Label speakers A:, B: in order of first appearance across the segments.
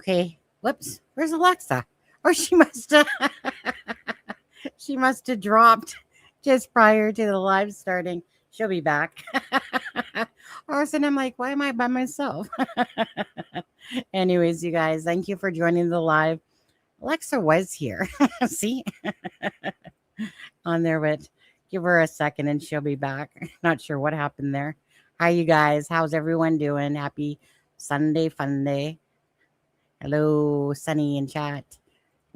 A: Okay. Whoops. Where's Alexza? Or she must have dropped just prior to the live starting. She'll be back. All of a sudden, I'm like, why am I by myself? Anyways, you guys, thank you for joining the live. Alexza was here. See? On there, but give her a second and she'll be back. Not sure what happened there. Hi, you guys. How's everyone doing? Happy Sunday fun day. Hello, Sunny in chat.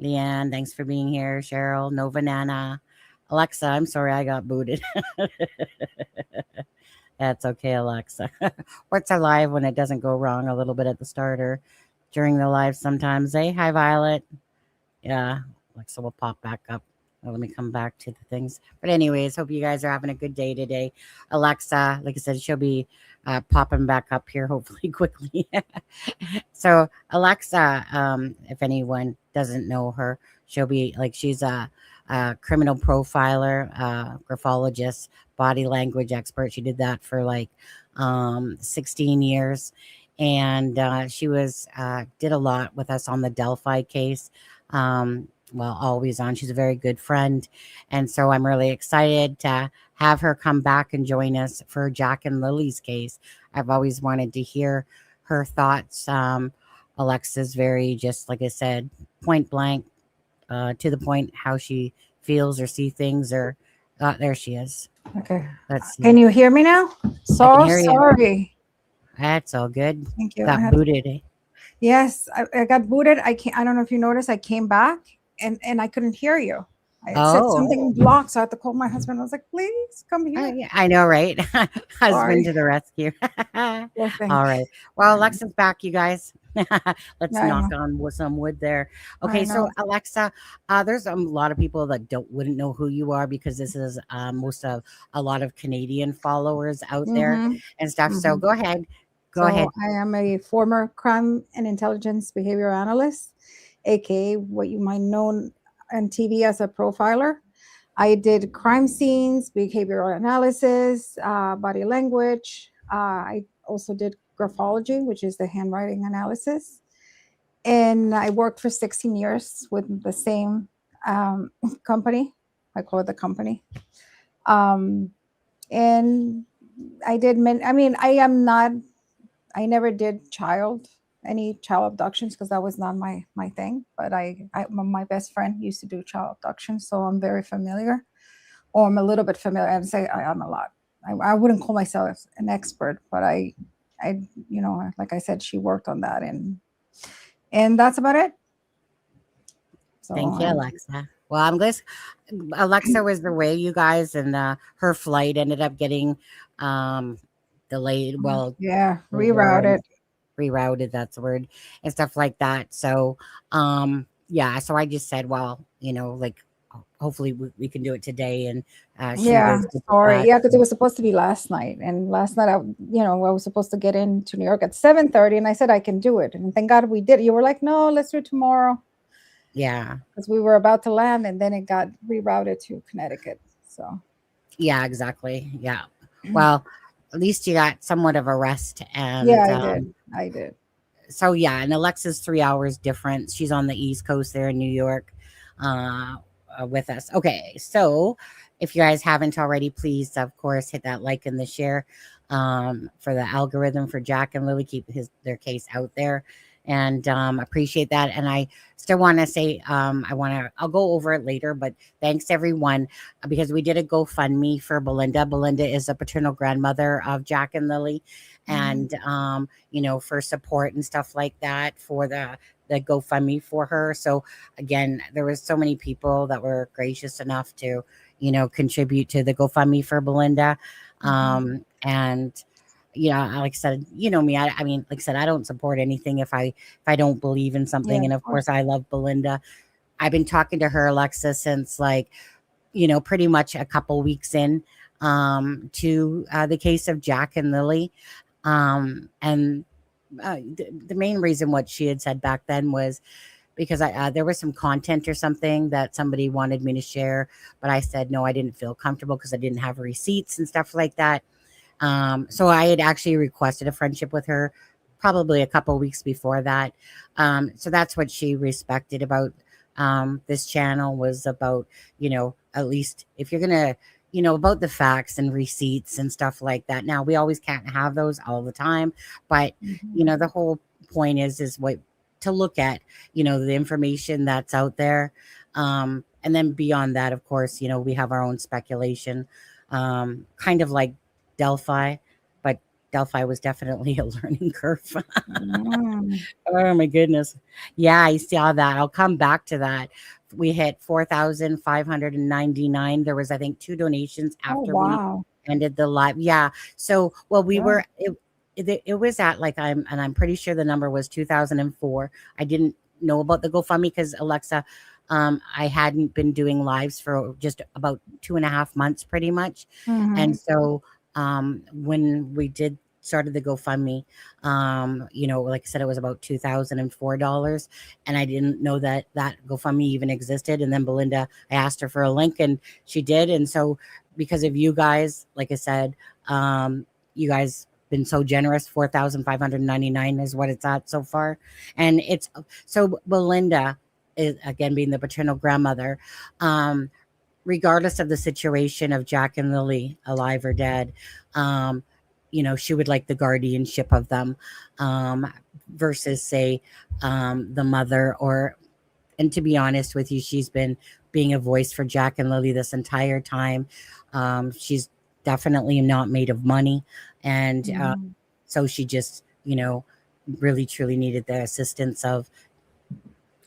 A: Leanne, thanks for being here. Cheryl, Nova Nana. Alexza, I'm sorry I got booted. That's okay, Alexza. What's a live when it doesn't go wrong a little bit at the start or during the live sometimes, eh? Hi, Violet. Yeah, Alexza will pop back up. Well, let me come back to the things. But anyways, hope you guys are having a good day today. Alexza, like I said, she'll be popping back up here hopefully quickly. So Alexza, if anyone doesn't know her, she'll be like, she's a criminal profiler, graphologist, body language expert. She did that for like 16 years. And she did a lot with us on the Delphi case. Always on. She's a very good friend. And so I'm really excited to have her come back and join us for Jack and Lily's case. I've always wanted to hear her thoughts. Alexza's very, just like I said, point blank, to the point, how she feels or see things. Or there she is.
B: Okay.
A: Let's see.
B: Can you hear me now? So sorry.
A: That's all good.
B: Thank you.
A: Got booted. Eh?
B: Yes, I got booted. I don't know if you noticed. I came back and I couldn't hear you. I said something blocked, so I had to call my husband. I was like, please come here.
A: Yeah, I know, right? Husband to the rescue. All right. Well, Alexza's back, you guys. Let's knock on some wood there. Okay, so Alexza, there's a lot of people that wouldn't know who you are because this is most of a lot of Canadian followers out there and stuff. So go ahead. Go ahead.
B: I am a former crime and intelligence behavior analyst, aka what you might know on TV as a profiler. I did crime scenes, behavioral analysis, body language. I also did graphology, which is the handwriting analysis. And I worked for 16 years with the same company. I call it the company. And I did I never did any child abductions because that was not my thing. But my best friend used to do child abductions, so I'm very familiar, or I'm a little bit familiar. I'd say I'm a lot. I wouldn't call myself an expert, but I like I said, she worked on that, and that's about it.
A: So, thank you, Alexza. Well, I'm glad Alexza was the way, you guys, and her flight ended up getting delayed. Well,
B: yeah, rerouted,
A: that's the word, and stuff like that. So so I just said, well, hopefully we can do it today. And
B: because it was supposed to be last night, and last night I was supposed to get into New York at 7:30, and I said I can do it, and thank God we did. You were like, no, let's do it tomorrow.
A: Yeah,
B: because we were about to land, and then it got rerouted to Connecticut. So
A: yeah, exactly. Yeah, well, at least you got somewhat of a rest. And
B: I did.
A: So yeah, and Alexza's 3 hours difference. She's on the East Coast there in New York with us. Okay, so if you guys haven't already, please, of course, hit that like and the share for the algorithm for Jack and Lily. Keep their case out there. And appreciate that. And I still want to say, I'll go over it later, but thanks everyone, because we did a GoFundMe for Belinda. Belinda is the paternal grandmother of Jack and Lily, and for support and stuff like that for the GoFundMe for her. So again, there was so many people that were gracious enough to, contribute to the GoFundMe for Belinda. And like I said, me, I mean, like I said, I don't support anything if I don't believe in something. And of course I love Belinda. I've been talking to her, Alexza, since pretty much a couple weeks in to the case of Jack and Lily. The main reason what she had said back then was because there was some content or something that somebody wanted me to share, but I said, no, I didn't feel comfortable because I didn't have receipts and stuff like that. So I had actually requested a friendship with her probably a couple weeks before that. So that's what she respected about this channel, was about, at least if you're gonna, about the facts and receipts and stuff like that. Now, we always can't have those all the time, but the whole point is what to look at, the information that's out there. And then beyond that, of course, we have our own speculation, kind of like Delphi, but Delphi was definitely a learning curve.
B: Mm.
A: Oh my goodness. Yeah, I saw that. I'll come back to that. We hit 4,599. There was, I think, two donations
B: Oh,
A: after we
B: wow.
A: ended the live. Yeah. So, well, we
B: Yeah.
A: were it was at like I'm pretty sure the number was 2004. I didn't know about the GoFundMe because Alexza, I hadn't been doing lives for just about 2.5 months, pretty much. And so when we did started the GoFundMe, like I said, it was about $2,004, and I didn't know that GoFundMe even existed. And then Belinda, I asked her for a link, and she did. And so because of you guys, like I said, you guys been so generous. 4,599 is what it's at so far. And it's so Belinda is, again, being the paternal grandmother, regardless of the situation of Jack and Lily, alive or dead, she would like the guardianship of them, versus say the mother. And to be honest with you, she's been being a voice for Jack and Lily this entire time. She's definitely not made of money. And so she just, really truly needed the assistance of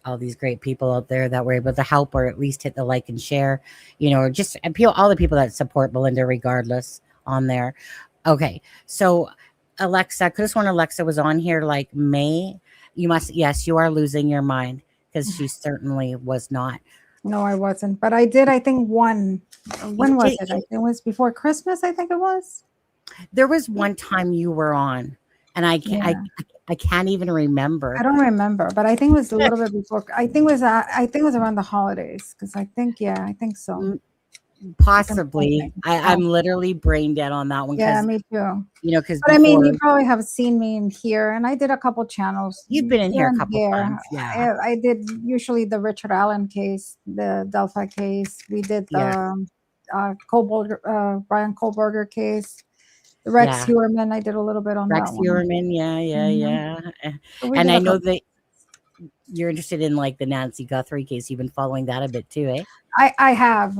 A: all these great people out there that were able to help, or at least hit the like and share, or just appeal all the people that support Belinda regardless on there. Okay. So Alexza, could have sworn Alexza was on here like May. Yes, you are losing your mind, because she certainly was not.
B: No, I wasn't. But I did, I think, one. When was
A: did-
B: it? I think it was before Christmas, I think it was.
A: There was one time you were on, and I
B: Yeah.
A: can't even remember.
B: I don't remember, but I think it was a little bit before. I think it was around the holidays, because I think so.
A: Possibly. I'm literally brain dead on that one.
B: Yeah, me too.
A: Because
B: But I mean, you probably have seen me in here, and I did a couple channels.
A: You've been in here a couple
B: there.
A: times. Yeah.
B: I did usually the Richard Allen case, the Delphi case. We did the Brian Kohlberger case. The Rex Hewerman, I did a little bit on
A: Rex
B: that one.
A: Hewerman, yeah.
B: So
A: and I know that you're interested in like the Nancy Guthrie case. You've been following that a bit too, eh?
B: I have.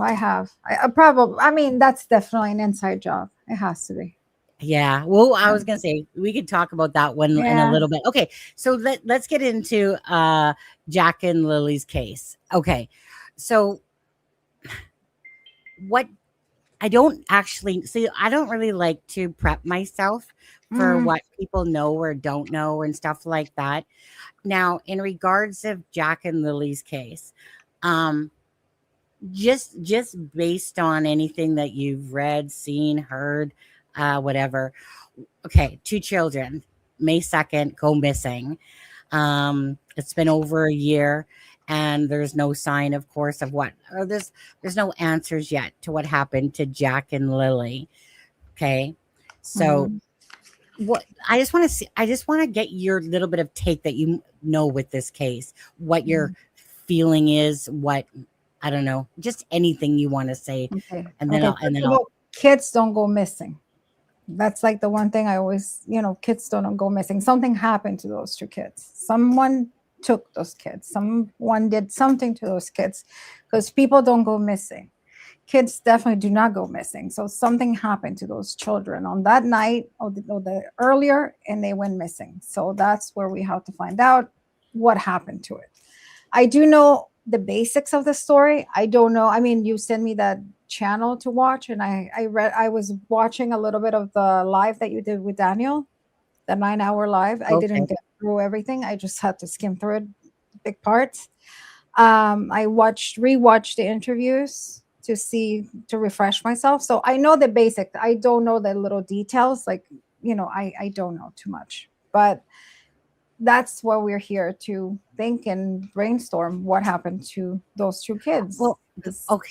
B: Probably. I mean, that's definitely an inside job. It has to be.
A: Yeah. Well, I was gonna say we could talk about that one in a little bit. Okay, so let's get into Jack and Lily's case. Okay, so what I don't actually see, I don't really like to prep myself for what people know or don't know and stuff like that. Now, in regards of Jack and Lily's case, just based on anything that you've read, seen, heard, whatever. Okay, two children, May 2nd, go missing. It's been over a year, and there's no sign, of course, of what, or there's no answers yet to what happened to Jack and Lily. Okay, so what I just want to get your little bit of take that you know with this case, what your feeling is, what, I don't know, just anything you want to say.
B: Okay.
A: And then
B: kids don't go missing. That's like the one thing I always, kids don't go missing. Something happened to those two kids. Someone took those kids. Someone did something to those kids, because people don't go missing. Kids definitely do not go missing. So something happened to those children on that night or the earlier, and they went missing. So that's where we have to find out what happened to it. I do know the basics of the story. I don't know. I mean, you sent me that channel to watch, and I was watching a little bit of the live that you did with Daniel, the 9-hour live. I didn't get through everything. I just had to skim through it, big parts. I rewatched the interviews to refresh myself. So I know the basic. I don't know the little details. Like, I don't know too much, but that's why we're here, to think and brainstorm what happened to those two kids.
A: Well, okay.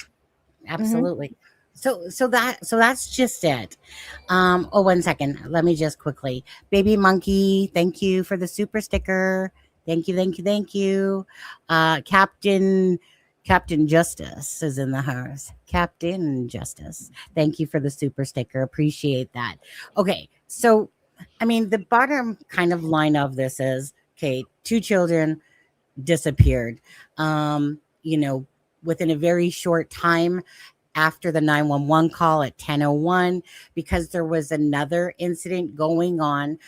A: Absolutely. So that's just it. Oh, 1 second. Let me just quickly. Baby Monkey, thank you for the super sticker. Thank you, thank you, thank you. Captain Justice is in the house. Captain Justice. Thank you for the super sticker. Appreciate that. Okay, so I mean the bottom kind of line of this is okay, two children disappeared. You know, within a very short time after the 911 call at 10:01, because there was another incident going on.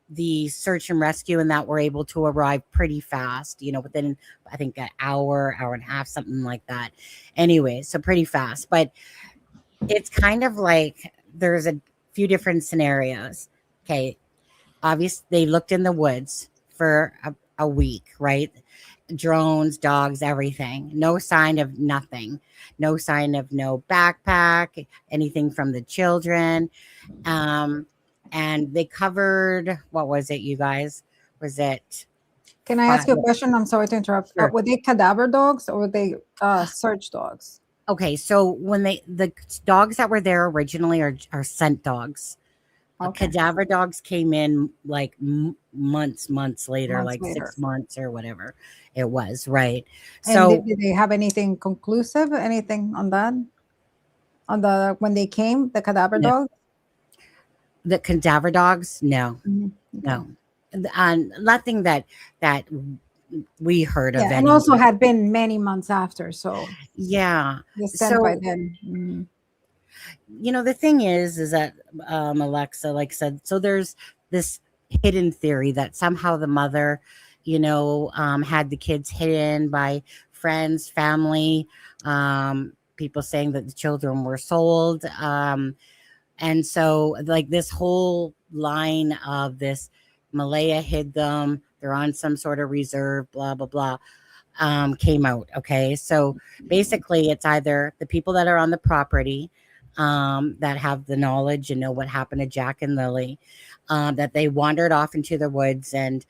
A: The search and rescue and that were able to arrive pretty fast, you know, within I think an hour and a half, something like that. Anyway, so pretty fast. But it's kind of like there's a few different scenarios. Okay. Obviously, they looked in the woods for a week, right? Drones, dogs, everything. No sign of nothing. No sign of no backpack, anything from the children. And they covered, what was it, you guys? Was it
B: Can I ask
A: five?
B: you a question? I'm sorry to interrupt.
A: Sure.
B: Were they cadaver dogs or were they search dogs?
A: Okay, so when the dogs that were there originally are scent dogs.
B: Okay.
A: Cadaver dogs came in like months later,
B: Months
A: like
B: later.
A: 6 months or whatever it was, right?
B: And
A: So
B: did they have anything conclusive? Anything on that? On the when they came, the cadaver
A: no,
B: dogs?
A: the cadaver dogs, no,
B: Mhm. Okay.
A: no, nothing that we heard of
B: Yeah, and also
A: anyway.
B: had been many months after, so
A: Yeah.
B: the scent by
A: So
B: then. Mhm.
A: you know the thing is that Alexza, like I said, so there's this hidden theory that somehow the mother, you know, had the kids hidden by friends, family, people saying that the children were sold, and so like this whole line of this Malaya hid them, they're on some sort of reserve, blah blah blah, came out. Okay. So basically, it's either the people that are on the property that have the knowledge and know what happened to Jack and Lily, that they wandered off into the woods and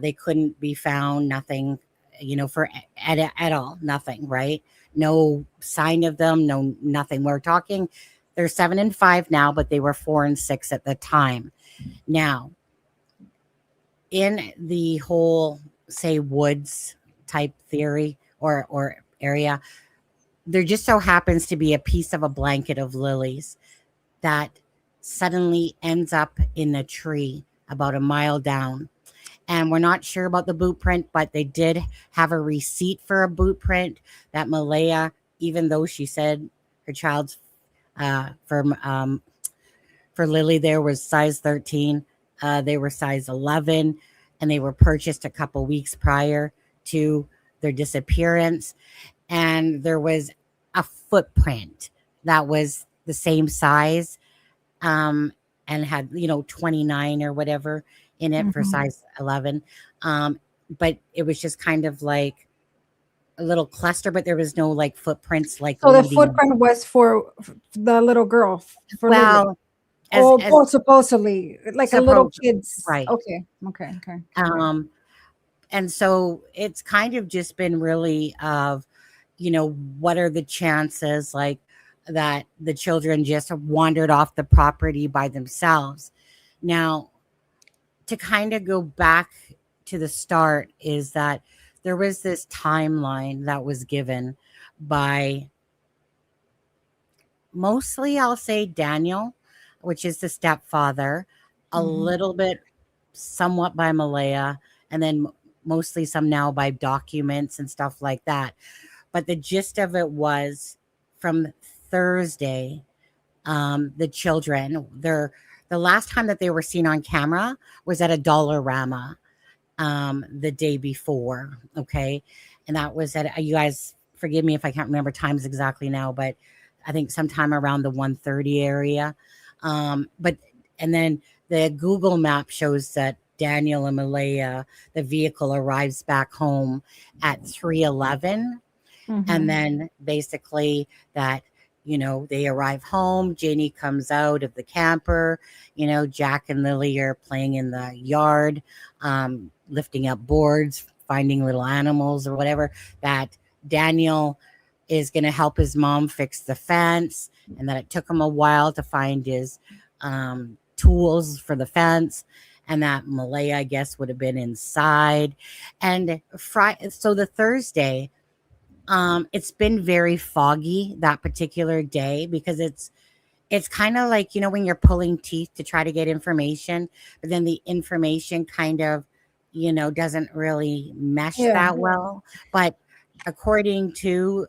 A: they couldn't be found, nothing, you know, for at all, nothing, right? No sign of them, no, nothing. We're talking, they're 7 and 5 now, but they were 4 and 6 at the time. Now, in the whole, say, woods type theory or area, there just so happens to be a piece of a blanket of lilies that suddenly ends up in a tree about a mile down. And we're not sure about the boot print, but they did have a receipt for a boot print that Malaya, even though she said her child's uh, for um, for Lily there was size 13, they were size 11, and they were purchased a couple weeks prior to their disappearance. And there was a footprint that was the same size, um, and had, you know, 29 or whatever in it for
B: Mhm.
A: size 11. But it was just kind of like a little cluster, but there was no like footprints like
B: So the
A: leading.
B: footprint was for the little girl, for Lily.
A: Well, as
B: Oh, supposedly like a little
A: supposed,
B: kid's.
A: right.
B: Okay, okay, okay, okay.
A: Um, and so it's kind of just been really of, you know, what are the chances like that the children just wandered off the property by themselves. Now, to kind of go back to the start is that there was this timeline that was given by mostly, I'll say, Daniel, which is the stepfather, a
B: Mhm.
A: little bit somewhat by Malaya, and then mostly some now by documents and stuff like that. But the gist of it was from Thursday, the children, the last time that they were seen on camera was at a Dollarama, the day before. Okay. And that was at, you guys forgive me if I can't remember times exactly now, but I think sometime around the 1:30 area. But and then the Google map shows that Daniel and Malaya, the vehicle arrives back home at 3:11. And
B: Mhm.
A: then basically that, you know, they arrive home, Janie comes out of the camper, you know, Jack and Lily are playing in the yard, lifting up boards, finding little animals or whatever, that Daniel is going to help his mom fix the fence, and that it took him a while to find his tools for the fence, and that Malaya, I guess, would have been inside. And so the Thursday, it's been very foggy that particular day, because it's kind of like, when you're pulling teeth to try to get information, but then the information kind of, doesn't really mesh that well. But according to,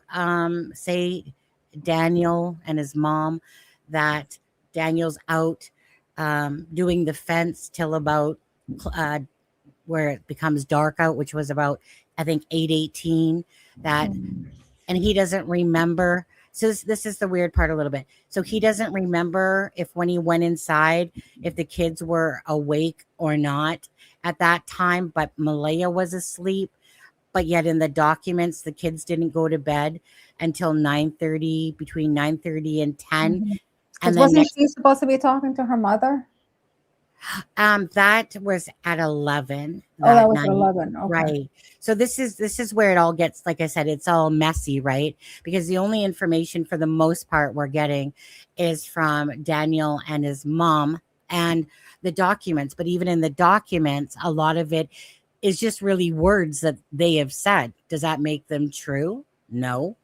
A: say, Daniel and his mom, that Daniel's out doing the fence till about where it becomes dark out, which was about, I think, 8:18. That, and he doesn't remember. So this is the weird part a little bit. So he doesn't remember if, when he went inside, if the kids were awake or not at that time, but Malaya was asleep. But yet in the documents, the kids didn't go to bed until 9:30, between 9:30 and 10. And then
B: wasn't she supposed to be talking to her mother?
A: That was at 11.
B: That was
A: night.
B: 11. Okay.
A: Right. So this is where it all gets, like I said, it's all messy, right? Because the only information for the most part we're getting is from Daniel and his mom and the documents. But even in the documents, a lot of it is just really words that they have said. Does that make them true? No.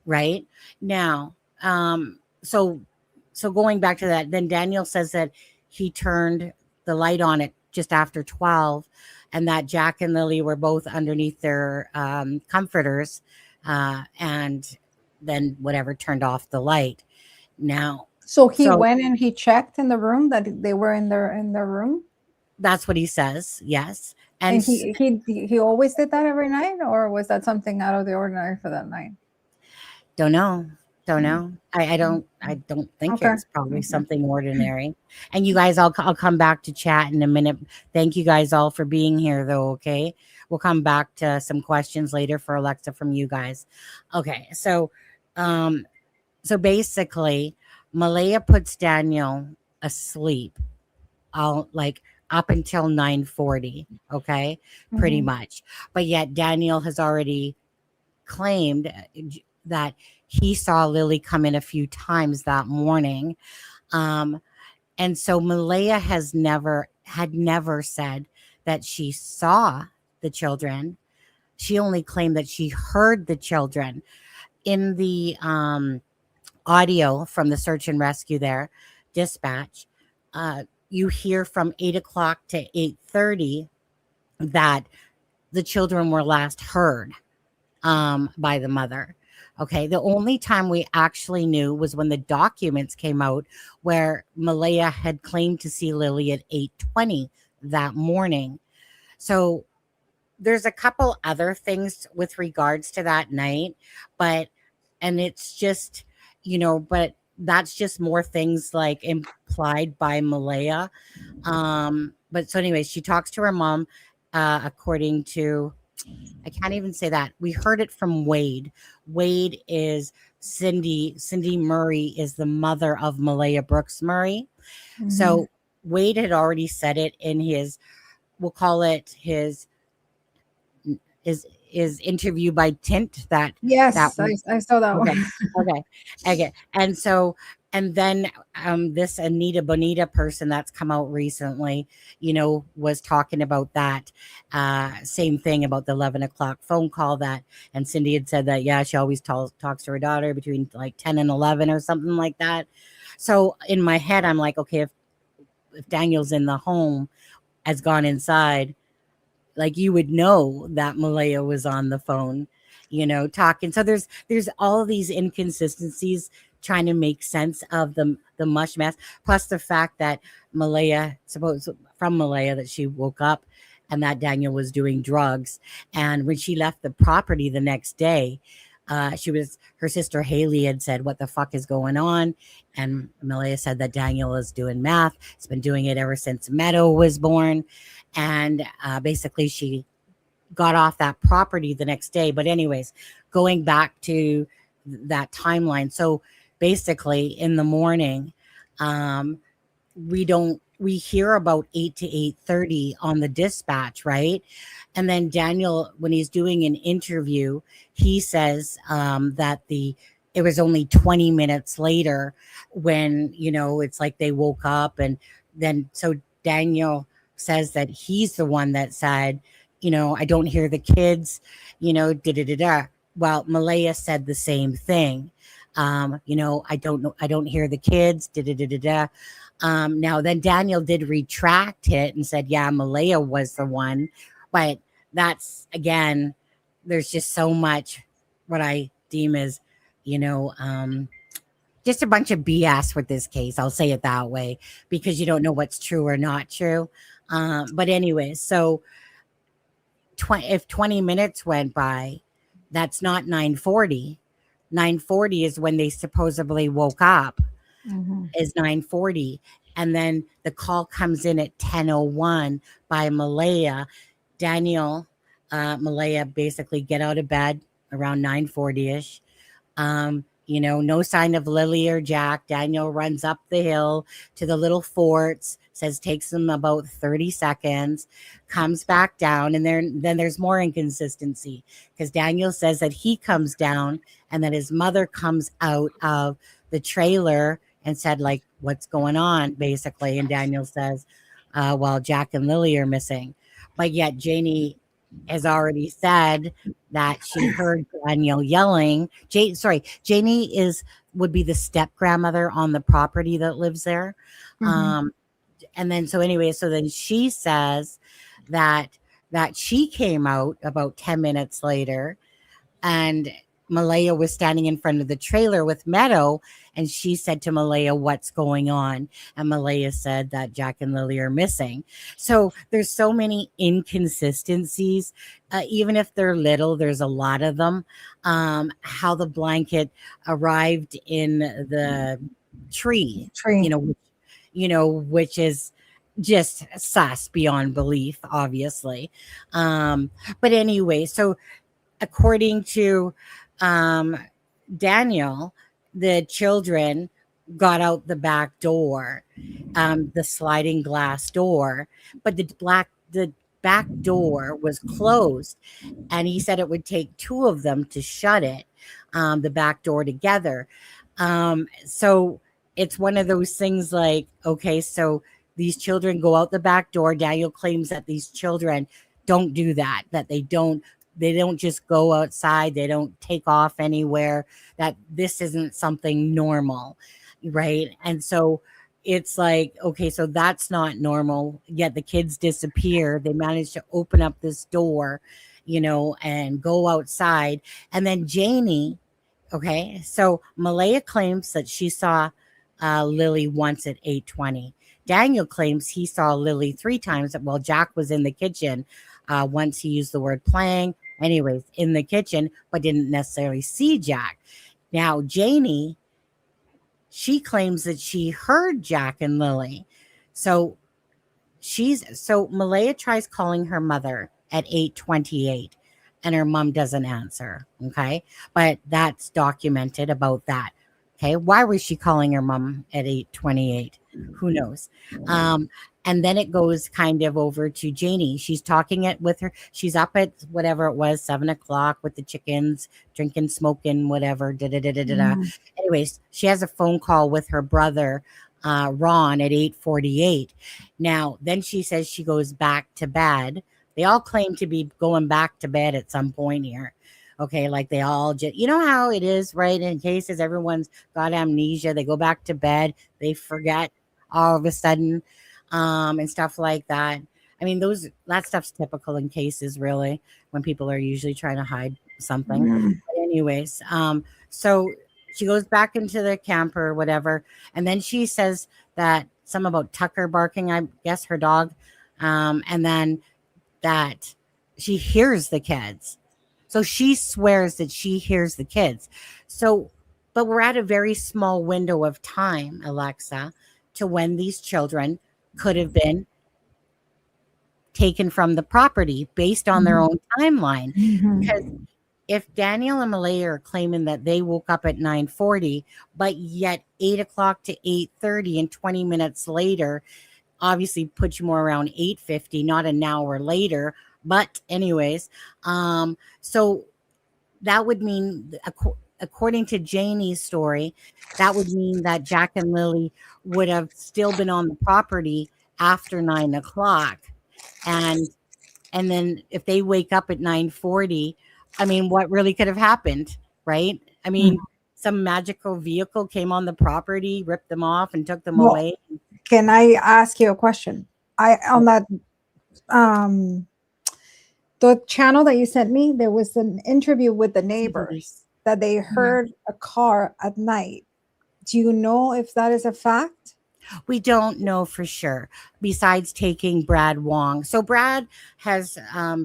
A: Right. Now, so going back to that, then Daniel says that he turned the light on it just after 12, and that Jack and Lily were both underneath their comforters, and then whatever turned off the light. Now,
B: so he went and he checked in the room that they were in their room.
A: That's what he says. Yes,
B: and he always did that every night, or was that something out of the ordinary for that night?
A: Don't know. I don't think it's probably something ordinary. And you guys, I'll come back to chat in a minute. Thank you guys all for being here, though. Okay, we'll come back to some questions later for Alexza from you guys. Okay, so basically, Malaya puts Daniel asleep, like up until 9:40. Okay, pretty much. But yet Daniel has already claimed that he saw Lily come in a few times that morning. And so Malaya had never said that she saw the children. She only claimed that she heard the children. In the audio from the search and rescue there, dispatch, you hear from 8 o'clock to 8:30 that the children were last heard by the mother. Okay, the only time we actually knew was when the documents came out, where Malaya had claimed to see Lily at 8:20 that morning. So there's a couple other things with regards to that night, and it's just, but that's just more things like implied by Malaya. But so anyways, she talks to her mom, according to, I can't even say that. We heard it from Wade. Wade is Cindy. Cindy Murray is the mother of Malaya Brooks Murray. So Wade had already said it in his, we'll call it his interview by Tint. I
B: saw that one.
A: Okay. And so, and then this Anita Bonita person that's come out recently, was talking about that same thing about the 11 o'clock phone call and Cindy had said that, yeah, she always talks to her daughter between like 10 and 11 or something like that. So in my head, I'm like, okay, if Daniel's in the home, has gone inside, like, you would know that Malaya was on the phone, talking. So there's all these inconsistencies trying to make sense of the mush mess. Plus the fact that from Malaya that she woke up and that Daniel was doing drugs. And when she left the property the next day, her sister Haley had said, "What the fuck is going on?" And Malaya said that Daniel is doing meth. He's been doing it ever since Meadow was born. And basically she got off that property the next day. But anyways, going back to that timeline. So basically in the morning, we don't we hear about 8 to 8:30 on the dispatch, right? And then Daniel, when he's doing an interview, he says that it was only 20 minutes later when, it's like they woke up. And then so Daniel says that he's the one that said, I don't hear the kids, da da da da. Well, Malaya said the same thing. I don't know, I don't hear the kids, da da da da da. Now then Daniel did retract it and said, yeah, Malaya was the one. But that's, again, there's just so much what I deem as, just a bunch of BS with this case. I'll say it that way, because you don't know what's true or not true. But anyway, so if 20 minutes went by, that's not 9:40. 9:40 is when they supposedly woke up, is 9:40. And then the call comes in at 10:01 by Malaya. Daniel, Malaya basically get out of bed around 9:40ish. No sign of Lily or Jack. Daniel runs up the hill to the little forts, says takes them about 30 seconds, comes back down, and then there's more inconsistency, because Daniel says that he comes down and that his mother comes out of the trailer and said, like, what's going on, basically. And Daniel says, well, Jack and Lily are missing. But yet Janie has already said that she heard Daniel yelling. Janie would be the step grandmother on the property that lives there. And then so then she says that she came out about 10 minutes later, and Malaya was standing in front of the trailer with Meadow, and she said to Malaya, what's going on? And Malaya said that Jack and Lily are missing. So there's so many inconsistencies. Even if they're little, there's a lot of them. How the blanket arrived in the tree. Which is just sus beyond belief, obviously. But anyway, so according to Daniel, the children got out the back door, the sliding glass door, but the back door was closed, and he said it would take two of them to shut it, the back door together. So it's one of those things like, okay, so these children go out the back door. Daniel claims that these children don't do that they don't just go outside. They don't take off anywhere, that this isn't something normal. Right. And so it's like, okay, so that's not normal. Yet the kids disappear. They manage to open up this door, and go outside. And then Janie, okay, so Malaya claims that she saw Lily once at 8:20. Daniel claims he saw Lily 3 times while Jack was in the kitchen. Once he used the word playing, anyways, in the kitchen, but didn't necessarily see Jack. Now, Janie, she claims that she heard Jack and Lily. So Malaya tries calling her mother at 8:28, and her mom doesn't answer. Okay. But that's documented about that. Okay. Why was she calling her mom at 8:28? Who knows? And then it goes kind of over to Janie. She's talking it with her. She's up at whatever it was, 7:00 with the chickens, drinking, smoking, whatever. Anyways, she has a phone call with her brother, Ron, at 8:48. Now, then she says she goes back to bed. They all claim to be going back to bed at some point here. Okay, like they all just, how it is, right? In cases, everyone's got amnesia. They go back to bed. They forget all of a sudden, and stuff like that. I mean, that stuff's typical in cases, really, when people are usually trying to hide something. But anyways, so she goes back into the camper or whatever, and then she says that some about Tucker barking, I guess her dog, and then that she hears the kids. So she swears that she hears the kids. So, but we're at a very small window of time, Alexza, to when these children could have been taken from the property based on their own timeline. Because if Daniel and Malaya are claiming that they woke up at 9:40, but yet 8:00 to 8:30 and 20 minutes later obviously put you more around 8:50, not an hour later. But anyways, so that would mean, according to Janie's story, that would mean that Jack and Lily would have still been on the property after 9 o'clock. And then if they wake up at 9:40, I mean, what really could have happened, right? I
B: Mhm.
A: mean, some magical vehicle came on the property, ripped them off, and took them
B: Well,
A: away.
B: can I ask you a question? I on that um the channel that you sent me, there was an interview with the
A: CBD.
B: neighbors that they heard a car at night. Do you know if that is a fact?
A: We don't know for sure, besides taking Brad Wong. So Brad has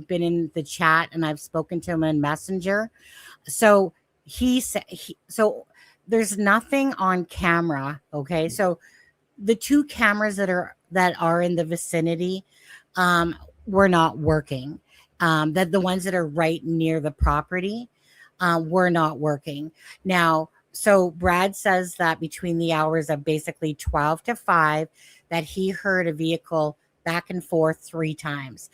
A: been in the chat, and I've spoken to him in Messenger. So he said, so there's nothing on camera. Okay, so the two cameras that are in the vicinity um, were not working. That the ones that are right near the property were not working. Now, so Brad says that between the hours of basically 12 to 5, that he heard a vehicle back and forth 3 times.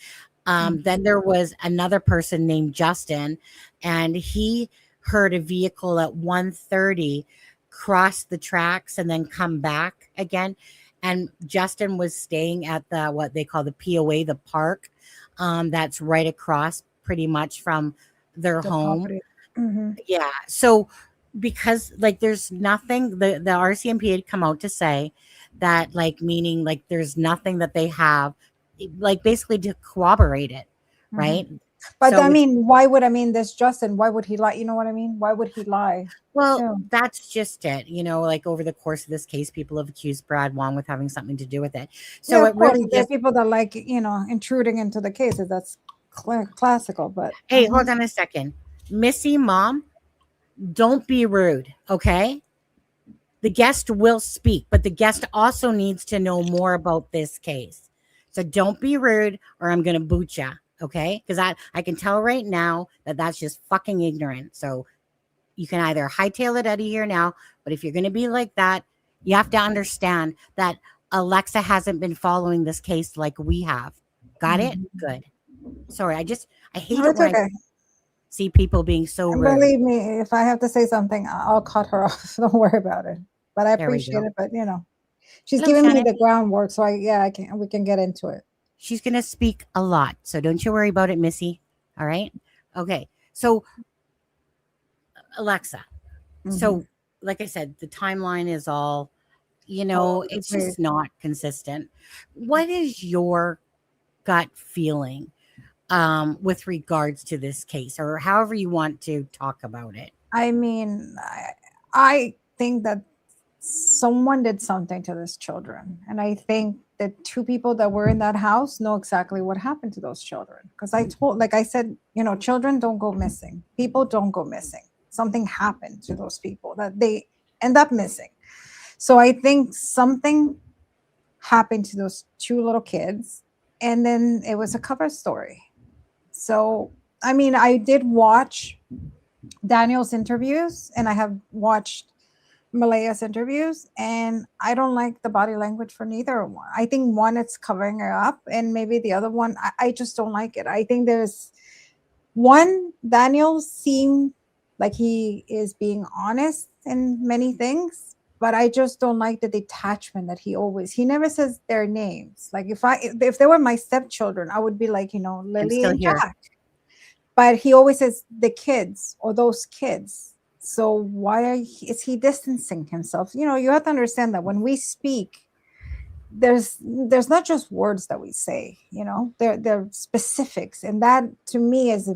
A: Then there was another person named Justin, and he heard a vehicle at 1:30 cross the tracks and then come back again. And Justin was staying at the what they call the POA, the park, that's right across pretty much from their
B: The
A: home.
B: property. Hmm.
A: Yeah. So because like there's nothing, the RCMP had come out to say that, like, meaning like there's nothing that they have like basically to corroborate it,
B: Hmm.
A: right?
B: But I
A: So it's,
B: mean, why would I mean this Justin? Why would he lie? You know what I mean? Why would he lie?
A: well,
B: Too?
A: that's just it. Like over the course of this case, people have accused Brad Wong with having something to do with it.
B: Yeah,
A: So
B: of
A: it
B: course.
A: really
B: There are
A: just,
B: people that like intruding into the cases. That's classical. But
A: hey, hold on a second. Missy, mom, don't be rude, okay? The guest will speak, but the guest also needs to know more about this case. So don't be rude or I'm going to boot you. Okay. Because I can tell right now that that's just fucking ignorant. So you can either hightail it out of here now, but if you're going to be like that, you have to understand that Alexza hasn't been following this case like we have. Got it?
B: Mhm.
A: Good. Sorry. I hate
B: No,
A: it
B: it's
A: when I
B: okay.
A: see people being so
B: And
A: rude.
B: believe me, if I have to say something, I'll cut her off. Don't worry about it. But I
A: There we
B: appreciate
A: go.
B: it. But she's
A: Hello,
B: giving me
A: Shannon.
B: the groundwork, so we can get into it.
A: She's going to speak a lot. So don't you worry about it, Missy. All right. Okay. So, Alexza.
B: Hmm.
A: So, like I said, the timeline is all,
B: All over the
A: it's
B: place.
A: just not consistent. What is your gut feeling with regards to this case, or however you want to talk about it?
B: I mean, I think that someone did something to these children. And I think the two people that were in that house know exactly what happened to those children. Because like I said, children don't go missing, people don't go missing. Something happened to those people that they end up missing. So I think something happened to those two little kids. And then it was a cover story. So, I mean, I did watch Daniel's interviews and I have watched Malaya's interviews, and I don't like the body language for neither one. I think one, it's covering her up, and maybe the other one, I just don't like it. I think there's one, Daniel seemed like he is being honest in many things, but I just don't like the detachment that he never says their names. Like if they were my stepchildren, I would be like,
A: I'm
B: Lily
A: still
B: and
A: here.
B: Jack. But he always says the kids or those kids. So why is he distancing himself? You have to understand that when we speak, there's not just words that we say. There are specifics, and that to me is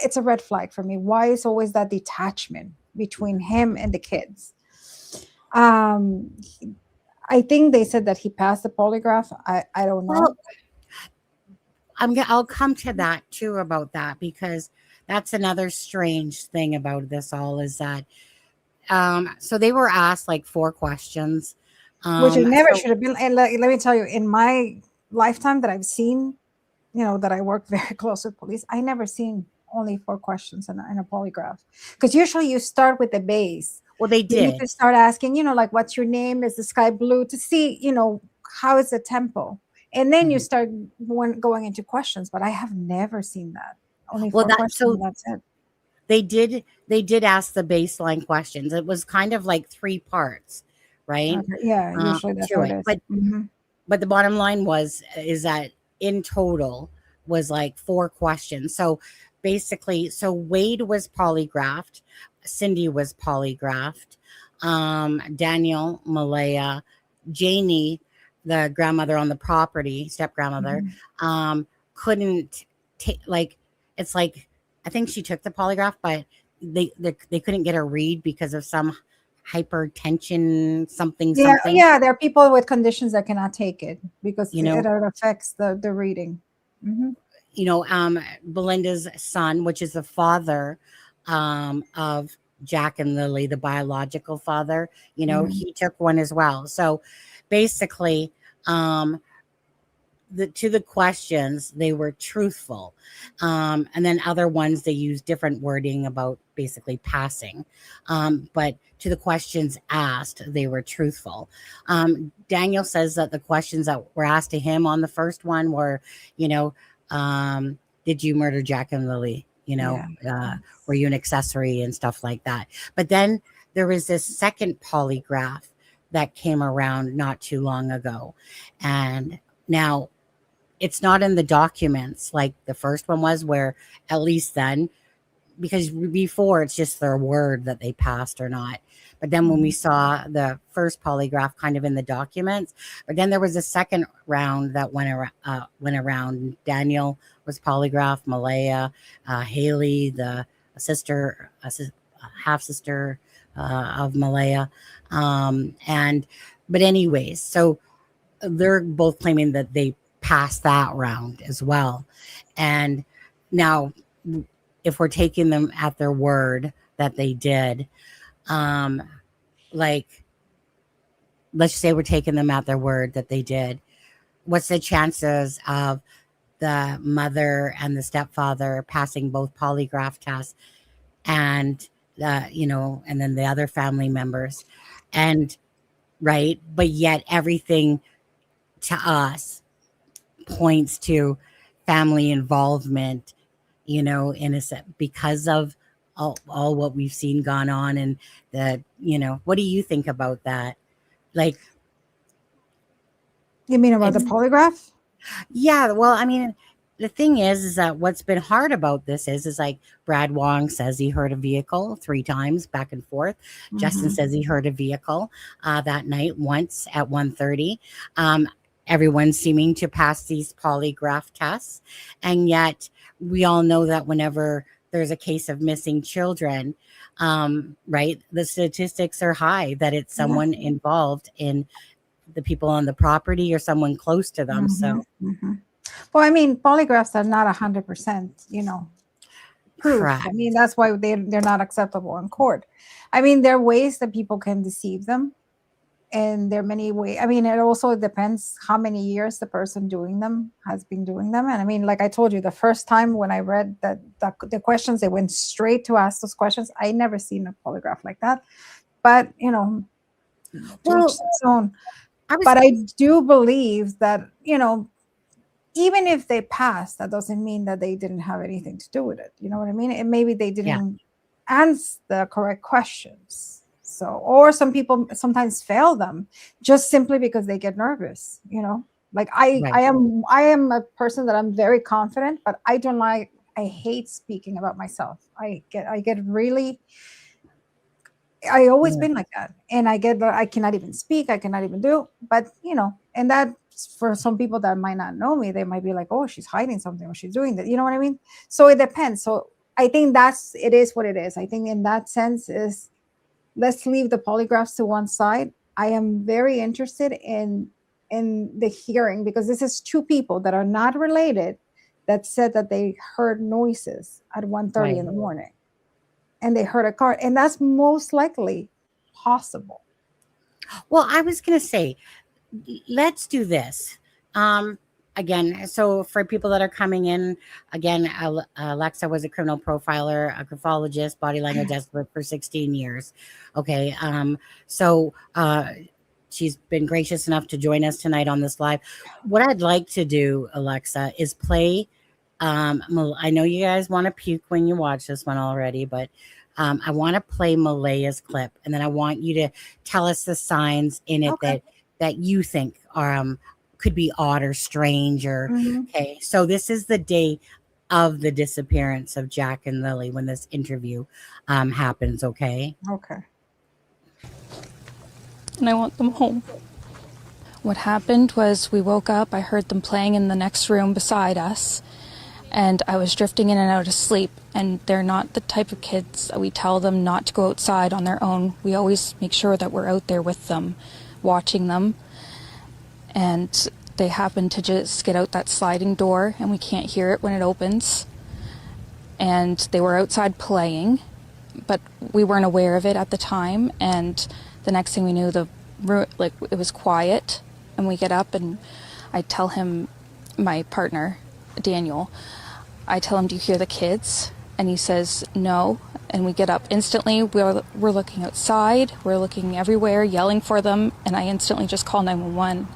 B: it's a red flag for me. Why is always that detachment between him and the kids? Um, I think they said that he passed the polygraph. I don't know.
A: Well, I'll come to that too about that, because that's another strange thing about this all is that so they were asked like 4 questions.
B: Which it never
A: So
B: should have been. And let me tell you, in my lifetime that I've seen, that I work very close with police, I never seen only 4 questions in a polygraph. Because usually you start with the base.
A: well they
B: You need
A: did.
B: to start asking, like, what's your name? Is the sky blue? To see, how is the tempo? And then you
A: Mhm.
B: start going into questions, but I have never seen that. Only
A: Well,
B: four
A: that
B: questions,
A: so
B: and that's it.
A: they did ask the baseline questions. It was kind of like three parts, right?
B: Okay. Yeah, usually that's
A: To
B: how it
A: it.
B: is.
A: But the bottom line is that in total was like four questions. So basically, so Wade was polygraphed, Cindy was polygraphed, Daniel, Malaya, Janie, the grandmother on the property, step grandmother,
B: Mhm.
A: couldn't take, like, it's like, I think she took the polygraph, but they couldn't get a read because of some hypertension, something,
B: Yeah,
A: something,
B: yeah. There are people with conditions that cannot take it because
A: you
B: it
A: know.
B: affects the reading. Hmm.
A: Belinda's son, which is the father of Jack and Lily, the biological father,
B: Hmm.
A: he took one as well. So basically, um, to the questions, they were truthful. And then other ones, they used different wording about basically passing. But to the questions asked, they were truthful. Daniel says that the questions that were asked to him on the first one were, you know, did you murder Jack and Lily?
B: Yeah.
A: Were you an accessory and stuff like that? But then there was this second polygraph that came around not too long ago. And now it's not in the documents like the first one was, where at least then, because before it's just their word that they passed or not. But then when we
B: Mhm.
A: saw the first polygraph kind of in the documents, but then there was a second round that went around. Daniel was polygraph, Malaya, Haley, the sister, half sister of Malaya, and but anyways, so they're both claiming that they passed that round as well. And now, if we're taking them at their word that they did, um, like, let's say we're taking them at their word that they did, what's the chances of the mother and the stepfather passing both polygraph tests, and and then the other family members, and right, but yet everything to us points to family involvement, innocent, because of all what we've seen gone on. And what do you think about that? Like,
B: You mean about the
A: it's,
B: polygraph?
A: yeah, well, I mean, the thing is that what's been hard about this is like Brad Wong says he heard a vehicle 3 times back and forth. Justin
B: Hmm.
A: says he heard a vehicle that night once at 1:30. Everyone's seeming to pass these polygraph tests, and yet we all know that whenever there's a case of missing children, right, the statistics are high that it's
B: Yeah.
A: someone involved in the people on the property or someone close to them.
B: Hmm.
A: So
B: Hmm. Well, I mean, polygraphs are not 100%, proof. I mean,
A: correct.
B: that's why they're not acceptable in court. I mean, there are ways that people can deceive them, and there are many ways. I mean, it also depends how many years the person doing them has been doing them. And I mean, like I told you, the first time when I read that the questions, they went straight to ask those questions. I never seen a polygraph like that. But to each
A: Well,
B: its own.
A: I was
B: But I do believe that even if they passed, that doesn't mean that they didn't have anything to do with it. You know what I mean? And maybe they
A: yeah,
B: didn't answer the correct questions. So, or some people sometimes fail them just simply because they get nervous. Like
A: right.
B: I am a person that I'm very confident, but I don't like. I hate speaking about myself. I get really. I always
A: Yeah,
B: been like that, and I cannot even speak. I cannot even do. But and that for some people that might not know me, they might be like, "Oh, she's hiding something, or she's doing that." You know what I mean? So it depends. So I think it is what it is. I think in that sense is let's leave the polygraphs to one side. I am very interested in the hearing because this is two people that are not related that said that they heard noises at 1:30
A: right.
B: in the morning and they heard a car, and that's most likely possible.
A: Well, I was gonna say, let's do this. Um, Again, so for people that are coming in, again, Alexa was a criminal profiler, a graphologist, body language expert for 16 years. Okay, so she's been gracious enough to join us tonight on this live. What I'd like to do, Alexza, is play. I know you guys want to puke when you watch this one already, but I want to play Malaya's clip, and then I want you to tell us the signs in it that you think are could be odd or strange or okay. So this is the day of the disappearance of Jack and Lily when this interview happens. Okay.
C: And I want them home. What happened was we woke up, I heard them playing in the next room beside us, and I was drifting in and out of sleep, and they're not the type of kids that we tell them not to go outside on their own. We always make sure that we're out there with them, watching them, and they happen to just get out that sliding door, and we can't hear it when it opens, and they were outside playing, but we weren't aware of it at the time, and the next thing we knew, it was quiet, and we get up, and I tell him, my partner, Daniel, I tell him, do you hear the kids? And he says, no, and we get up instantly. We're looking outside, we're looking everywhere, yelling for them, and I instantly just call 911.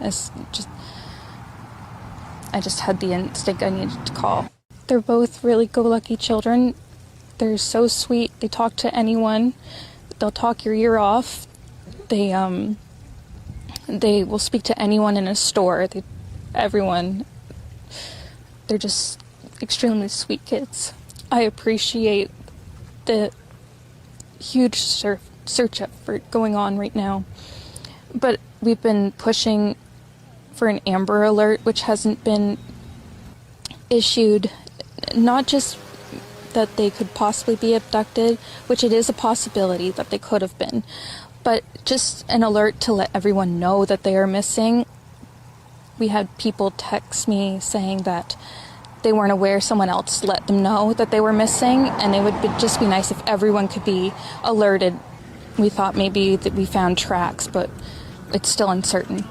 C: I just had the instinct I needed to call. They're both really go-lucky children. They're so sweet. They talk to anyone. They'll talk your ear off. They will speak to anyone in a store. Everyone. They're just extremely sweet kids. I appreciate the huge search effort going on right now. But we've been pushing for an Amber Alert, which hasn't been issued. Not just that they could possibly be abducted, which it is a possibility that they could have been, but just an alert to let everyone know that they are missing. We had people text me saying that they weren't aware someone else let them know that they were missing, and it would just be nice if everyone could be alerted. We thought maybe that we found tracks, but it's still uncertain.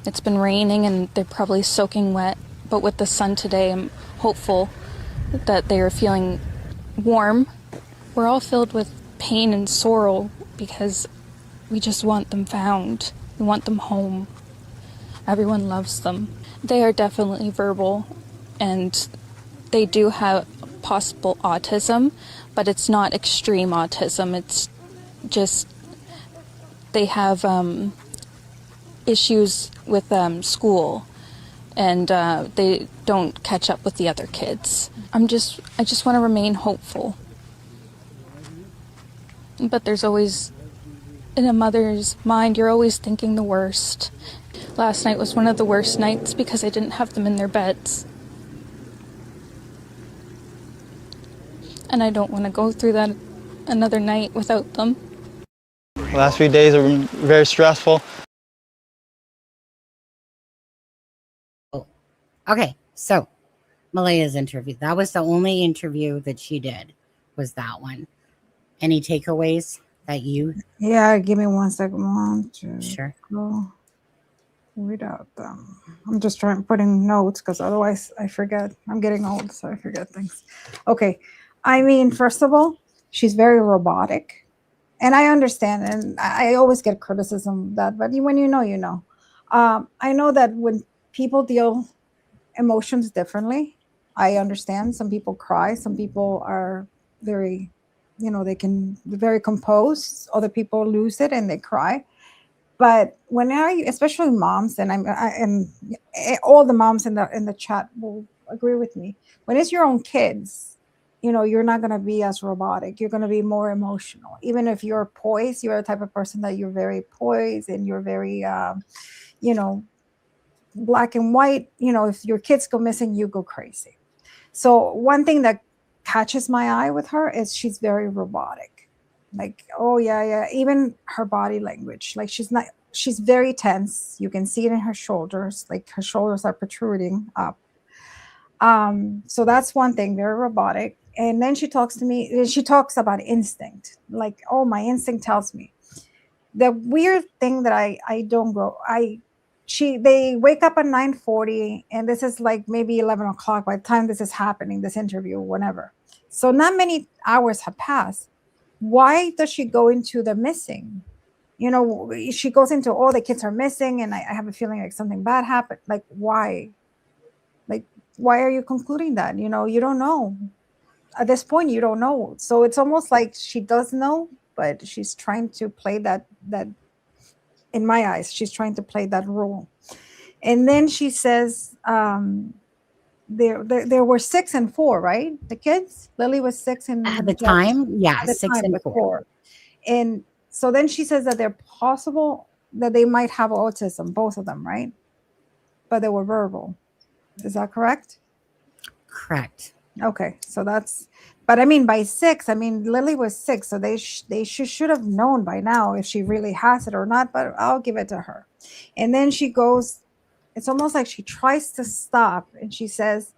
C: It's been raining and they're probably soaking wet, but with the sun today, I'm hopeful that they are feeling warm. We're all filled with pain and sorrow because we just want them found. We want them home. Everyone loves them. They are definitely verbal, and they do have possible autism, but it's not extreme autism. It's just they have issues with school, and they don't catch up with the other kids. I just want to remain hopeful. But there's always, in a mother's mind, you're always thinking the worst. Last night was one of the worst nights because I didn't have them in their beds. And I don't want to go through that another night without them.
D: The last few days have been very stressful.
A: Okay, so Malaya's interview. That was the only interview that she did, was that one. Any takeaways that you?
B: Yeah, give me 1 second.
A: Sure.
B: Go without them. I'm just putting notes because otherwise I forget. I'm getting old, so I forget things. Okay. I mean, first of all, she's very robotic. And I understand, and I always get criticism of that, but when you know, you know. I know that when people deal emotions differently, I understand. Some people cry. Some people are very, they can be very composed. Other people lose it and they cry. But when especially moms, and and all the moms in the chat will agree with me. When it's your own kids, you're not going to be as robotic. You're going to be more emotional. Even if you're poised, you're a type of person that you're very poised and you're very, black and white. If your kids go missing, you go crazy. So one thing that catches my eye with her is she's very robotic. Like, oh yeah. Even her body language, like she's very tense. You can see it in her shoulders. Like her shoulders are protruding up. So that's one thing, very robotic. And then she talks to me, she talks about instinct. Like, oh, my instinct tells me. The weird thing that I don't go, they wake up at 9:40, and this is like maybe 11 o'clock by the time this is happening, this interview, whenever. So not many hours have passed. Why does she go into the missing? You know, she goes into, oh, the kids are missing, and I have a feeling like something bad happened. Like, why? Like, why are you concluding that? You know, you don't know. At this point, you don't know. So it's almost like she does know, but she's trying to play that in my eyes, she's trying to play that role. And then she says, there were 6 and 4, right? The kids. Lily was 6 and
A: At the time, yeah,
B: at the
A: 6
B: time,
A: and
B: but
A: 4.
B: 4. And so then she says that they're possible that they might have autism, both of them, right? But they were verbal. Is that correct?
A: Correct.
B: Okay, so that's. But I mean, by 6, I mean Lily was 6, so they should have known by now if she really has it or not. But I'll give it to her. And then she goes. It's almost like she tries to stop, and she says,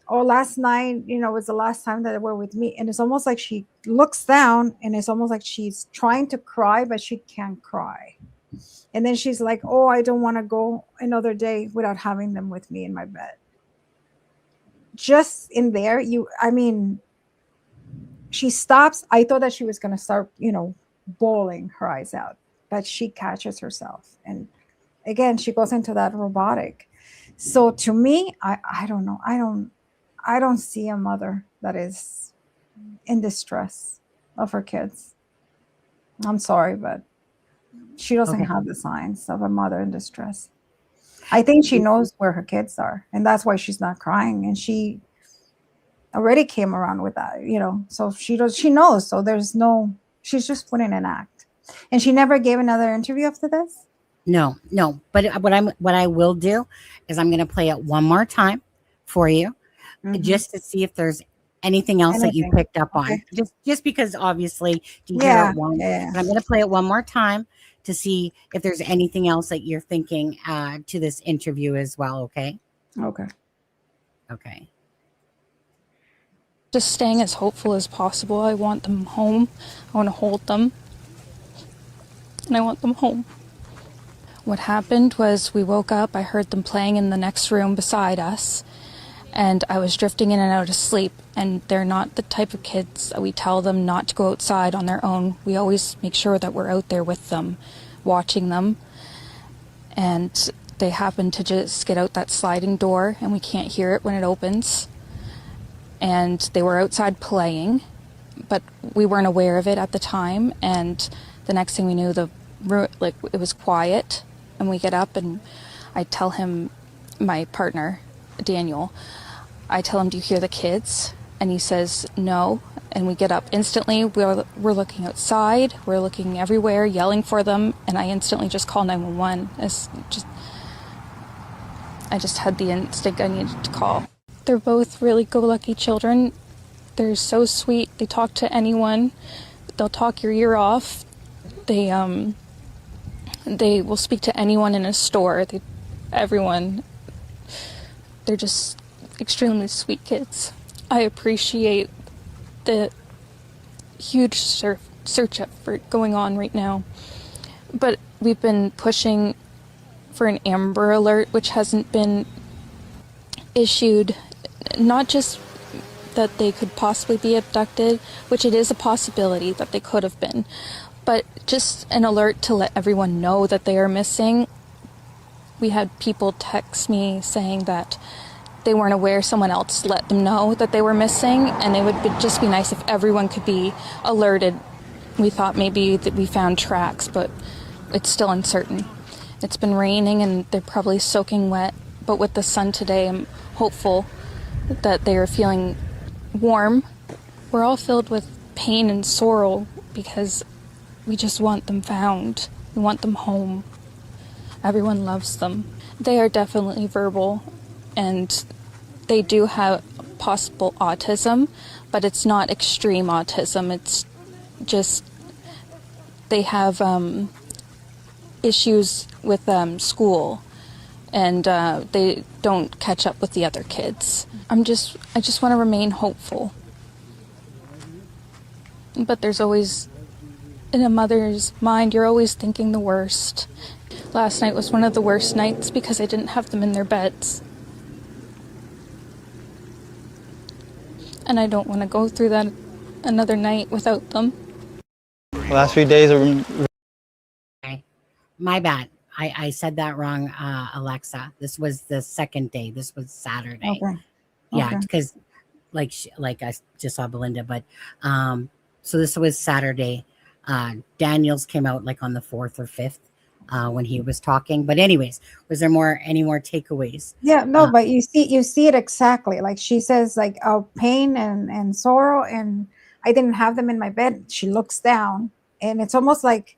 B: "Oh, last night, you know, was the last time that they were with me." And it's almost like she looks down, and it's almost like she's trying to cry, but she can't cry. And then she's like, "Oh, I don't want to go another day without having them with me in my bed." Just in there, I mean, she stops. I thought that she was going to start, you know, bawling her eyes out, but she catches herself. And again, she goes into that robotic. So to me, I don't know. I don't see a mother that is in distress of her kids. I'm sorry, but she doesn't have the signs of a mother in distress. I think she knows where her kids are, and that's why she's not crying. And she already came around with that, you know. So she knows. So there's no. She's just putting an act, and she never gave another interview after this.
A: No. But what I will do is I'm going to play it one more time for you, just to see if there's anything else that you picked up on. Just because obviously you hear it once. But I'm going to play it one more time to see if there's anything else that you're thinking to this interview as well. Okay. Okay.
C: Just staying as hopeful as possible. I want them home. I want to hold them. And I want them home. What happened was we woke up, I heard them playing in the next room beside us, and I was drifting in and out of sleep, and they're not the type of kids that we tell them not to go outside on their own. We always make sure that we're out there with them, watching them, and they happen to just get out that sliding door, and we can't hear it when it opens, and they were outside playing, but we weren't aware of it at the time, and the next thing we knew, it was quiet. And we get up and I tell him, my partner, Daniel, I tell him, do you hear the kids? And he says, no. And we get up instantly. We're looking outside. We're looking everywhere, yelling for them. And I instantly just call 911. I just had the instinct I needed to call. They're both really go-lucky children. They're so sweet. They talk to anyone. They'll talk your ear off. They will speak to anyone in a store, everyone. They're just extremely sweet kids. I appreciate the huge search effort going on right now. But we've been pushing for an Amber Alert, which hasn't been issued. Not just that they could possibly be abducted, which it is a possibility that they could have been, but just an alert to let everyone know that they are missing. We had people text me saying that they weren't aware someone else let them know that they were missing, and it would just be nice if everyone could be alerted. We thought maybe that we found tracks, but it's still uncertain. It's been raining and they're probably soaking wet, but with the sun today, I'm hopeful that they are feeling warm. We're all filled with pain and sorrow because we just want them found. We want them home. Everyone loves them. They are definitely verbal, and they do have possible autism, but it's not extreme autism. It's just they have issues with school, and they don't catch up with the other kids. I just want to remain hopeful. But there's always, in a mother's mind, you're always thinking the worst. Last night was one of the worst nights because I didn't have them in their beds. And I don't want to go through that another night without them.
D: The last few days are...
A: Okay. My bad. I said that wrong, Alexa. This was the second day. This was Saturday.
B: Okay.
A: Yeah,
B: Okay.
A: because like I just saw Belinda, but so this was Saturday. Daniels came out like on the 4th or 5th when he was talking. But anyways, was there any more takeaways?
B: Yeah, no, but you see it exactly. Like she says, like, oh, pain and sorrow, and I didn't have them in my bed. She looks down, and it's almost like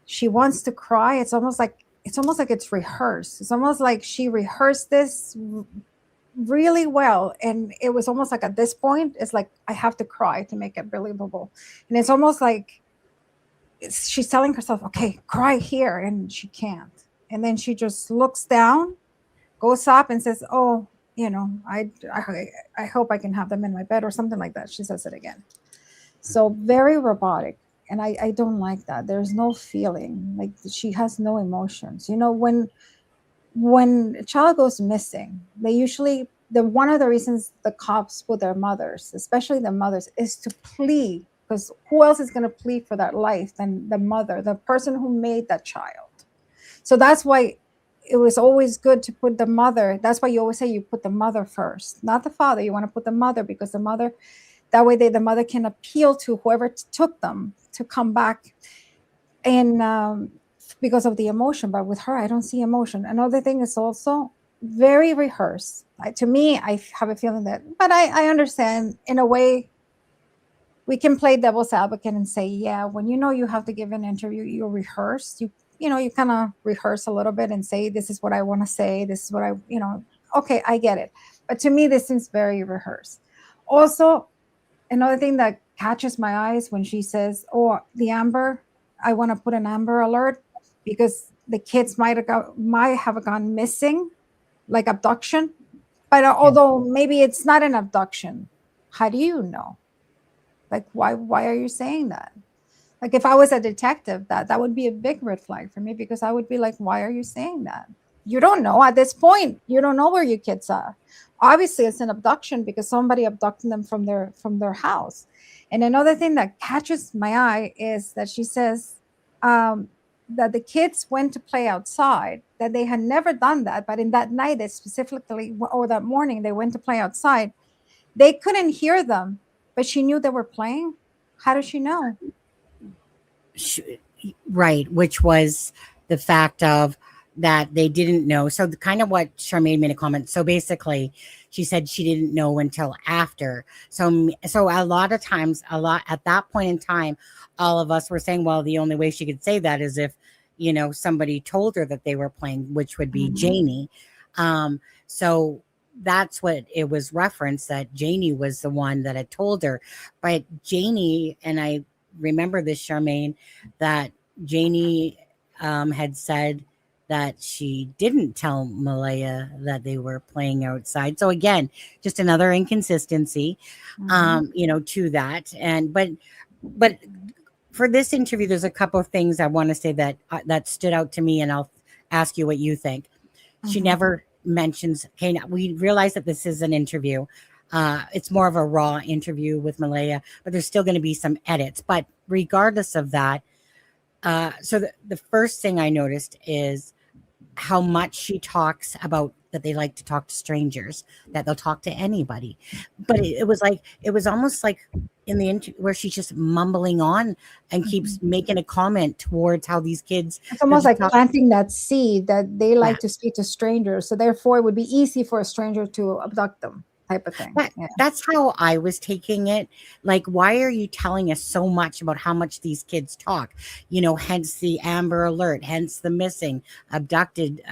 B: she wants to cry. It's almost like it's rehearsed. It's almost like she rehearsed this really well, and it was almost like at this point, it's like I have to cry to make it believable, and it's almost like she's telling herself, okay, cry here, and she can't, and then she just looks down, goes up and says, oh, I hope I can have them in my bed or something like that. She says it again. So very robotic. And I don't like that. There's no feeling, like she has no emotions. When a child goes missing, they usually, one of the reasons the cops put their mothers, especially the mothers, is to plead, because who else is going to plead for that life than the mother, the person who made that child? So that's why it was always good to put the mother. That's why you always say you put the mother first, not the father. You want to put the mother, because the mother, that way the mother can appeal to whoever took them to come back, and because of the emotion. But with her, I don't see emotion. Another thing is also very rehearsed. To me, I have a feeling that, but I understand in a way. We can play devil's advocate and say, yeah, when you have to give an interview, you rehearse. You kind of rehearse a little bit and say, this is what I want to say. This is what okay, I get it. But to me, this seems very rehearsed. Also, another thing that catches my eyes when she says, oh, the Amber, I want to put an Amber alert because the kids might have gone missing, like abduction. But although maybe it's not an abduction, how do you know? Like, why are you saying that? Like, if I was a detective, that would be a big red flag for me, because I would be like, why are you saying that? You don't know at this point. You don't know where your kids are. Obviously, it's an abduction because somebody abducted them from their house. And another thing that catches my eye is that she says that the kids went to play outside, that they had never done that. But in that night, or that morning, they went to play outside. They couldn't hear them, but she knew they were playing. How does she know?
A: Right, which was the fact of that they didn't know. So kind of what Charmaine made a comment. So basically, she said she didn't know until after. So a lot of times, at that point in time, all of us were saying, well, the only way she could say that is if, somebody told her that they were playing, which would be Janie. So that's what it was referenced, that Janie was the one that had told her. But Janie, and I remember this, Charmaine, that Janie had said that she didn't tell Malaya that they were playing outside. So again, just another inconsistency, to that. And but for this interview, there's a couple of things I want to say that stood out to me, and I'll ask you what you think. She never mentions, okay, we realize that this is an interview. It's more of a raw interview with Malaya, but there's still going to be some edits. But regardless of that, so the first thing I noticed is how much she talks about that they like to talk to strangers, that they'll talk to anybody. But it was almost like in the interview where she's just mumbling on and keeps making a comment towards how these kids.
B: It's almost like planting that seed that they like to speak to strangers. So therefore, it would be easy for a stranger to abduct them. Type of thing.
A: That's how I was taking it. Like, why are you telling us so much about how much these kids talk? Hence the Amber Alert, hence the missing, abducted,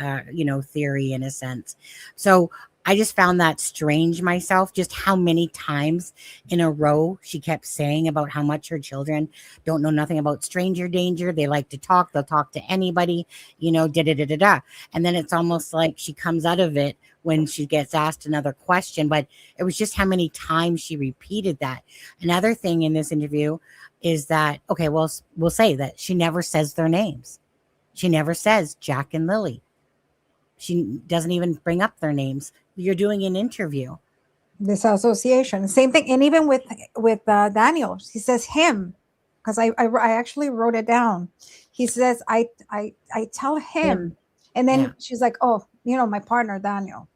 A: theory in a sense. So I just found that strange myself, just how many times in a row she kept saying about how much her children don't know nothing about stranger danger. They like to talk. They'll talk to anybody, da-da-da-da-da. And then it's almost like she comes out of it when she gets asked another question, but it was just how many times she repeated that. Another thing in this interview is that, okay, well, we'll say that she never says their names. She never says Jack and Lily. She doesn't even bring up their names. You're doing an interview.
B: This association, same thing. And even with Daniel, he says him, because I actually wrote it down. He says, I tell him. And then she's like, oh, my partner, Daniel.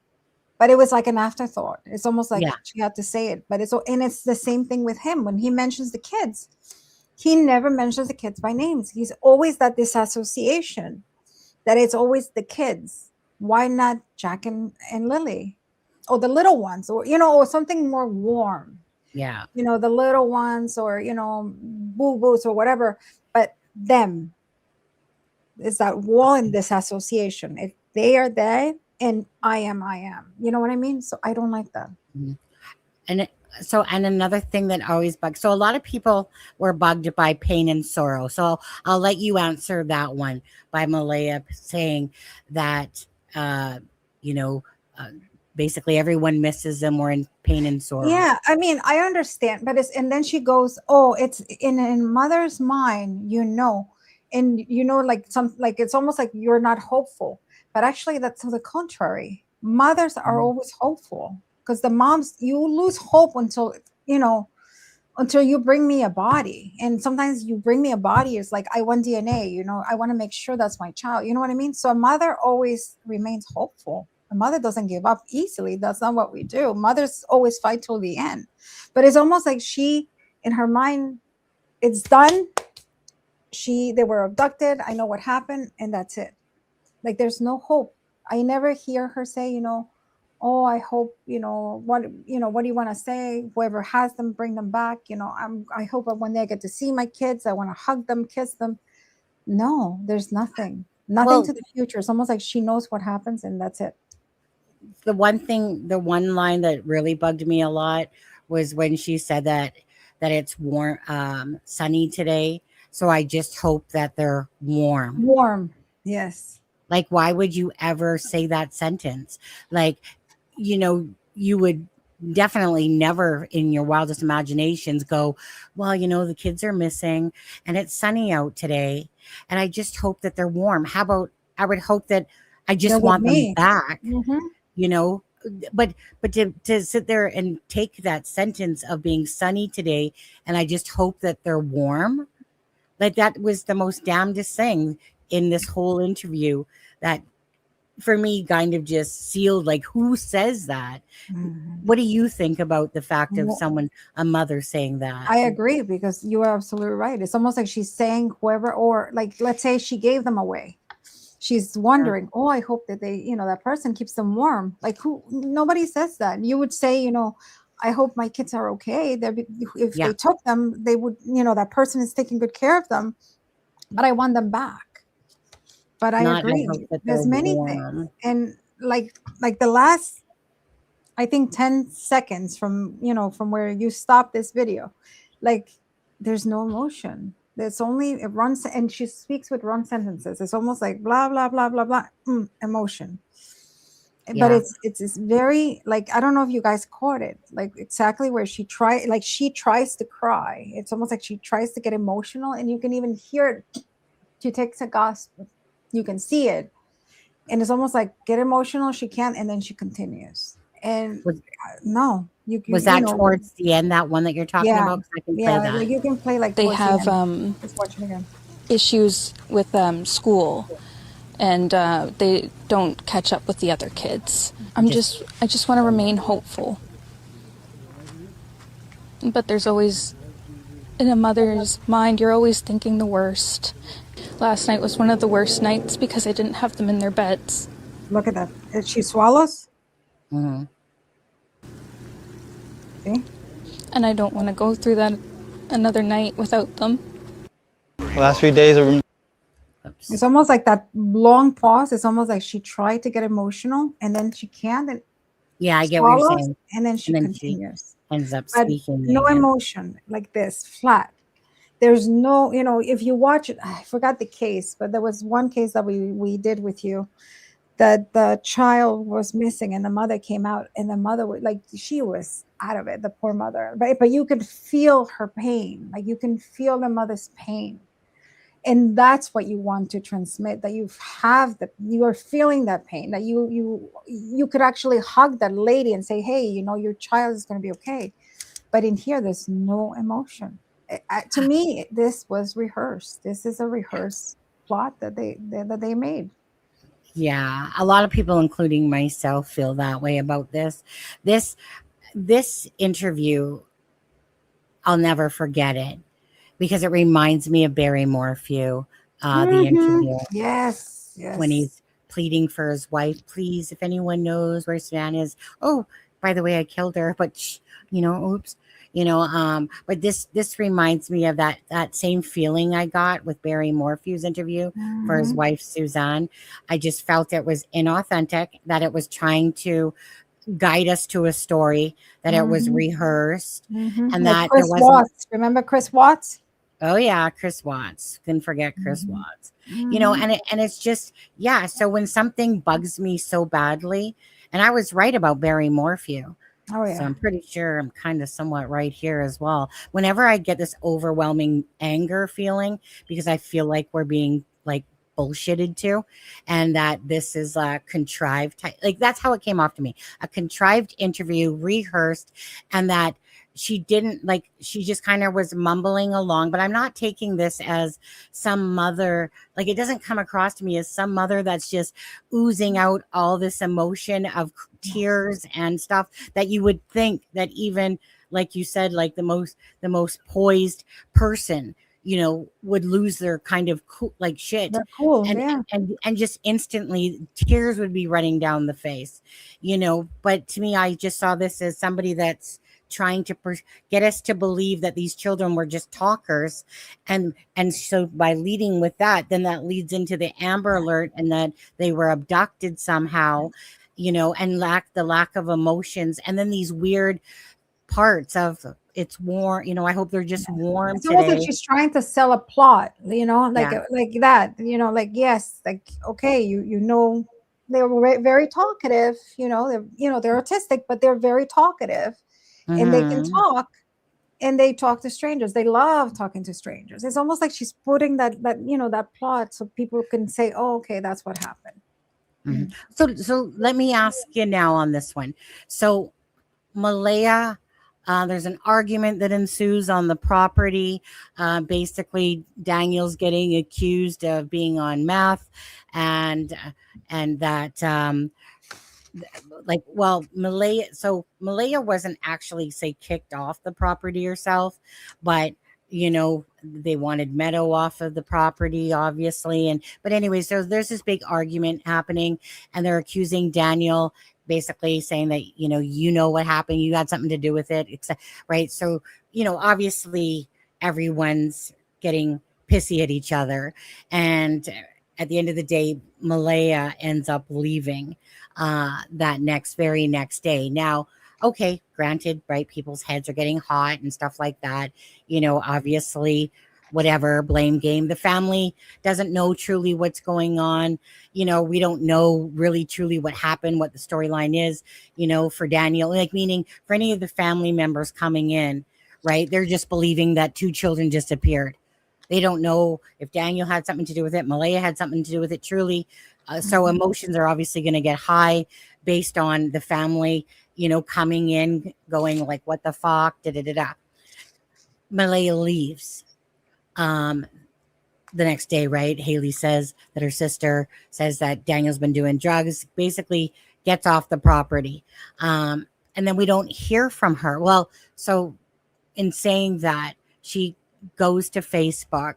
B: But it was like an afterthought. It's almost like she had to say it. But it's the same thing with him. When he mentions the kids, he never mentions the kids by names. He's always that disassociation, that it's always the kids. Why not Jack and Lily? Or the little ones, or or something more warm.
A: Yeah.
B: The little ones, or boo-boos or whatever. But them is that wall in disassociation. If they are they, and I am. You know what I mean? So I don't like that.
A: Mm-hmm. And another thing that always bugs. So a lot of people were bugged by pain and sorrow. So I'll let you answer that one by Malaya saying that, basically everyone misses them or in pain and sorrow.
B: Yeah, I mean, I understand, but and then she goes, oh, it's in mother's mind, and like it's almost like you're not hopeful, but actually that's to the contrary. Mothers are always hopeful, because the moms, you lose hope until you bring me a body. And sometimes you bring me a body, it's like, I want DNA, I want to make sure that's my child. You know what I mean? So a mother always remains hopeful. A mother doesn't give up easily. That's not what we do. Mothers always fight till the end. But it's almost like she, in her mind, it's done. They were abducted. I know what happened, and that's it. Like, there's no hope. I never hear her say, oh, I hope, what do you want to say? Whoever has them, bring them back. I hope that one day I get to see my kids. I want to hug them, kiss them. No, there's nothing to the future. It's almost like she knows what happens, and that's it.
A: The one line that really bugged me a lot was when she said that it's warm, sunny today. So I just hope that they're warm.
B: Warm. Yes.
A: Like, why would you ever say that sentence? Like, you would definitely never in your wildest imaginations go, well, the kids are missing and it's sunny out today, and I just hope that they're warm. How about, I would hope that I just want them back. But to sit there and take that sentence of being sunny today and I just hope that they're warm, like, that was the most damnedest thing in this whole interview, that for me kind of just sealed, like, who says that? What do you think about the fact of a mother saying that?
B: I agree, because you are absolutely right. It's almost like she's saying whoever, or like, let's say she gave them away. She's wondering, oh, I hope that they, that person keeps them warm. Like, nobody says that. You would say, I hope my kids are okay. If they took them, they would, that person is taking good care of them, but I want them back. But I agree. There's many things. And like the last, I think 10 seconds from where you stop this video, like, there's no emotion. There's only, it runs, and she speaks with wrong sentences. It's almost like blah, blah, blah, blah, blah, emotion. Yeah. But it's very, like, I don't know if you guys caught it, like, exactly where she tries to cry. It's almost like she tries to get emotional, and you can even hear it. She takes a gasp. You can see it. And it's almost like, get emotional. She can't. And then she continues. And was
A: that towards the end, that one that you're talking about? 'Cause I can play that.
B: Like, you can play, like,
C: they have
B: let's watch it again.
C: Issues with school, and they don't catch up with the other kids. I just want to remain hopeful, but there's always, in a mother's mind, you're always thinking the worst. Last night was one of the worst nights because I didn't have them in their beds.
B: Look at that. She swallows.
A: Mm-hmm.
B: Okay.
C: And I don't want to go through that another night without them.
D: The last few days are...
B: It's almost like that long pause. It's almost like she tried to get emotional, and then she can't. And
A: I get what you're saying.
B: And then she continues.
A: She ends up speaking.
B: No emotion, like this, flat. There's no, if you watch it, I forgot the case, but there was one case that we did with you, that the child was missing and the mother came out, and the mother she was out of it, the poor mother. But you could feel her pain. Like, you can feel the mother's pain. And that's what you want to transmit, that you are feeling that pain, that you could actually hug that lady and say, hey, your child is going to be okay. But in here, there's no emotion. To me, this was rehearsed. This is a rehearsed plot that they made.
A: Yeah, a lot of people, including myself, feel that way about this. This this interview, I'll never forget it because it reminds me of Barry Morphew, the interview
B: Yes,
A: when
B: yes.
A: he's pleading for his wife. Please, if anyone knows where Savannah is. Oh, by the way, I killed her, but oops. But this reminds me of that same feeling I got with Barry Morphew's interview for his
B: Mhm.
A: wife Suzanne. I just felt it was inauthentic, that it was trying to guide us to a story, that it was
B: Mhm.
A: rehearsed,
B: Mhm.
A: and
B: Like
A: that there
B: Chris
A: wasn't.
B: Watts. Remember Chris Watts?
A: Oh yeah, Chris Watts. Couldn't forget Chris
B: Mhm.
A: Watts.
B: Mhm.
A: And it's just, yeah. So when something bugs me so badly, and I was right about Barry Morphew.
B: Oh
A: So
B: yeah.
A: I'm pretty sure I'm kind of somewhat right here as well. Whenever I get this overwhelming anger feeling because I feel like we're being like bullshitted to, and that this is a contrived type, like that's how it came off to me. A contrived interview, rehearsed, and that she didn't like, she just kind of was mumbling along. But I'm not taking this as some mother, like it doesn't come across to me as some mother that's just oozing out all this emotion of tears and stuff that you would think that even, like you said, like the most poised person, would lose their kind of cool, like shit,
B: They're cool.
A: and
B: Yeah.
A: and just instantly tears would be running down the face. But to me, I just saw this as somebody that's trying to get us to believe that these children were just talkers, and so by leading with that, then that leads into the Amber Alert, and that they were abducted somehow, and lack of emotions, and then these weird parts of it's warm. I hope they're just warm
B: It's almost like
A: today.
B: she's trying to sell a plot,
A: Yeah.
B: like that, like yes, like okay, they were very talkative, they're autistic, but they're very talkative, and they can
A: Hmm.
B: talk, and they talk to strangers. They love talking to strangers. It's almost like she's putting that plot so people can say, "Oh, okay, that's what happened."
A: Hmm. So let me ask you now on this one. So Malaya, there's an argument that ensues on the property. Basically, Daniel's getting accused of being on meth, and that Malaya. So Malaya wasn't actually, say, kicked off the property herself, but they wanted Meadow off of the property, obviously. And but anyway, so there's this big argument happening, and they're accusing Daniel, basically saying that what happened, you had something to do with it, right? So obviously everyone's getting pissy at each other, and at the end of the day, Malaya ends up leaving that very next day. Now, okay, granted, right? People's heads are getting hot and stuff like that. Obviously, whatever, blame game. The family doesn't know truly what's going on. We don't know really truly what happened, what the storyline is, for Daniel, like meaning for any of the family members coming in, right? They're just believing that two children disappeared. They don't know if Daniel had something to do with it. Malaya had something to do with it, truly. So
B: Mhm.
A: emotions are obviously going to get high based on the family, coming in, going like, what the fuck, da da da da. Malaya leaves. Um, the next day, right? Haley says that her sister says that Daniel's been doing drugs, basically gets off the property. And then we don't hear from her. Well, so in saying that, she goes to Facebook,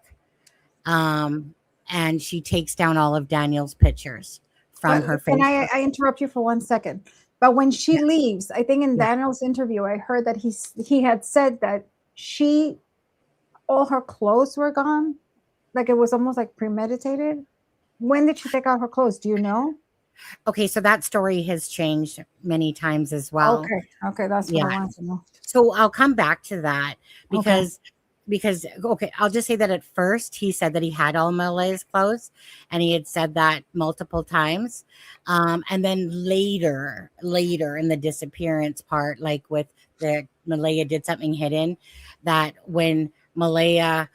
A: um, and she takes down all of Daniel's pictures from
B: But
A: her
B: can
A: Facebook.
B: I interrupt you for 1 second? But when she
A: Yeah.
B: leaves, I think in
A: Yeah.
B: Daniel's interview, I heard that he had said that she all her clothes were gone. Like it was almost like premeditated. When did she take out her clothes? Do you know?
A: Okay, so that story has changed many times as well.
B: Okay. Okay. That's what I
A: Yeah.
B: wanted to know.
A: So I'll come back to that
B: Okay.
A: because okay, I'll just say that at first he said that he had all Malaya's clothes, and he had said that multiple times. And then later in the disappearance part, like with the Malaya did something hidden, that when Malaya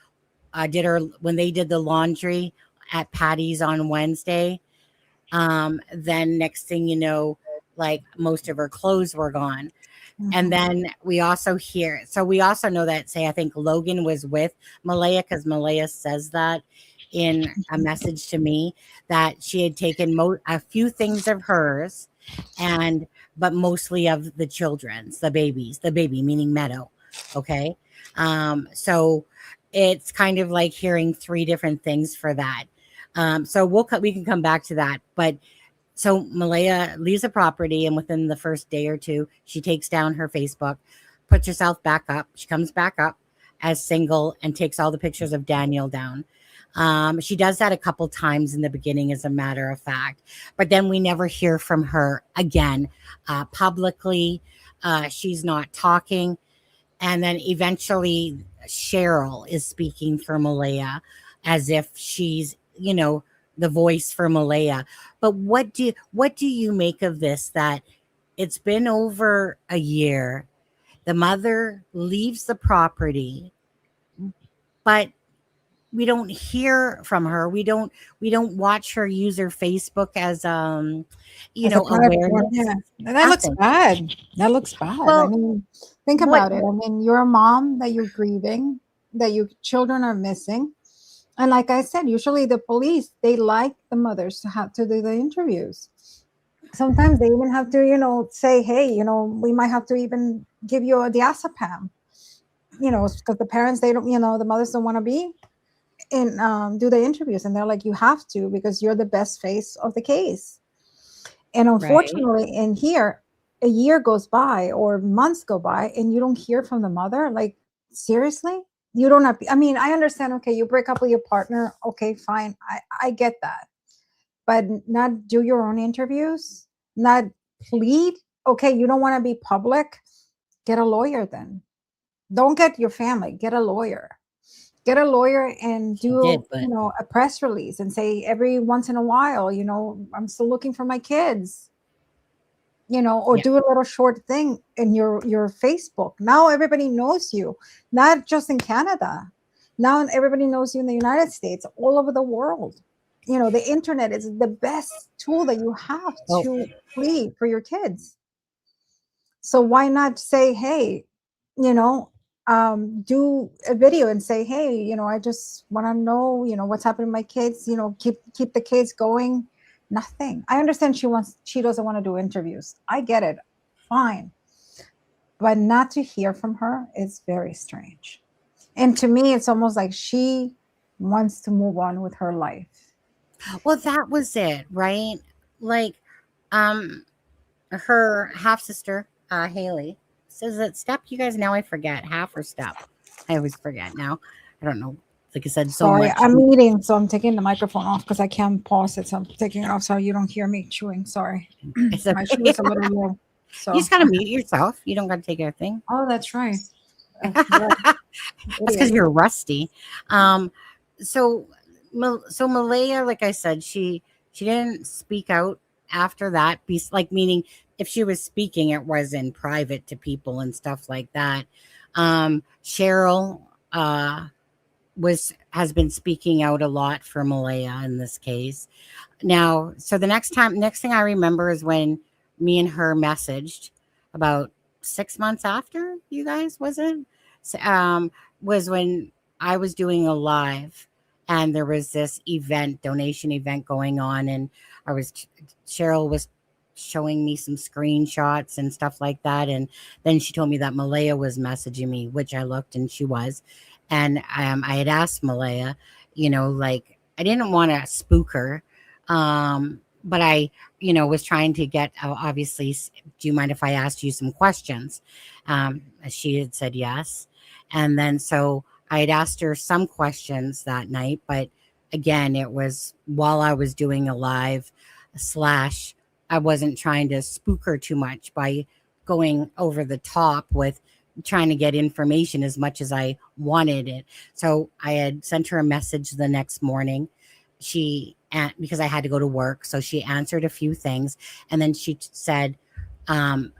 A: when they did the laundry at Patty's on Wednesday, then next thing you know, like most of her clothes were gone. And then we also hear, so we also know that, say, I think Logan was with Malaya, because Malaya says that in a message to me, that she had taken a few things of hers, but mostly of the children's, the baby meaning Meadow. Okay. So it's kind of like hearing three different things for that. So we can come back to that, but so Malaya leaves the property, and within the first day or two, she takes down her Facebook, puts herself back up. She comes back up as single and takes all the pictures of Daniel down. She does that a couple times in the beginning, as a matter of fact, but then we never hear from her again publicly. She's not talking. And then eventually Cheryl is speaking for Malaya as if she's, the voice for Malaya. But what do you make of this, that it's been over a year, the mother leaves the property, but we don't hear from her. We don't watch her use her Facebook as awareness.
B: Yeah. That looks bad. That looks bad.
A: Well,
B: I mean, think about it. I mean, you're a mom that you're grieving, that your children are missing. And like I said, usually the police, they like the mothers to have to do the interviews. Sometimes they even have to, say, hey, we might have to even give you a diazepam, because the parents, they don't, the mothers don't want to be and do the interviews. And they're like, you have to, because you're the best face of the case. And unfortunately, in here, a year goes by or months go by and you don't hear from the mother. Like, seriously? You don't have, I mean, I understand, okay, you break up with your partner, okay, fine, I get that. But not do your own interviews, not plead. Okay, you don't want to be public, get a lawyer then. Don't get your family, get a lawyer. Get a lawyer and do a press release and say every once in a while, I'm still looking for my kids. Or do a little short thing in your Facebook. Now everybody knows you, not just in Canada. Now everybody knows you in the United States, all over the world. The internet is the best tool that you have to plead for your kids. So why not say, hey, do a video and say, hey, I just want to know, what's happening to my kids, keep the kids going. Nothing. I understand she doesn't want to do interviews. I get it. Fine. But not to hear from her is very strange. And to me, it's almost like she wants to move on with her life.
A: Well, that was it, right? Like, her half sister, Haley, says that step, you guys, now I forget, half or step. I always forget now. I don't know. Like I said,
B: sorry,
A: much.
B: I'm eating, so I'm taking the microphone off because I can't pause it. So I'm taking it off so you don't hear me chewing. Sorry.
A: Okay.
B: My chew is a little low. So
A: you just gotta mute yourself. You don't gotta take everything.
B: Oh, that's right.
A: That's because you're rusty. So Malaya, like I said, she didn't speak out after that. Meaning if she was speaking, it was in private to people and stuff like that. Cheryl has been speaking out a lot for Malaya in this case. Now, so the next thing I remember is when me and her messaged about 6 months after you guys, was it? Was when I was doing a live and there was this donation event going on, and Cheryl was showing me some screenshots and stuff like that. And then she told me that Malaya was messaging me, which I looked and she was. And I had asked Malaya, like, I didn't want to spook her. But I, was trying to get, obviously, do you mind if I asked you some questions? She had said yes. And then so I had asked her some questions that night, but again, it was while I was doing a live / I wasn't trying to spook her too much by going over the top with trying to get information as much as I wanted it. So I had sent her a message the next morning. Because I had to go to work, so she answered a few things, and then she said,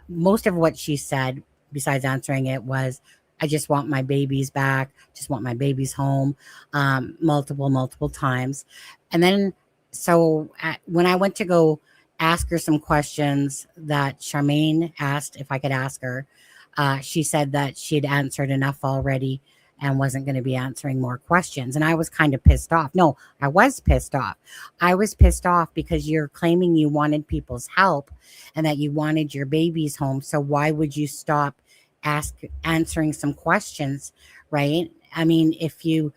A: most of what she said, besides answering it, was, I just want my babies back, just want my babies home, multiple times. And then, so when I went to go ask her some questions that Charmaine asked if I could ask her, she said that she had answered enough already and wasn't going to be answering more questions. And I was kind of pissed off. No, I was pissed off. I was pissed off because you're claiming you wanted people's help and that you wanted your babies home. So why would you stop answering some questions, right? I mean, if you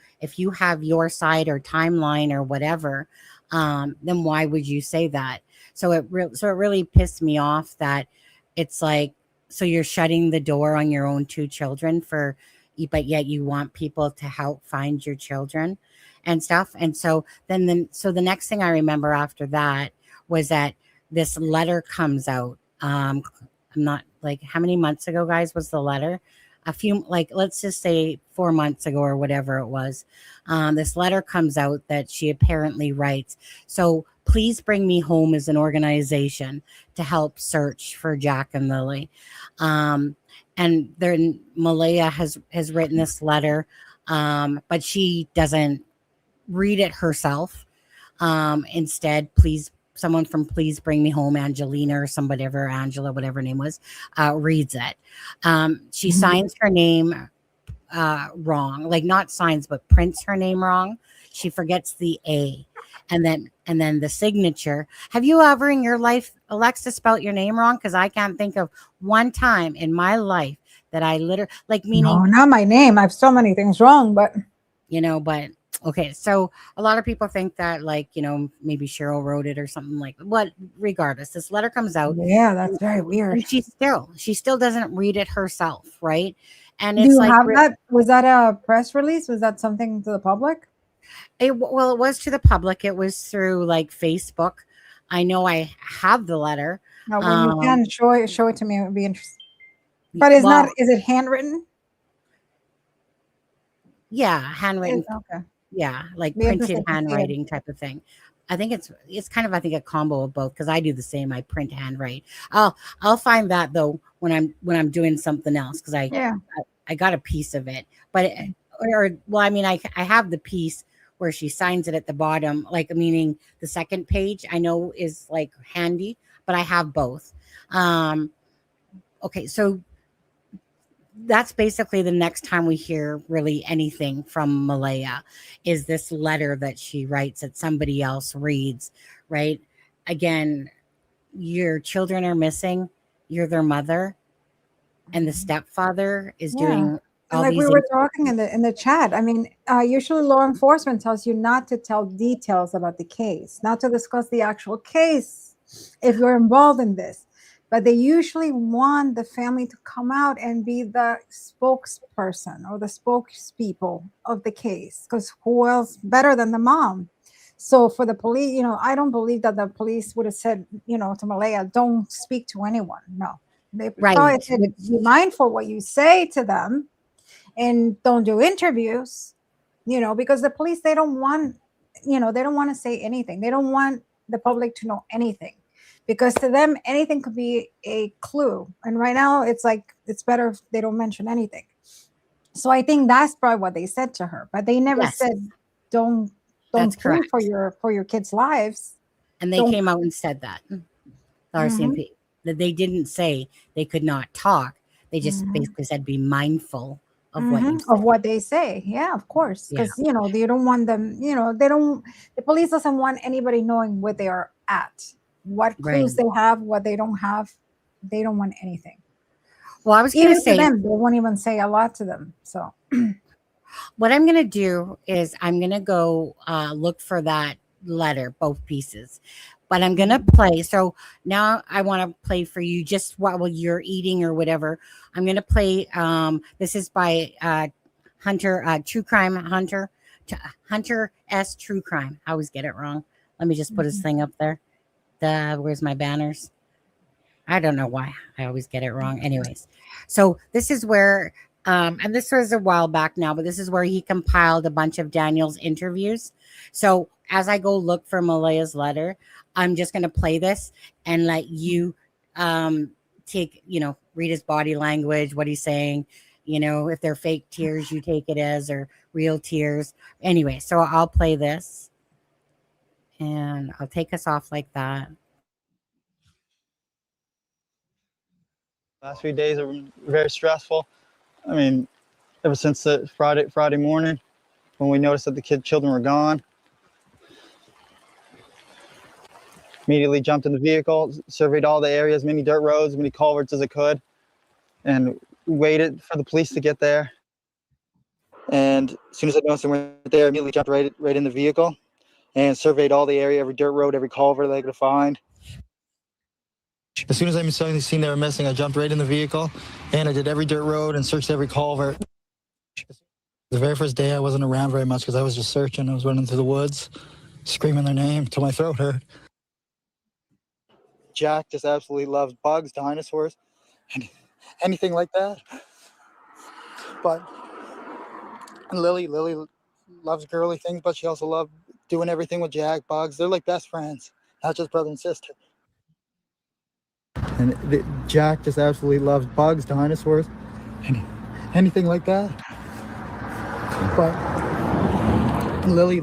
A: have your side or timeline or whatever, then why would you say that? So it really pissed me off that it's like, so you're shutting the door on your own two children but yet you want people to help find your children and stuff. And so so the next thing I remember after that was that this letter comes out. I'm not like, how many months ago, guys, was the letter? A few, like, let's just say 4 months ago or whatever it was. This letter comes out that she apparently writes. So please bring me home as an organization to help search for Jack and Lily. And then Malaya has written this letter, but she doesn't read it herself. Instead, someone from Please Bring Me Home, Angelina or somebody, Angela, whatever her name was, reads it. She signs her name wrong, like not signs, but prints her name wrong. She forgets the A. And then the signature. Have you ever in your life, Alexza, spelt your name wrong? Because I can't think of one time in my life that I literally, like, meaning.
B: No, not my name. I have so many things wrong, but.
A: But okay. So a lot of people think that, like, maybe Cheryl wrote it or something like that. But regardless, this letter comes out.
B: Yeah, that's very weird.
A: And she still doesn't read it herself, right? And
B: Do
A: it's
B: you
A: like,
B: have that? Was that a press release? Was that something to the public?
A: it was to the public. It was through like Facebook. I know I have the letter.
B: No, when you can show it to me, it would be interesting. But is it handwritten?
A: Yeah, handwritten.
B: Okay.
A: Yeah, like printed handwriting type of thing. I think it's kind of, I think, a combo of both, because I do the same. I print handwrite. I'll find that though when I'm doing something else, because I got a piece of it. But I mean, I have the piece where she signs it at the bottom, like, meaning the second page I know is like handy, but I have both. Okay, so that's basically the next time we hear really anything from Malaya, is this letter that she writes that somebody else reads, right? Again, your children are missing, you're their mother, and the stepfather is doing all
B: like
A: these
B: we were talking in the chat. I mean, usually law enforcement tells you not to tell details about the case, not to discuss the actual case if you're involved in this. But they usually want the family to come out and be the spokesperson or the spokespeople of the case, because who else better than the mom? So for the police, I don't believe that the police would have said, to Malaya, don't speak to anyone. No, they probably said, be mindful what you say to them and don't do interviews, because the police, they don't want to say anything. They don't want the public to know anything, because to them, anything could be a clue. And right now it's like, it's better if they don't mention anything. So I think that's probably what they said to her, but they never said, don't fear for your kids' lives.
A: And they came out and said that, the RCMP, that they didn't say they could not talk. They just basically said, be mindful of what you say.
B: Of what they say. Yeah, of course. Because, they don't want them, the police doesn't want anybody knowing where they are at, what clues they have, what they don't have. They don't want anything.
A: Well, I was going to say,
B: them, they won't even say a lot to them. So
A: what I'm going to do is I'm going to go look for that letter, both pieces. But I'm going to play. So now I want to play for you just while you're eating or whatever. I'm going to play. This is by Hunter, True Crime Hunter. Hunter S. True Crime. I always get it wrong. Let me just put his thing up there. Where's my banners? I don't know why I always get it wrong. Anyways, so this is where, and this was a while back now, but this is where he compiled a bunch of Daniel's interviews. So as I go look for Malaya's letter, I'm just going to play this and let you take, read his body language, what he's saying, if they're fake tears, you take it as, or real tears. Anyway, so I'll play this and I'll take us off like that.
D: Last few days are very stressful. I mean, ever since the Friday morning when we noticed that the children were gone, immediately jumped in the vehicle, surveyed all the areas, many dirt roads, many culverts as I could, and waited for the police to get there. And as soon as I noticed them weren't there, I immediately jumped right in the vehicle and surveyed all the area, every dirt road, every culvert that I could find. As soon as I seen they were missing, I jumped right in the vehicle and I did every dirt road and searched every culvert. The very first day I wasn't around very much because I was just searching. I was running through the woods, screaming their name till my throat hurt. Jack just absolutely loves bugs, dinosaurs, anything like that. But Lily loves girly things, but she also loves doing everything with Jack, bugs. They're like best friends, not just brother and sister. And Jack just absolutely loves bugs, dinosaurs, anything like that. But Lily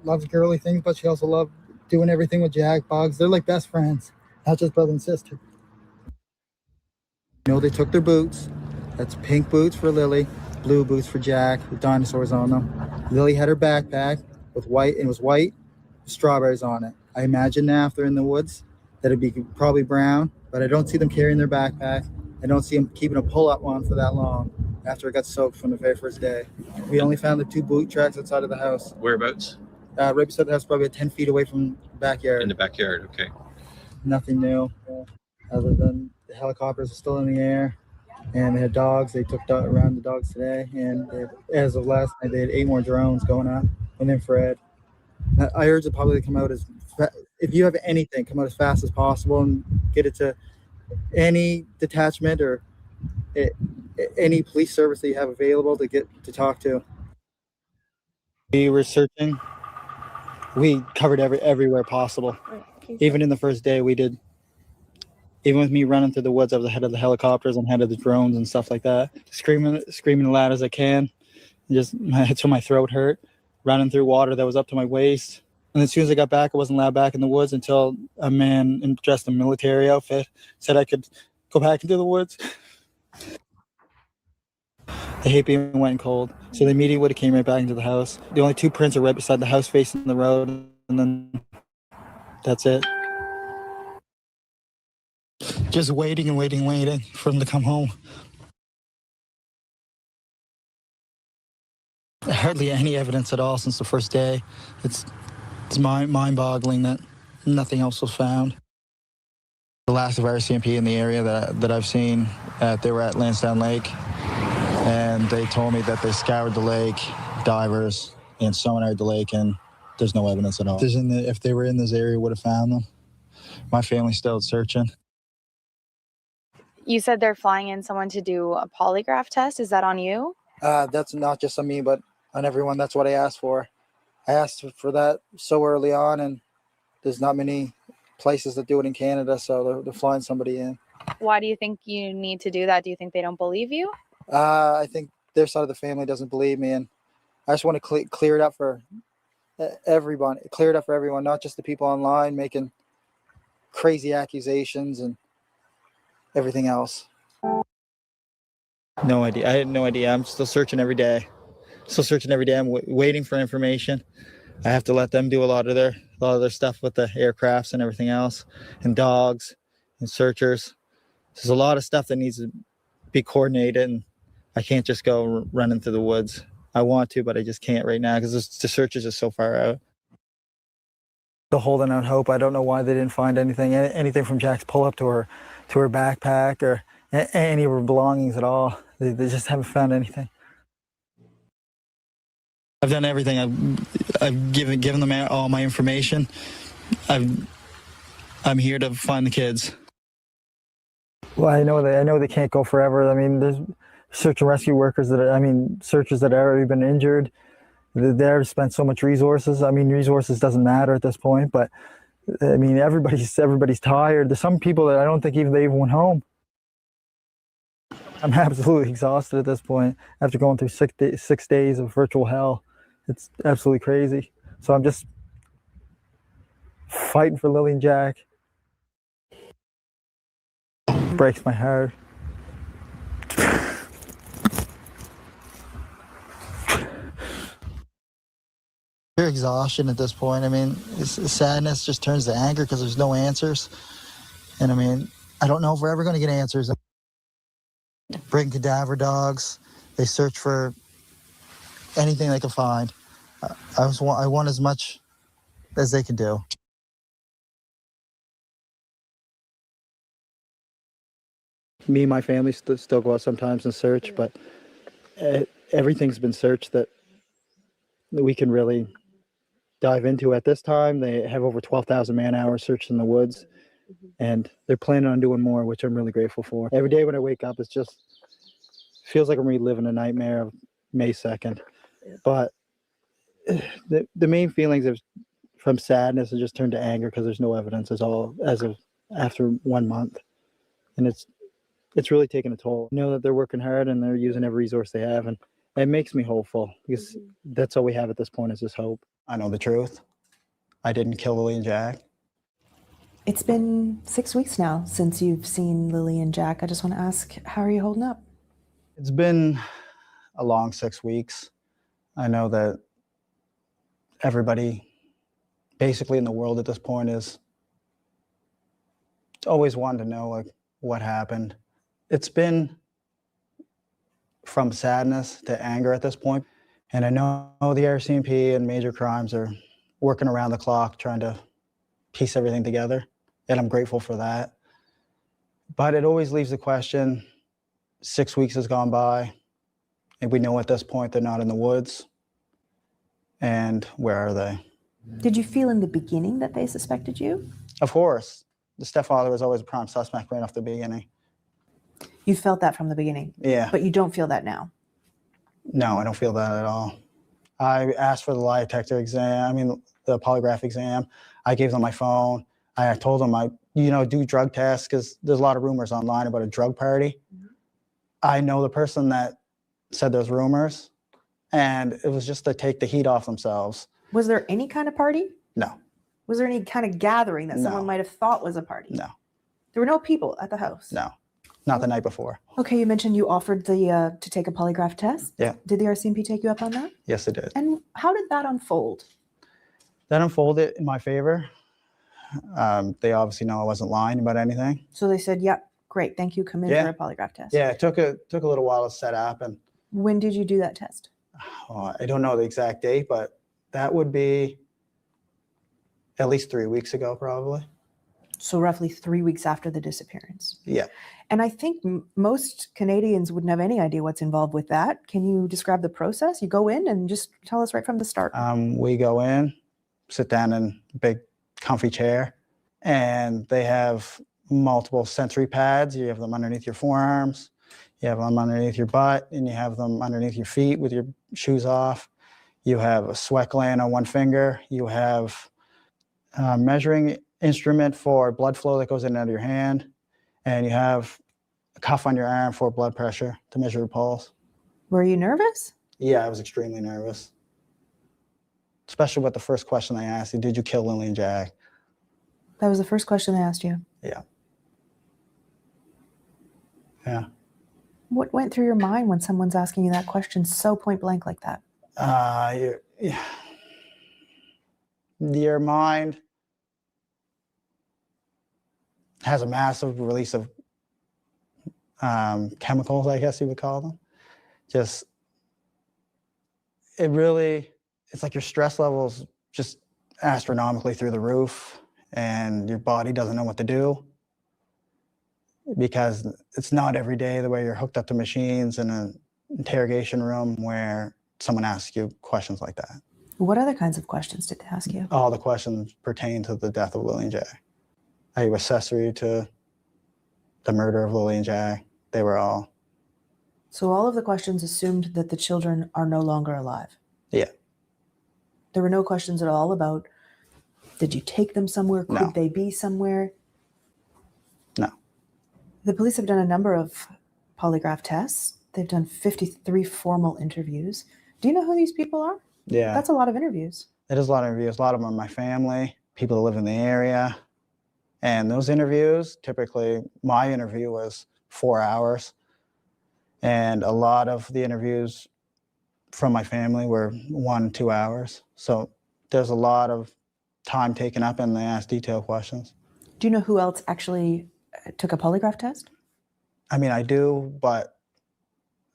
D: loves girly things, but she also loves doing everything with Jack, bugs. They're like best friends, not just brother and sister. You know, they took their boots. That's pink boots for Lily, blue boots for Jack, with dinosaurs on them. Lily had her backpack with white, and it was white, with strawberries on it. I imagine now if they're in the woods, that it'd be probably brown, but I don't see them carrying their backpack. I don't see them keeping a pull-up one for that long after it got soaked from the very first day. We only found the 2 boot tracks outside of the house.
E: Whereabouts?
D: Right beside the house, probably 10 feet away from the backyard.
E: In the backyard, okay.
D: Nothing new, other than the helicopters are still in the air, and they had dogs. They took around the dogs today, and as of last night, they had 8 more drones going up in infrared. I urge the public to come out if you have anything, come out as fast as possible and get it to any detachment or any police service that you have available to get to talk to. We were searching. We covered everywhere possible. Even in the first day, we did. Even with me running through the woods, I was ahead of the helicopters and ahead of the drones and stuff like that. Screaming as loud as I can, just until my throat hurt. Running through water that was up to my waist. And as soon as I got back, I wasn't allowed back in the woods until a man dressed in a military outfit said I could go back into the woods. I hate being wet and cold, so they immediately would have came right back into the house. The only 2 prints are right beside the house facing the road, and then that's it. Just waiting and waiting for them to come home. Hardly any evidence at all since the first day. It's mind-boggling that nothing else was found. The last of RCMP in the area that I've seen, they were at Lansdowne Lake, and they told me that they scoured the lake, divers, and sonared the lake, and there's no evidence at all. If they were in this area, would have found them. My family's still searching.
F: You said they're flying in someone to do a polygraph test. Is that on you?
D: That's not just on me, but on everyone. That's what I asked for. I asked for that so early on, and there's not many places that do it in Canada, so they're flying somebody in.
F: Why do you think you need to do that? Do you think they don't believe you?
D: I think their side of the family doesn't believe me, and I just want to clear it up for everyone. Clear it up for everyone, not just the people online making crazy accusations and everything else. No idea. I had no idea. I'm still searching every day. I'm waiting for information. I have to let them do a lot of their stuff with the aircrafts and everything else, and dogs and searchers. There's a lot of stuff that needs to be coordinated, and I can't just go running through the woods. I want to, but I just can't right now because the search is just so far out. Still holding out hope. I don't know why they didn't find anything from Jack's pull-up to her backpack or any of her belongings at all. They just haven't found anything. I've done everything. I've given them all my information. I'm here to find the kids. Well, I know they can't go forever. I mean, there's search and rescue workers searchers that have already been injured. They've spent so much resources. I mean, resources doesn't matter at this point, but I mean, everybody's tired. There's some people that I don't think they even went home. I'm absolutely exhausted at this point after going through 6 days of virtual hell. It's absolutely crazy. So I'm just fighting for Lily and Jack. breaks my heart. Pure exhaustion at this point. I mean, sadness just turns to anger because there's no answers. And I mean, I don't know if we're ever going to get answers. Bring cadaver dogs. They search for anything they can find. I want as much as they can do. Me and my family still go out sometimes and search, but everything's been searched that we can really dive into at this time. They have over 12,000 man-hours searched in the woods, and they're planning on doing more, which I'm really grateful for. Every day when I wake up, it just feels like I'm reliving a nightmare of May 2nd. But the main feelings from sadness have just turned to anger because there's no evidence as of after 1 month, and it's really taken a toll. I know that they're working hard and they're using every resource they have, and it makes me hopeful because that's all we have at this point is just hope. I know the truth. I didn't kill Lily and Jack.
E: It's been 6 weeks now since you've seen Lily and Jack. I just want to ask, how are you holding up?
D: It's been a long 6 weeks. I know that everybody basically in the world at this point is always wanting to know like what happened. It's been from sadness to anger at this point. And I know the RCMP and major crimes are working around the clock trying to piece everything together. And I'm grateful for that. But it always leaves the question, 6 weeks has gone by, and we know at this point they're not in the woods. And where are they?
E: Did you feel in the beginning that they suspected you?
D: Of course. The stepfather was always a prime suspect right off the beginning.
E: You felt that from the beginning?
D: Yeah.
E: But you don't feel that now?
D: No, I don't feel that at all. I asked for the lie detector exam, the polygraph exam. I gave them my phone. I told them do drug tests because there's a lot of rumors online about a drug party. Mm-hmm. I know the person that said those rumors, and it was just to take the heat off themselves.
E: Was there any kind of party?
D: No.
E: Was there any kind of gathering that someone might have thought was a party?
D: No.
E: There were no people at the house?
D: No. Not the night before.
E: Okay, you mentioned you offered to take a polygraph test.
D: Yeah.
E: Did the RCMP take you up on that?
D: Yes, it did.
E: And how did that unfold?
D: That unfolded in my favor. They obviously know I wasn't lying about anything.
E: So they said, "Yep, great, thank you. Come in for a polygraph test."
D: Yeah, it took a little while to set up. And
E: when did you do that test?
D: I don't know the exact date, but that would be at least 3 weeks ago, probably.
E: So roughly 3 weeks after the disappearance.
D: Yeah.
E: And I think most Canadians wouldn't have any idea what's involved with that. Can you describe the process? You go in and just tell us right from the start.
D: We go in, sit down in a big comfy chair, and they have multiple sensory pads. You have them underneath your forearms, you have them underneath your butt, and you have them underneath your feet with your shoes off. You have a sweat gland on one finger. You have a measuring instrument for blood flow that goes in and out of your hand. And you have a cuff on your arm for blood pressure to measure your pulse.
E: Were you nervous?
D: Yeah, I was extremely nervous. Especially with the first question they asked you, did you kill Lily and Jack?
E: That was the first question they asked you?
D: Yeah. Yeah.
E: What went through your mind when someone's asking you that question so point blank like that?
D: Your mind has a massive release of chemicals, I guess you would call them. It's like your stress levels just astronomically through the roof, and your body doesn't know what to do because it's not every day the way you're hooked up to machines in an interrogation room where someone asks you questions like that.
E: What other kinds of questions did they ask you?
D: All the questions pertain to the death of Lily and Jack. Are you accessory to the murder of Lily and Jack? They were all.
E: So all of the questions assumed that the children are no longer alive?
D: Yeah.
E: There were no questions at all about, did you take them somewhere? Could
D: No.
E: they be somewhere?
D: No.
E: The police have done a number of polygraph tests. They've done 53 formal interviews. Do you know who these people are?
D: Yeah.
E: That's a lot of interviews.
D: It is a lot of interviews. A lot of them are my family, people that live in the area. And those interviews, typically my interview was 4 hours. And a lot of the interviews from my family were 1, 2 hours. So there's a lot of time taken up and they ask detailed questions.
E: Do you know who else actually took a polygraph test?
D: I mean, I do, but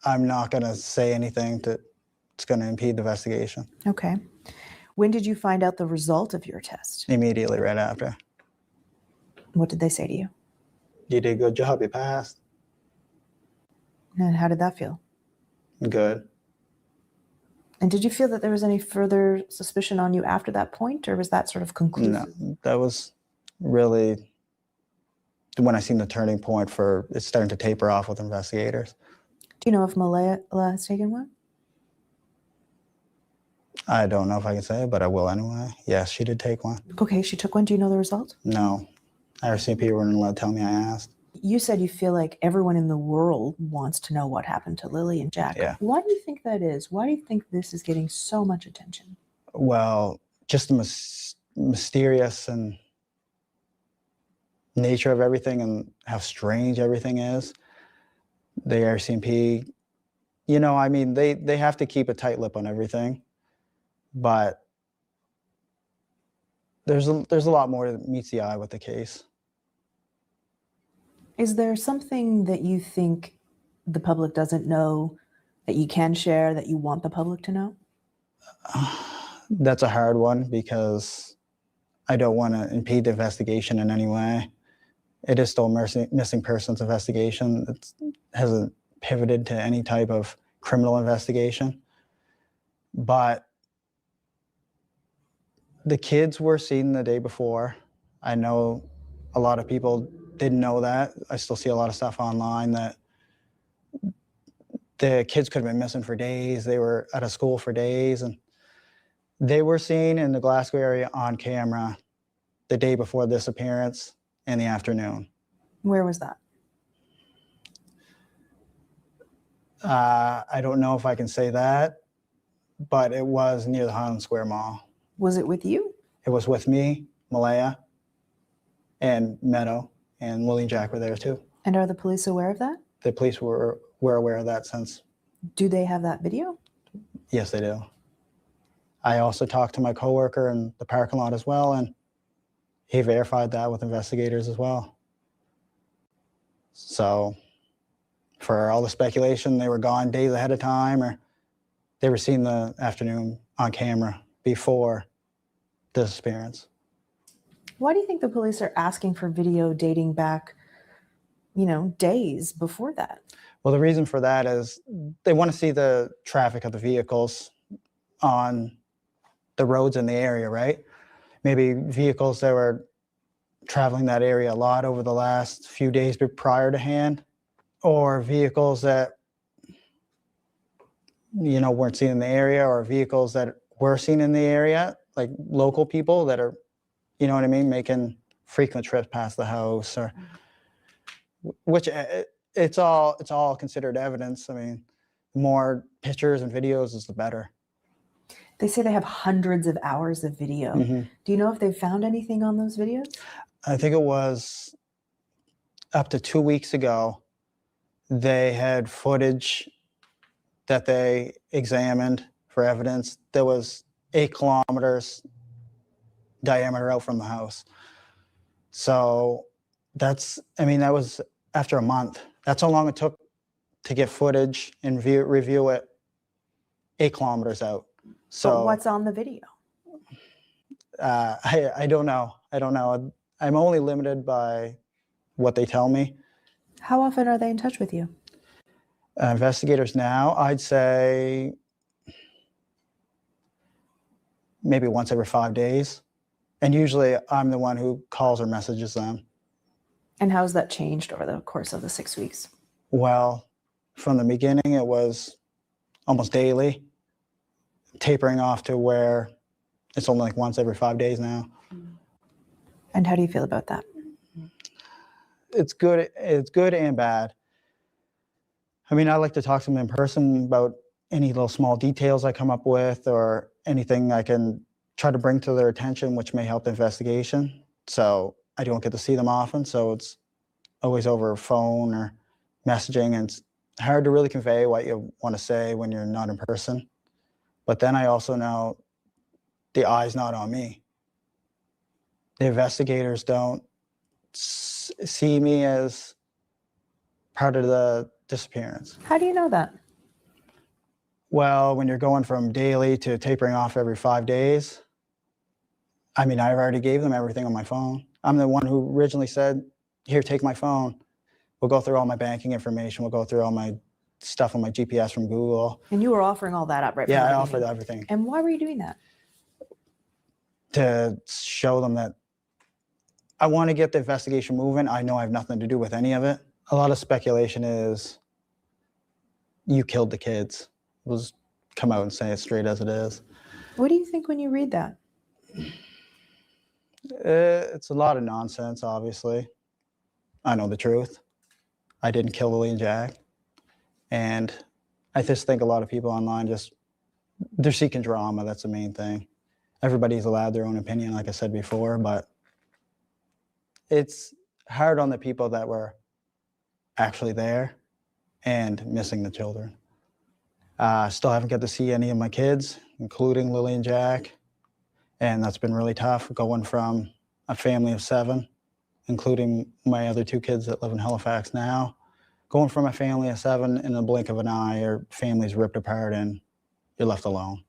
D: I'm not going to say anything that's going to impede the investigation.
E: Okay. When did you find out the result of your test?
D: Immediately right after.
E: What did they say to you?
D: You did a good job, you passed.
E: And how did that feel?
D: Good.
E: And did you feel that there was any further suspicion on you after that point, or was that sort of conclusive?
D: No, that was really when I seen the turning point for it's starting to taper off with investigators.
E: Do you know if Malaya has taken one?
D: I don't know if I can say it, but I will anyway. Yes, she did take one.
E: Okay, she took one. Do you know the result?
D: No. RCMP wouldn't let tell me I asked.
E: You said you feel like everyone in the world wants to know what happened to Lily and Jack.
D: Yeah.
E: Why do you think that is? Why do you think this is getting so much attention?
D: Well, just the mysterious and nature of everything and how strange everything is. The RCMP, you know, I mean, they have to keep a tight lip on everything, but there's a lot more that meets the eye with the case.
E: Is there something that you think the public doesn't know that you can share that you want the public to know?
D: That's a hard one because I don't want to impede the investigation in any way. It is still a missing persons investigation. It hasn't pivoted to any type of criminal investigation. But the kids were seen the day before. I know a lot of people didn't know that. I still see a lot of stuff online that the kids could have been missing for days. They were out of school for days, and they were seen in the Glasgow area on camera the day before this appearance in the afternoon.
E: Where was that?
D: I don't know if I can say that, but it was near the Highland Square Mall.
E: Was it with you?
D: It was with me, Malaya, and Meadow, and Lily and Jack were there too.
E: And are the police aware of that?
D: The police were aware of that since.
E: Do they have that video?
D: Yes, they do. I also talked to my coworker in the parking lot as well, and he verified that with investigators as well. So for all the speculation, they were gone days ahead of time, or they were seen the afternoon on camera before the disappearance.
E: Why do you think the police are asking for video dating back, days before that?
D: Well, the reason for that is they want to see the traffic of the vehicles on the roads in the area, right? Maybe vehicles that were traveling that area a lot over the last few days prior to hand, or vehicles that, weren't seen in the area, or vehicles that were seen in the area, like local people that are, you know what I mean, making frequent trips past the house, or which it's all considered evidence. I mean, the more pictures and videos is the better.
E: They say they have hundreds of hours of video.
D: Mm-hmm.
E: Do you know if they found anything on those videos?
D: I think it was up to 2 weeks ago, they had footage that they examined for evidence that was 8 kilometers diameter out from the house. So that was after a month. That's how long it took to get footage and review it 8 kilometers out. So
E: but what's on the video?
D: I don't know. I'm only limited by what they tell me.
E: How often are they in touch with you?
D: Investigators now, I'd say maybe once every 5 days. And usually I'm the one who calls or messages them.
E: And how has that changed over the course of the 6 weeks?
D: Well, from the beginning, it was almost daily, tapering off to where it's only like once every 5 days now.
E: And how do you feel about that?
D: It's good. It's good and bad. I mean, I like to talk to them in person about any little small details I come up with, or anything I can try to bring to their attention, which may help the investigation. So I don't get to see them often, so it's always over phone or messaging, and it's hard to really convey what you want to say when you're not in person. But then I also know the eye's not on me. The investigators don't see me as part of the disappearance.
E: How do you know that?
D: Well, when you're going from daily to tapering off every 5 days, I mean, I already gave them everything on my phone. I'm the one who originally said, here, take my phone. We'll go through all my banking information. We'll go through all my stuff on my GPS from Google.
E: And you were offering all that up right
D: Yeah,
E: from the
D: I offered
E: beginning.
D: everything
E: And why were you doing that?
D: to show them that I want to get the investigation moving. I know I have nothing to do with any of it. A lot of speculation is you killed the kids. We'll just come out and say it straight as it is.
E: What do you think when you read that?
D: It's a lot of nonsense, obviously. I know the truth. I didn't kill Lily and Jack. And I just think a lot of people online they're seeking drama. That's the main thing. Everybody's allowed their own opinion, like I said before, but it's hard on the people that were actually there and missing the children. Still haven't got to see any of my kids, including Lily and Jack. And that's been really tough, going from a family of 7, including my other 2 kids that live in Halifax now, going from a family of 7 in the blink of an eye, your family's ripped apart and you're left alone.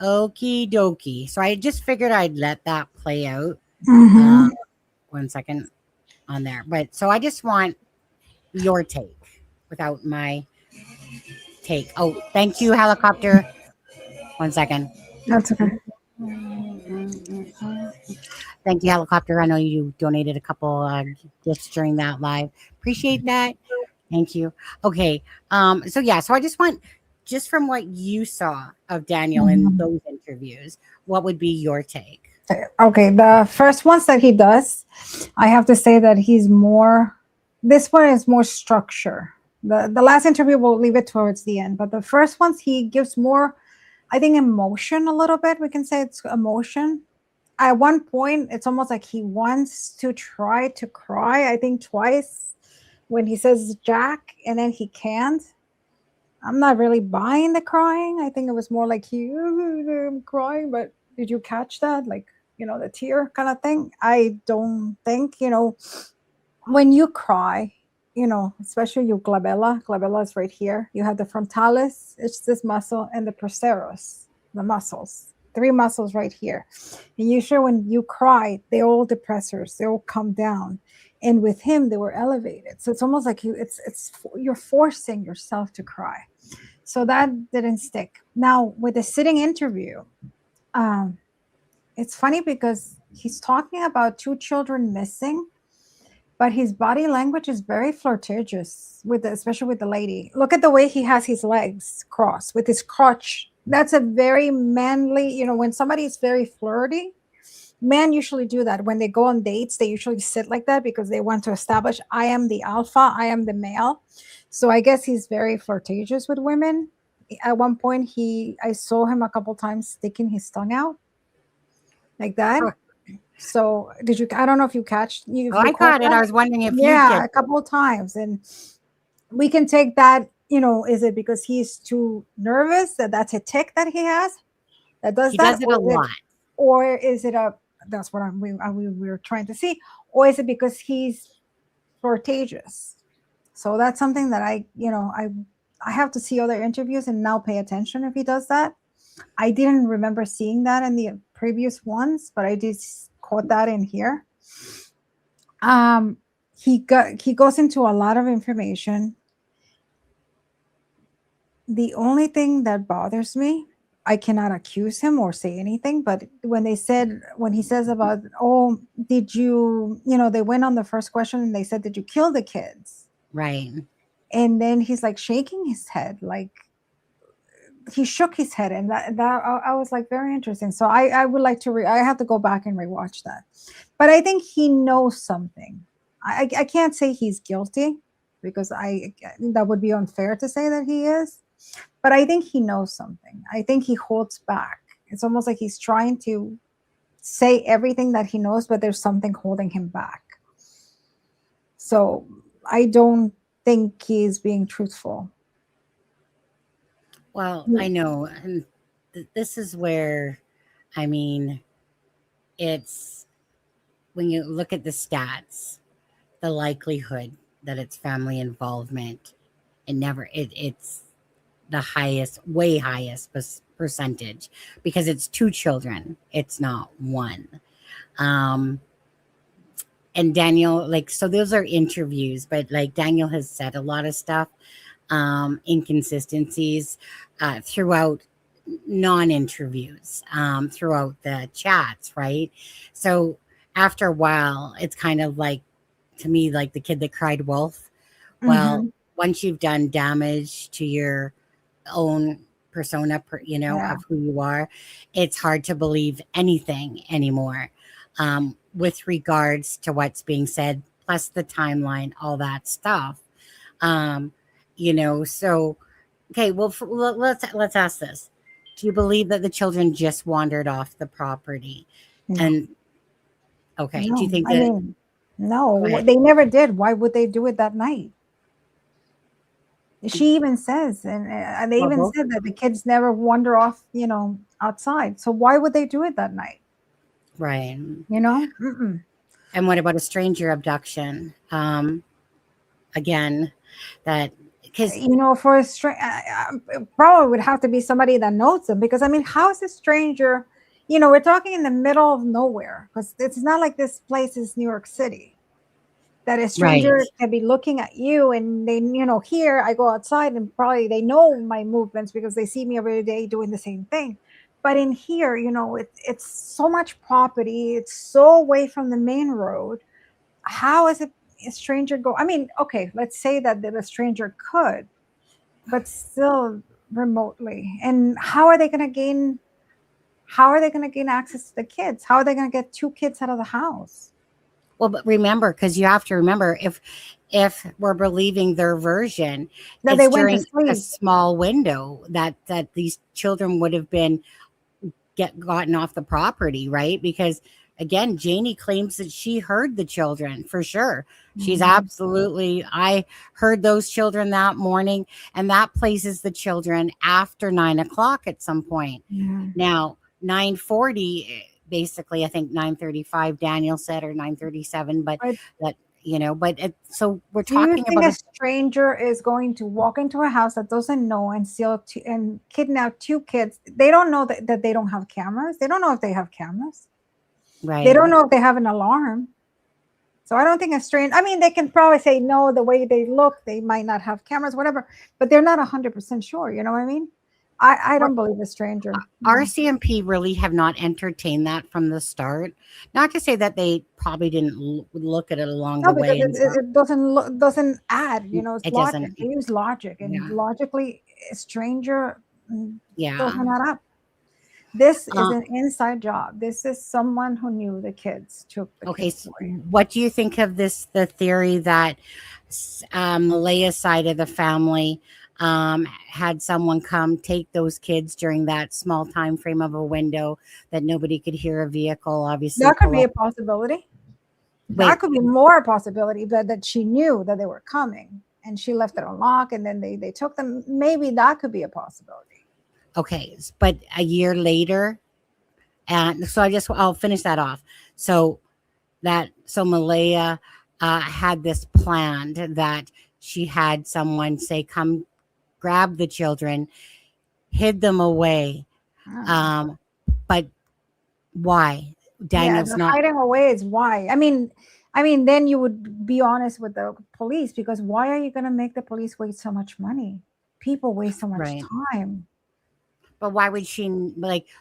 A: Okie dokie. So I just figured I'd let that play out.
B: Mhm.
A: 1 second on there. But so I just want your take without my take. Oh, thank you, helicopter. 1 second.
B: That's okay.
A: Thank you, helicopter. I know you donated a couple gifts during that live. Appreciate that. Thank you. Okay. So yeah, so I just want, just from what you saw of Daniel in those interviews, what would be your take?
B: Okay, the first ones that he does, I have to say that this one is more structure. The last interview, we'll leave it towards the end, but the first ones, he gives more, I think, emotion a little bit. We can say it's emotion. At one point, it's almost like he wants to try to cry, I think twice, when he says Jack, and then he can't. I'm not really buying the crying. I think it was more like I'm crying, but did you catch that? Like, the tear kind of thing. I don't think, when you cry, especially your glabella is right here. You have the frontalis, it's this muscle, and the procerus, the muscles, 3 muscles right here. And usually when you cry, they're all depressors, they all come down. And with him, they were elevated. So it's almost like you're forcing yourself to cry. So that didn't stick. Now with the sitting interview, it's funny because he's talking about 2 children missing, but his body language is very flirtatious especially with the lady. Look at the way he has his legs crossed with his crotch. That's a very manly, when somebody is very flirty, men usually do that. When they go on dates, they usually sit like that because they want to establish, I am the alpha, I am the male. So I guess he's very flirtatious with women. At one point, I saw him a couple times sticking his tongue out like that. So I don't know if you catch.
A: I caught it. I was wondering if you
B: a couple of times. And we can take that, is it because he's too nervous, that's a tick that he has that does that?
A: He does it a lot.
B: Or is it that's what we were trying to see, or is it because he's flirtatious? So that's something that I have to see other interviews and now pay attention if he does that. I didn't remember seeing that in the previous ones, but I did caught that in here. He goes into a lot of information. The only thing that bothers me, I cannot accuse him or say anything, but when he says about, oh, did you, they went on the first question and they said, did you kill the kids?
A: Right.
B: And then he's like shaking his head, like he shook his head, and that I was like, very interesting. So I would like to I have to go back and rewatch that. But I think he knows something. I can't say he's guilty because that would be unfair to say that he is. But I think he knows something. I think he holds back. It's almost like he's trying to say everything that he knows, but there's something holding him back. So I don't think he's being truthful.
A: Well, I know. And this is where, I mean, it's when you look at the stats, the likelihood that it's family involvement, it's the highest, way highest percentage, because it's 2 children. It's not 1. And Daniel, like, so those are interviews, but like Daniel has said a lot of stuff, inconsistencies throughout non-interviews, throughout the chats, right? So after a while, it's kind of like, to me, like the kid that cried wolf. Well, once you've done damage to your own persona, of who you are, it's hard to believe anything anymore, with regards to what's being said, plus the timeline, all that stuff. So, okay, well, let's ask this. Do you believe that the children just wandered off the property?
B: No.
A: And okay,
B: No,
A: do you think
B: I
A: that?
B: mean, no,
A: Go ahead.
B: they never did. Why would they do it that night? She even says, and they
A: Well,
B: even
A: both-
B: said that the kids never wander off, outside. So why would they do it that night?
A: Right.
B: Mm-mm.
A: And what about a stranger abduction? Again, that because
B: For a probably would have to be somebody that knows them, because I mean, how is a stranger? We're talking in the middle of nowhere, because it's not like this place is New York City, that a stranger
A: Right.
B: can be looking at you, and they, here I go outside and probably they know my movements because they see me every day doing the same thing. But in here, it's so much property. It's so away from the main road. How is it a stranger go? I mean, okay, let's say that the stranger could, but still remotely. And how are they going to gain access to the kids? How are they going to get 2 kids out of the house?
A: Well, but remember, because you have to remember, if we're believing their version,
B: That
A: it's
B: they went to
A: during a
B: sleep.
A: small window that these children would have been gotten off the property, right? Because again, Janie claims that she heard the children for sure. She's absolutely, I heard those children that morning, and that places the children after 9 o'clock at some point. Now, 9:40, basically, I think 9:35, Daniel said, or 9:37, but that, so we're
B: Do you
A: talking
B: think
A: about
B: a stranger is going to walk into a house that doesn't know and steal and kidnap 2 kids? They don't know that they don't have cameras. They don't know if they have cameras.
A: right.
B: They don't know if they have an alarm. So I don't think a stranger, I mean, they can probably say no, the way they look, they might not have cameras, whatever, but they're not 100% sure. You know what I mean? I don't believe a stranger.
A: RCMP really have not entertained that from the start. Not to say that they probably didn't look at it along
B: No,
A: the way.
B: because it doesn't add, it's
A: It
B: logic.
A: doesn't.
B: They use logic, and logically, a stranger doesn't add up. This is an inside job. This is someone who knew the kids took the
A: Okay,
B: kids
A: so
B: away.
A: what do you think of the theory that Malaya's side of the family had someone come take those kids during that small time frame of a window that nobody could hear a vehicle, obviously?
B: That could be a possibility. That could be more a possibility, that she knew that they were coming and she left it unlocked, and then they took them. Maybe that could be a possibility.
A: Okay, but a year later, and so I'll finish that off. So Malaya had this planned, that she had someone say, come grab the children, hid them away. But why? Daniel's not
B: hiding away is why. I mean, then you would be honest with the police, because why are you going to make the police waste so much money? People waste so much time.
A: But why would she,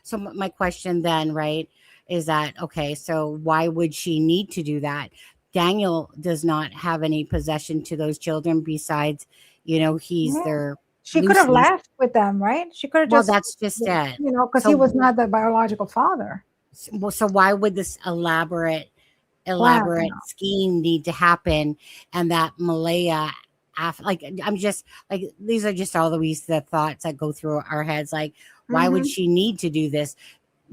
A: so my question then, right, is that, okay, so why would she need to do that? Daniel does not have any possession to those children besides, he's their.
B: She could have left with them, right? She could have
A: Well, that's just it.
B: Because he was not the biological father.
A: So why would this elaborate scheme need to happen, and that Malaya like, I'm just like, these are just all the thoughts that go through our heads. Like, why would
B: Mm-hmm.
A: she need to do this?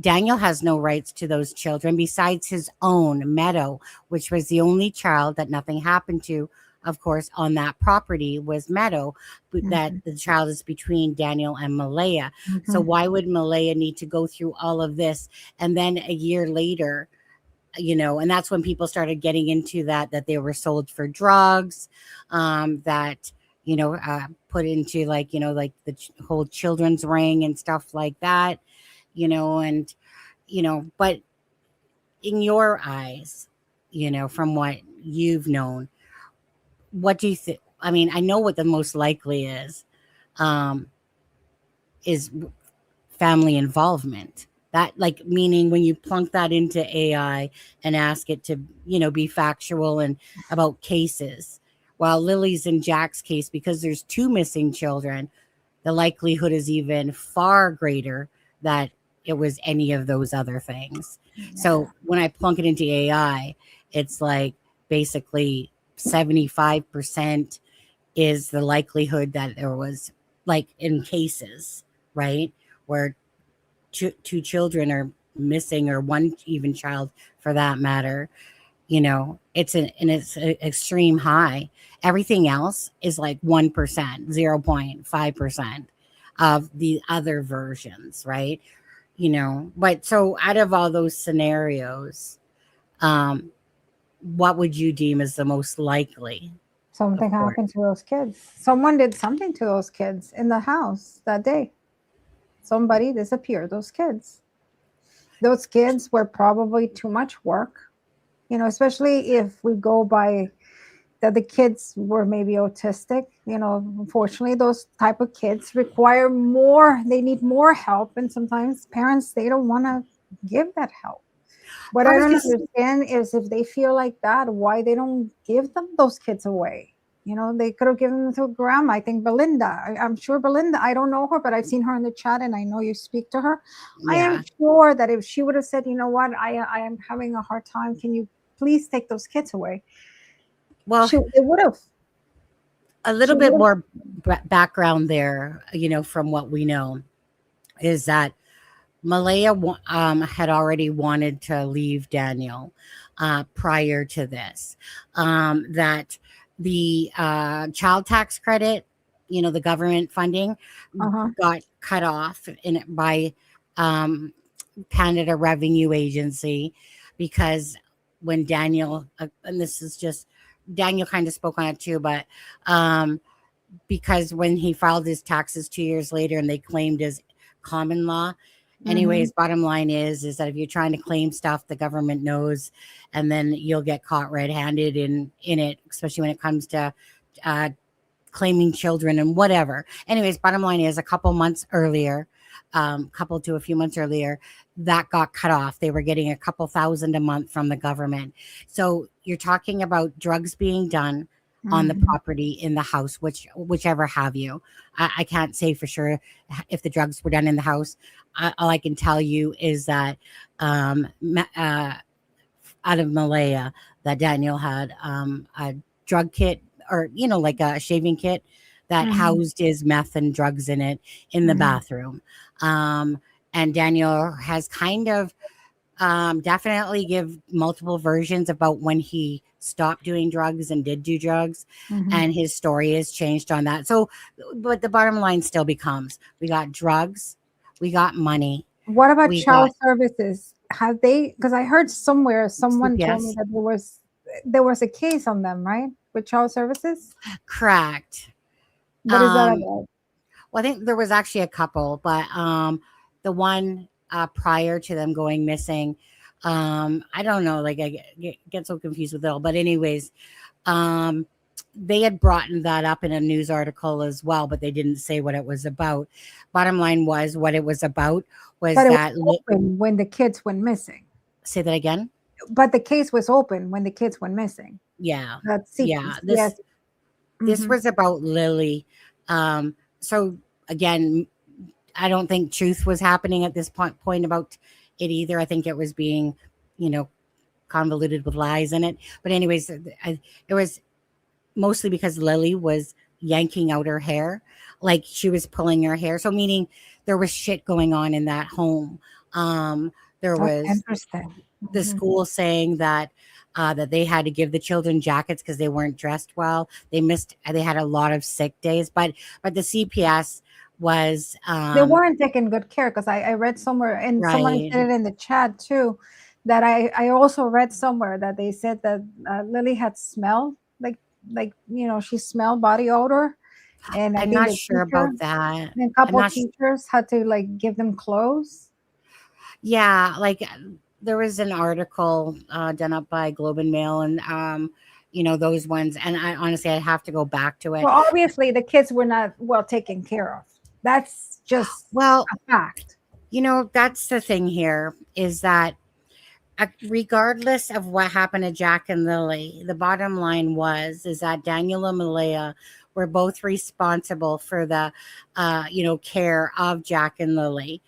A: Daniel has no rights to those children besides his own, Meadow, which was the only child that nothing happened to. Of course, on that property was Meadow, but that the child is between Daniel and Malaya. So
B: Mm-hmm.
A: why would Malaya need to go through all of this? And then a year later, and that's when people started getting into that they were sold for drugs, that, put into like, like the whole children's ring and stuff like that, and, but in your eyes, from what you've known, what do you think? I mean, I know what the most likely um, is family involvement. That, like, meaning when you plunk that into AI and ask it to, be factual and about cases. While Lily's and Jack's case, because there's two missing children, the likelihood is even far greater that it was any of those other things. So when I plunk it into AI, it's like basically 75% is the likelihood that there was, like, in cases, right, where two children are missing, or one even child for that matter, it's an extreme high. Everything else is like 1%, 0.5% of the other versions, right? But so out of all those scenarios, what would you deem as the most likely?
B: Something
A: Of course.
B: happened to those kids. Someone did something to those kids in the house that day. Somebody disappeared those kids. Those kids were probably too much work, especially if we go by that the kids were maybe autistic. Unfortunately, those type of kids require more, they need more help. And sometimes parents, they don't want to give that help. What I don't understand is if they feel like that, why they don't give them those kids away. They could have given them to grandma. I think Belinda, I'm sure Belinda, I don't know her, but I've seen her in the chat and I know you speak to her.
A: Yeah.
B: I am sure that if she would have said, you know what, I am having a hard time, can you please take those kids away?
A: Well,
B: they would have.
A: A little bit more background there, from what we know, is that Malaya had already wanted to leave Daniel prior to this. That the child tax credit, the government funding, got cut off by Canada Revenue Agency, because when Daniel, and this is just, Daniel kind of spoke on it too, but because when he filed his taxes 2 years later and they claimed as common law. Anyways, bottom line is that if you're trying to claim stuff, the government knows, and then you'll get caught red-handed in it, especially when it comes to claiming children and whatever. Anyways, bottom line is a couple months earlier, couple to a few months earlier, that got cut off. They were getting a couple thousand a month from the government. So you're talking about drugs being done on the property, in the house, whichever have you. I can't say for sure if the drugs were done in the house. All I can tell you is that out of Malaya, that Daniel had a drug kit, or like a shaving kit that housed his meth and drugs in it in the bathroom. And Daniel has kind of definitely give multiple versions about when he stopped doing drugs and did do drugs, and his story has changed on that. So, but the bottom line still becomes, we got drugs, we got money.
B: What about child services? Have they, because I heard somewhere someone told me that there was a case on them, right, with child services?
A: Correct.
B: What is that about?
A: Well, I think there was actually a couple, but the one prior to them going missing, I don't know, like, I get so confused with it all, but anyways, they had brought that up in a news article as well, but they didn't say what it was about. Bottom line was, what it was about was
B: but
A: that
B: it was open when the kids went missing.
A: Say that again.
B: But the case was open when the kids went missing.
A: Yeah.
B: That's
A: yeah. This was about Lily. So again, I don't think truth was happening at this point about it either. I think it was being, convoluted with lies in it. But anyways, it was mostly because Lily was yanking out her hair, like she was pulling her hair. So meaning there was shit going on in that home. There
B: That's
A: was
B: interesting.
A: the
B: Mhm.
A: school saying that that they had to give the children jackets because they weren't dressed well. They had a lot of sick days, but the CPS was
B: They weren't taking good care, because I read somewhere, and someone
A: right.
B: said it in the chat too, that I also read somewhere that they said that Lily had smell, she smelled body odor, and I
A: I'm
B: think
A: not
B: the
A: sure
B: teacher,
A: about that.
B: and a
A: I'm
B: couple
A: not.
B: teachers had to like give them clothes.
A: Yeah, like there was an article done up by Globe and Mail, and those ones. And I honestly, I'd have to go back to it.
B: Well, obviously the kids were not well taken care of. That's just
A: Well,
B: a fact.
A: that's the thing here is that regardless of what happened to Jack and Lily, the bottom line is that Daniel and Malaya were both responsible for the, care of Jack and Lily.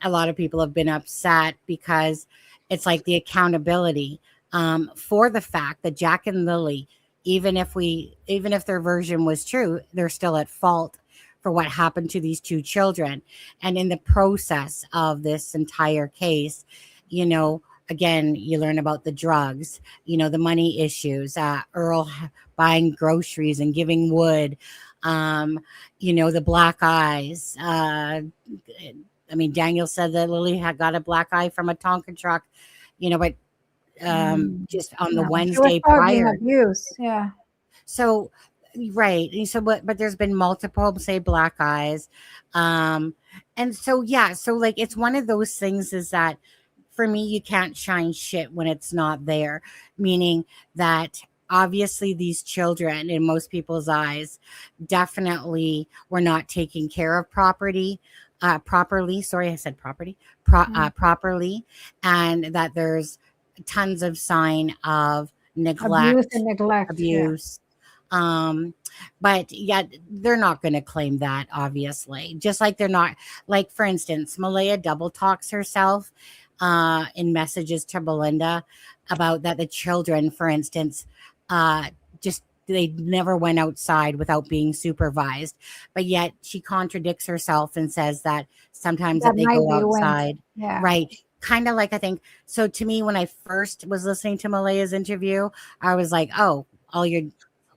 A: A lot of people have been upset because it's like the accountability for the fact that Jack and Lily, even if their version was true, they're still at fault for what happened to these two children. And in the process of this entire case, again, you learn about the drugs, the money issues, Earl buying groceries and giving wood, the black eyes. Daniel said that Lily had got a black eye from a Tonka truck, but
B: Mm.
A: just on the
B: Yeah, she was
A: Wednesday
B: probably being
A: prior.
B: abused. Yeah.
A: So, right. And so, but there's been multiple, say, black eyes. And so, yeah. So, like, it's one of those things is that for me, you can't shine shit when it's not there, meaning that obviously these children, in most people's eyes, definitely were not taking care of properly. Sorry, I said property, properly. And that there's tons of sign of
B: Abuse
A: neglect,
B: and neglect. Yeah.
A: abuse. But yet they're not going to claim that, obviously. Just like they're not, like, for instance, Malaya double talks herself in messages to Belinda about that the children, for instance, just they never went outside without being supervised. But yet she contradicts herself and says that sometimes
B: That
A: that they
B: night
A: go
B: they went.
A: outside.
B: Yeah.
A: Right. Kind of like, I think so. To me, when I first was listening to Malaya's interview, I was like, oh,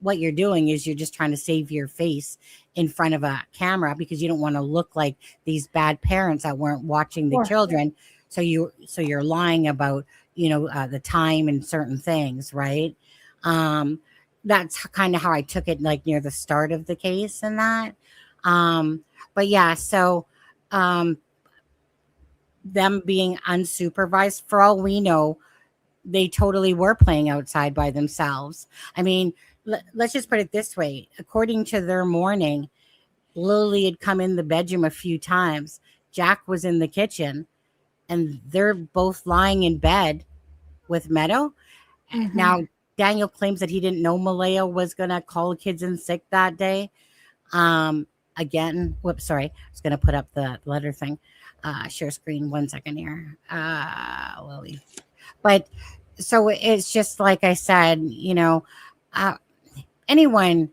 A: what you're doing is you're just trying to save your face in front of a camera because you don't want to look like these bad parents that weren't watching the
B: Sure.
A: children. So you're lying about the time and certain things, right? That's kind of how I took it, like near the start of the case and that. But yeah, so them being unsupervised, for all we know, they totally were playing outside by themselves. I mean, let's just put it this way. According to their morning, Lily had come in the bedroom a few times. Jack was in the kitchen, and they're both lying in bed with Meadow.
B: Mhm.
A: Now, Daniel claims that he didn't know Malaya was going to call the kids in sick that day. Again, whoops, sorry. I was going to put up the letter thing. Share screen 1 second here. Lily. But so it's just like I said, anyone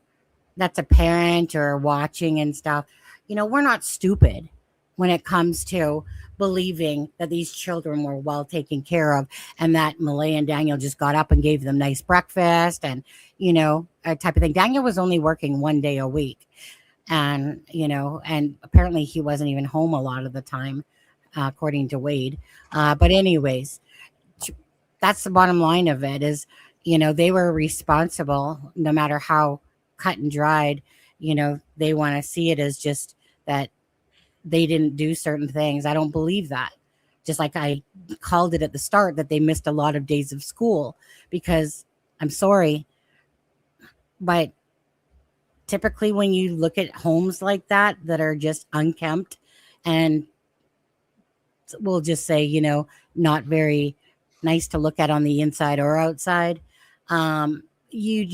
A: that's a parent or watching and stuff, we're not stupid when it comes to believing that these children were well taken care of and that Malay and Daniel just got up and gave them nice breakfast and, a type of thing. Daniel was only working 1 day a week. And, and apparently he wasn't even home a lot of the time, according to Wade. But anyways, that's the bottom line of it is, they were responsible no matter how cut and dried, they want to see it as just that they didn't do certain things. I don't believe that. Just like I called it at the start that they missed a lot of days of school because I'm sorry, but typically when you look at homes like that are just unkempt and we'll just say, not very nice to look at on the inside or outside. You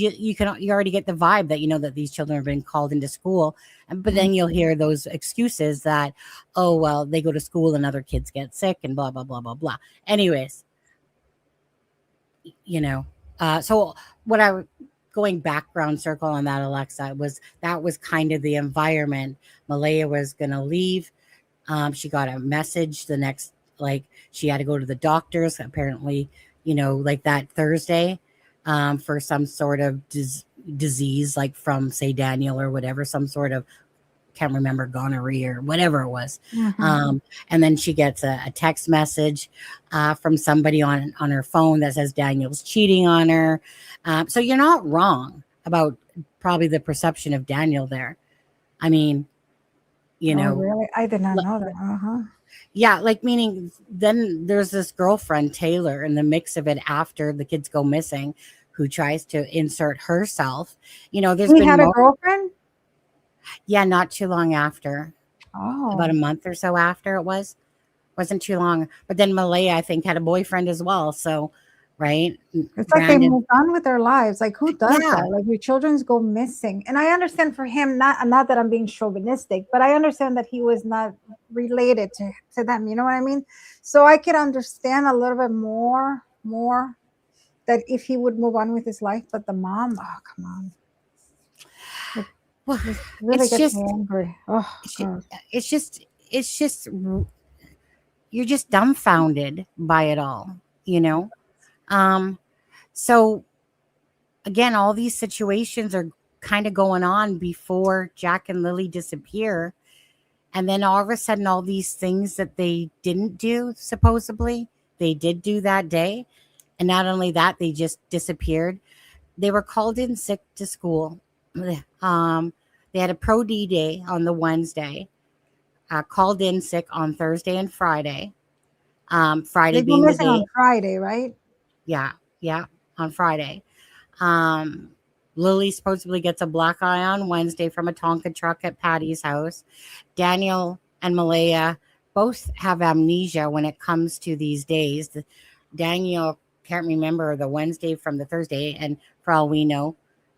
A: already get the vibe that that these children have been called into school, but then you'll hear those excuses that, oh well, they go to school and other kids get sick and blah blah blah blah blah. Anyways, so what I going background circle on that, Alexza, that was kind of the environment. Malaya was going to leave. She got a message the next, like she had to go to the doctors apparently, like that Thursday, for some sort of disease, like from say Daniel or whatever, some sort of, can't remember, gonorrhea or whatever it was.
B: Mhm.
A: And then she gets a text message from somebody on her phone that says Daniel's cheating on her. So you're not wrong about probably the perception of Daniel there. I mean,
B: Oh, really? I did not know that. Uh-huh.
A: yeah, like meaning then there's this girlfriend, Taylor, in the mix of it after the kids go missing, who tries to insert herself. There's
B: He
A: been
B: had a
A: more.
B: girlfriend?
A: Yeah, not too long after. About a
B: Oh.
A: month or so after it wasn't too long. But then Malaya, I think, had a boyfriend as well. So, right,
B: It's like they
A: Brandon.
B: moved on with their lives. Like, who does
A: Yeah,
B: that? Like, your children's go missing. And I understand for him, not that I'm being chauvinistic, but I understand that he was not related to them. You know what I mean? So I could understand a little bit more that if he would move on with his life. But the mom, oh, come on.
A: well,
B: This really
A: it's
B: gets
A: just,
B: me angry. Oh,
A: it's
B: God.
A: it's just, you're just dumbfounded by it all, Um, so again, all these situations are kind of going on before Jack and Lily disappear. And then all of a sudden, all these things that they didn't do, supposedly, they did do that day. And not only that, they just disappeared. They were called in sick to school. They had a pro D day on the Wednesday, called in sick on Thursday and Friday. Friday
B: They go
A: being the
B: missing
A: day.
B: on Friday, right?
A: Yeah, yeah, on Friday. Um, Lily supposedly gets a black eye on Wednesday from a Tonka truck at Patty's house. Daniel and Malaya both have amnesia when it comes to these days. Daniel can't remember the Wednesday from the Thursday, and for all we know,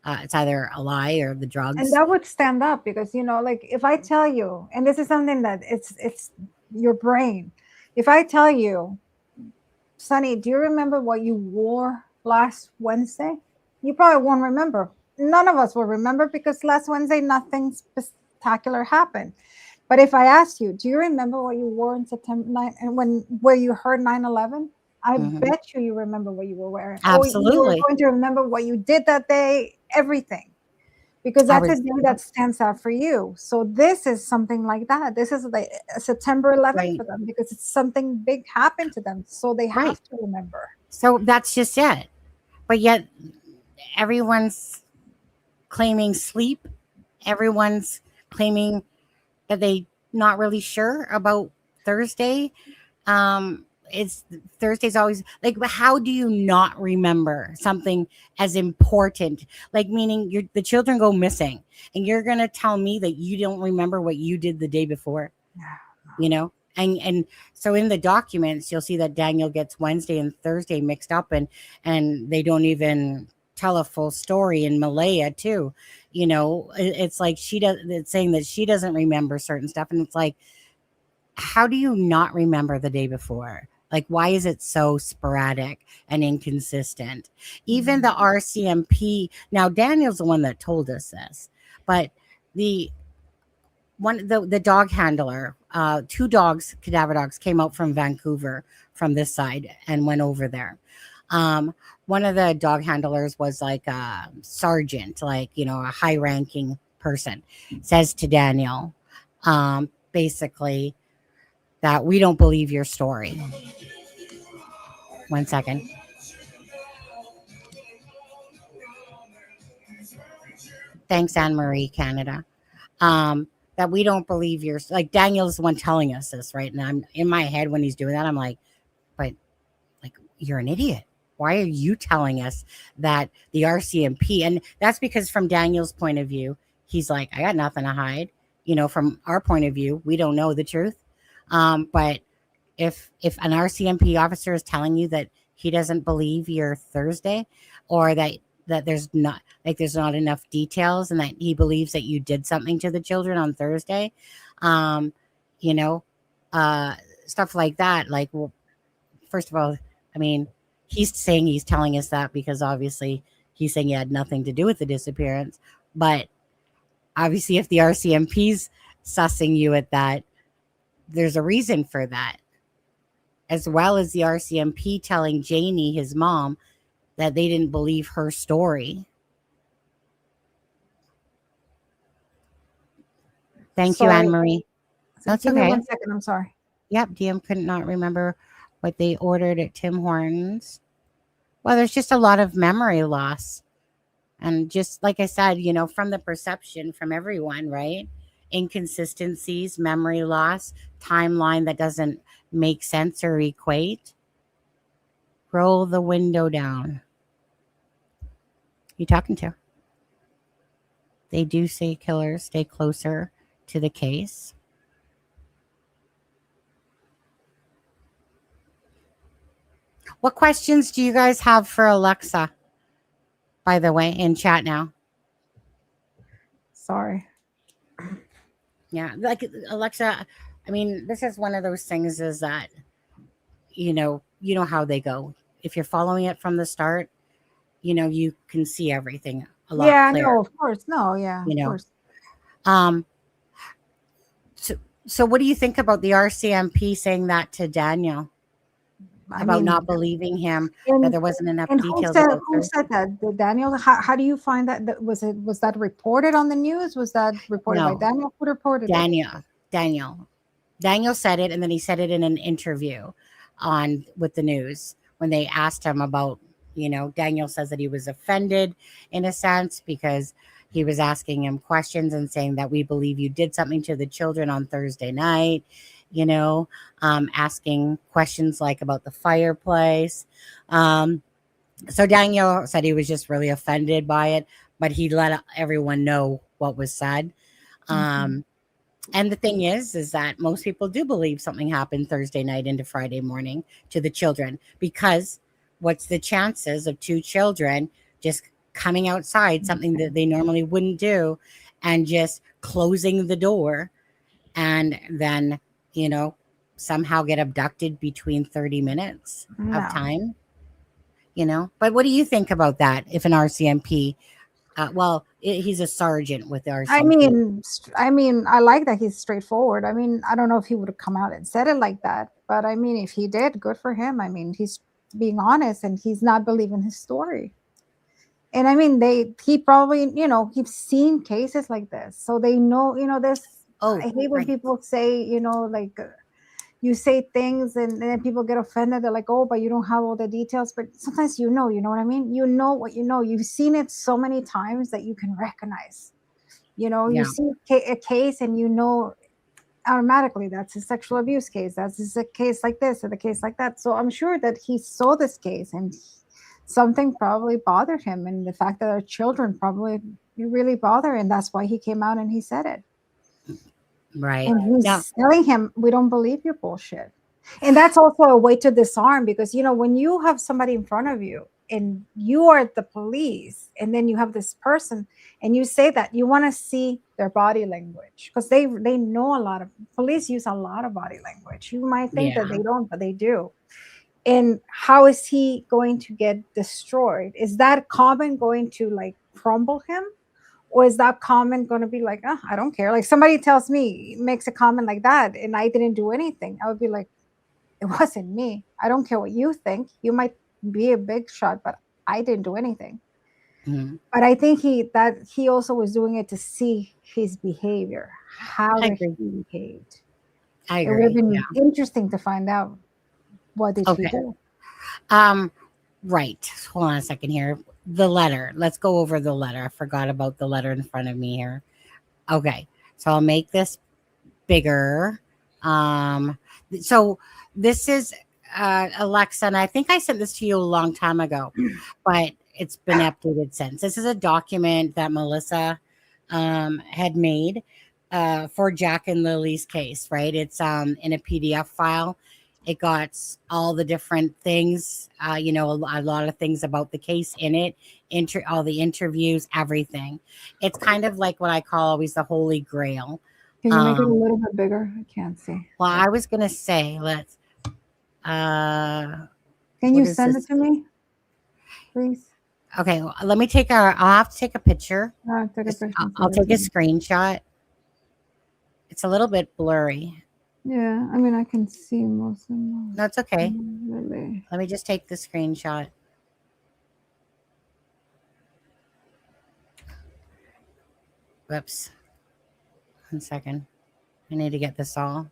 A: it's either a lie or the
B: And
A: drugs.
B: that would stand up because like if I tell you, and this is something that it's your brain. If I tell you, Sonny, do you remember what you wore last Wednesday? You probably won't remember. None of us will remember because last Wednesday nothing spectacular happened. But if I asked you, do you remember what you wore in September 9 and where you heard 9/11? I
A: Mhm.
B: bet you remember what you were wearing. Oh, you were
A: Absolutely.
B: going to remember what you did that day, everything. Because
A: I
B: that's a
A: was
B: day that stands out for you. So this is something like that. This is like September 11th
A: right,
B: for them because it's something big happened to them. So they
A: right.
B: have to remember.
A: So that's just it. But yet, everyone's claiming sleep. Everyone's claiming that they not really sure about Thursday. It's Thursday's always like, how do you not remember something as important? Like, meaning the children go missing, and you're gonna tell me that you don't remember what you did the day before, you know? And so in the documents, you'll see that Daniel gets Wednesday and Thursday mixed up, and they don't even tell a full story in Malaya too. It's like it's saying that she doesn't remember certain stuff, and it's like, how do you not remember the day before? Like, why is it so sporadic and inconsistent? Even the RCMP. Now, Daniel's the one that told us this, but the the dog handler, two cadaver dogs, came out from Vancouver from this side and went over there. One of the dog handlers was like a sergeant, like, a high ranking person, says to Daniel, basically, that we don't believe your story. 1 second. Thanks, Anne Marie, Canada. That we don't believe your, like, Daniel's the one telling us this, right? And I'm in my head when he's doing that, I'm like, but like, you're an idiot. Why are you telling us that the RCMP? And that's because from Daniel's point of view, he's like, I got nothing to hide. From our point of view, we don't know the truth. But if an RCMP officer is telling you that he doesn't believe your Thursday, or that there's not enough details, and that he believes that you did something to the children on Thursday, um, you know, stuff like that. Like, well, first of all, I mean, he's saying he's telling us that because obviously he's saying he had nothing to do with the disappearance. But obviously, if the RCMP's sussing you at that, there's a reason for that. As well as the RCMP telling Janie, his mom, that they didn't believe her story. Thank you,
B: Sorry.
A: Anne Marie. That's
B: Give me
A: okay.
B: 1 second. I'm sorry.
A: Yep, DM could not remember what they ordered at Tim Hortons. Well, there's just a lot of memory loss. And just like I said, from the perception from everyone, right? Inconsistencies, memory loss, timeline that doesn't make sense or equate. Roll the window down. You talking to? They do say killers stay closer to the case. What questions do you guys have for Alexza, by the way, in chat now?
B: Sorry.
A: Yeah, like Alexza, I mean, this is one of those things is that, you know how they go. If you're following it from the start, you can see everything a lot
B: Yeah,
A: clearer.
B: no, of course. No, yeah,
A: You
B: of
A: know.
B: course.
A: So what do you think about the RCMP saying that to Daniel
B: I
A: about
B: mean,
A: not believing him, that
B: and
A: there wasn't enough
B: and who
A: details
B: said
A: about
B: who
A: her?
B: said that? Daniel? How do you find that? Was that reported on the news? Was that reported by
A: No,
B: Daniel? Who reported it?
A: Daniel said it, and then he said it in an interview with the news when they asked him about, Daniel says that he was offended in a sense because he was asking him questions and saying that we believe you did something to the children on Thursday night, asking questions like about the fireplace. So Daniel said he was just really offended by it, but he let everyone know what was said.
B: Mhm.
A: And the thing is that most people do believe something happened Thursday night into Friday morning to the children, because what's the chances of two children just coming outside, something that they normally wouldn't do, and just closing the door and then, somehow get abducted between 30 minutes of
B: No.
A: time, But what do you think about that if an RCMP, he's a sergeant with the RCMP.
B: I mean, I like that he's straightforward. I mean, I don't know if he would have come out and said it like that, but I mean, if he did, good for him. I mean, he's being honest and he's not believing his story. And I mean, he probably, he's seen cases like this, so they know, this.
A: Oh,
B: I hate when
A: right.
B: people say, like. You say things and then people get offended. They're like, oh, but you don't have all the details. But sometimes you know what I mean? You know what you know. You've seen it so many times that you can recognize.
A: Yeah.
B: You see a case and automatically that's a sexual abuse case. That's a case like this or the case like that. So I'm sure that he saw this case and something probably bothered him. And the fact that our children probably really bother. And that's why he came out and he said it.
A: Right.
B: And he's
A: Now,
B: telling him, we don't believe your bullshit. And that's also a way to disarm, because, when you have somebody in front of you and you are the police, and then you have this person and you say that, you want to see their body language, because they know a lot of police use a lot of body language. You might think that they don't, but they do. And how is he going to get destroyed? Is that comment going to like crumble him? Or is that comment going to be like, oh, I don't care? Like somebody makes a comment like that and I didn't do anything. I would be like, it wasn't me. I don't care what you think. You might be a big shot, but I didn't do anything.
A: mm-hmm.
B: But I think he also was doing it to see his behavior. How did he behaved?
A: I agree.
B: It would have been interesting to find out what did he do.
A: Right. Hold on a second here. The letter. Let's go over the letter. I forgot about the letter in front of me here. Okay. So I'll make this bigger. So this is Alexza, and I think I sent this to you a long time ago, but it's been updated since. This is a document that Melissa had made for Jack and Lily's case, right? It's in a PDF file. It got all the different things, a lot of things about the case in it, all the interviews, everything. It's kind of like what I call always the Holy Grail.
B: Can you make it a little bit bigger? I can't see.
A: Well, I was going to say, let's.
B: Can you send it to me, please?
A: Okay, well, let me take a. I'll have to take a picture.
B: Take a picture.
A: I'll take a screenshot. It's a little bit blurry.
B: Yeah, I mean, I can see most of them.
A: That's okay.
B: Really.
A: Let me just take the screenshot. Whoops. 1 second. I need to get this all.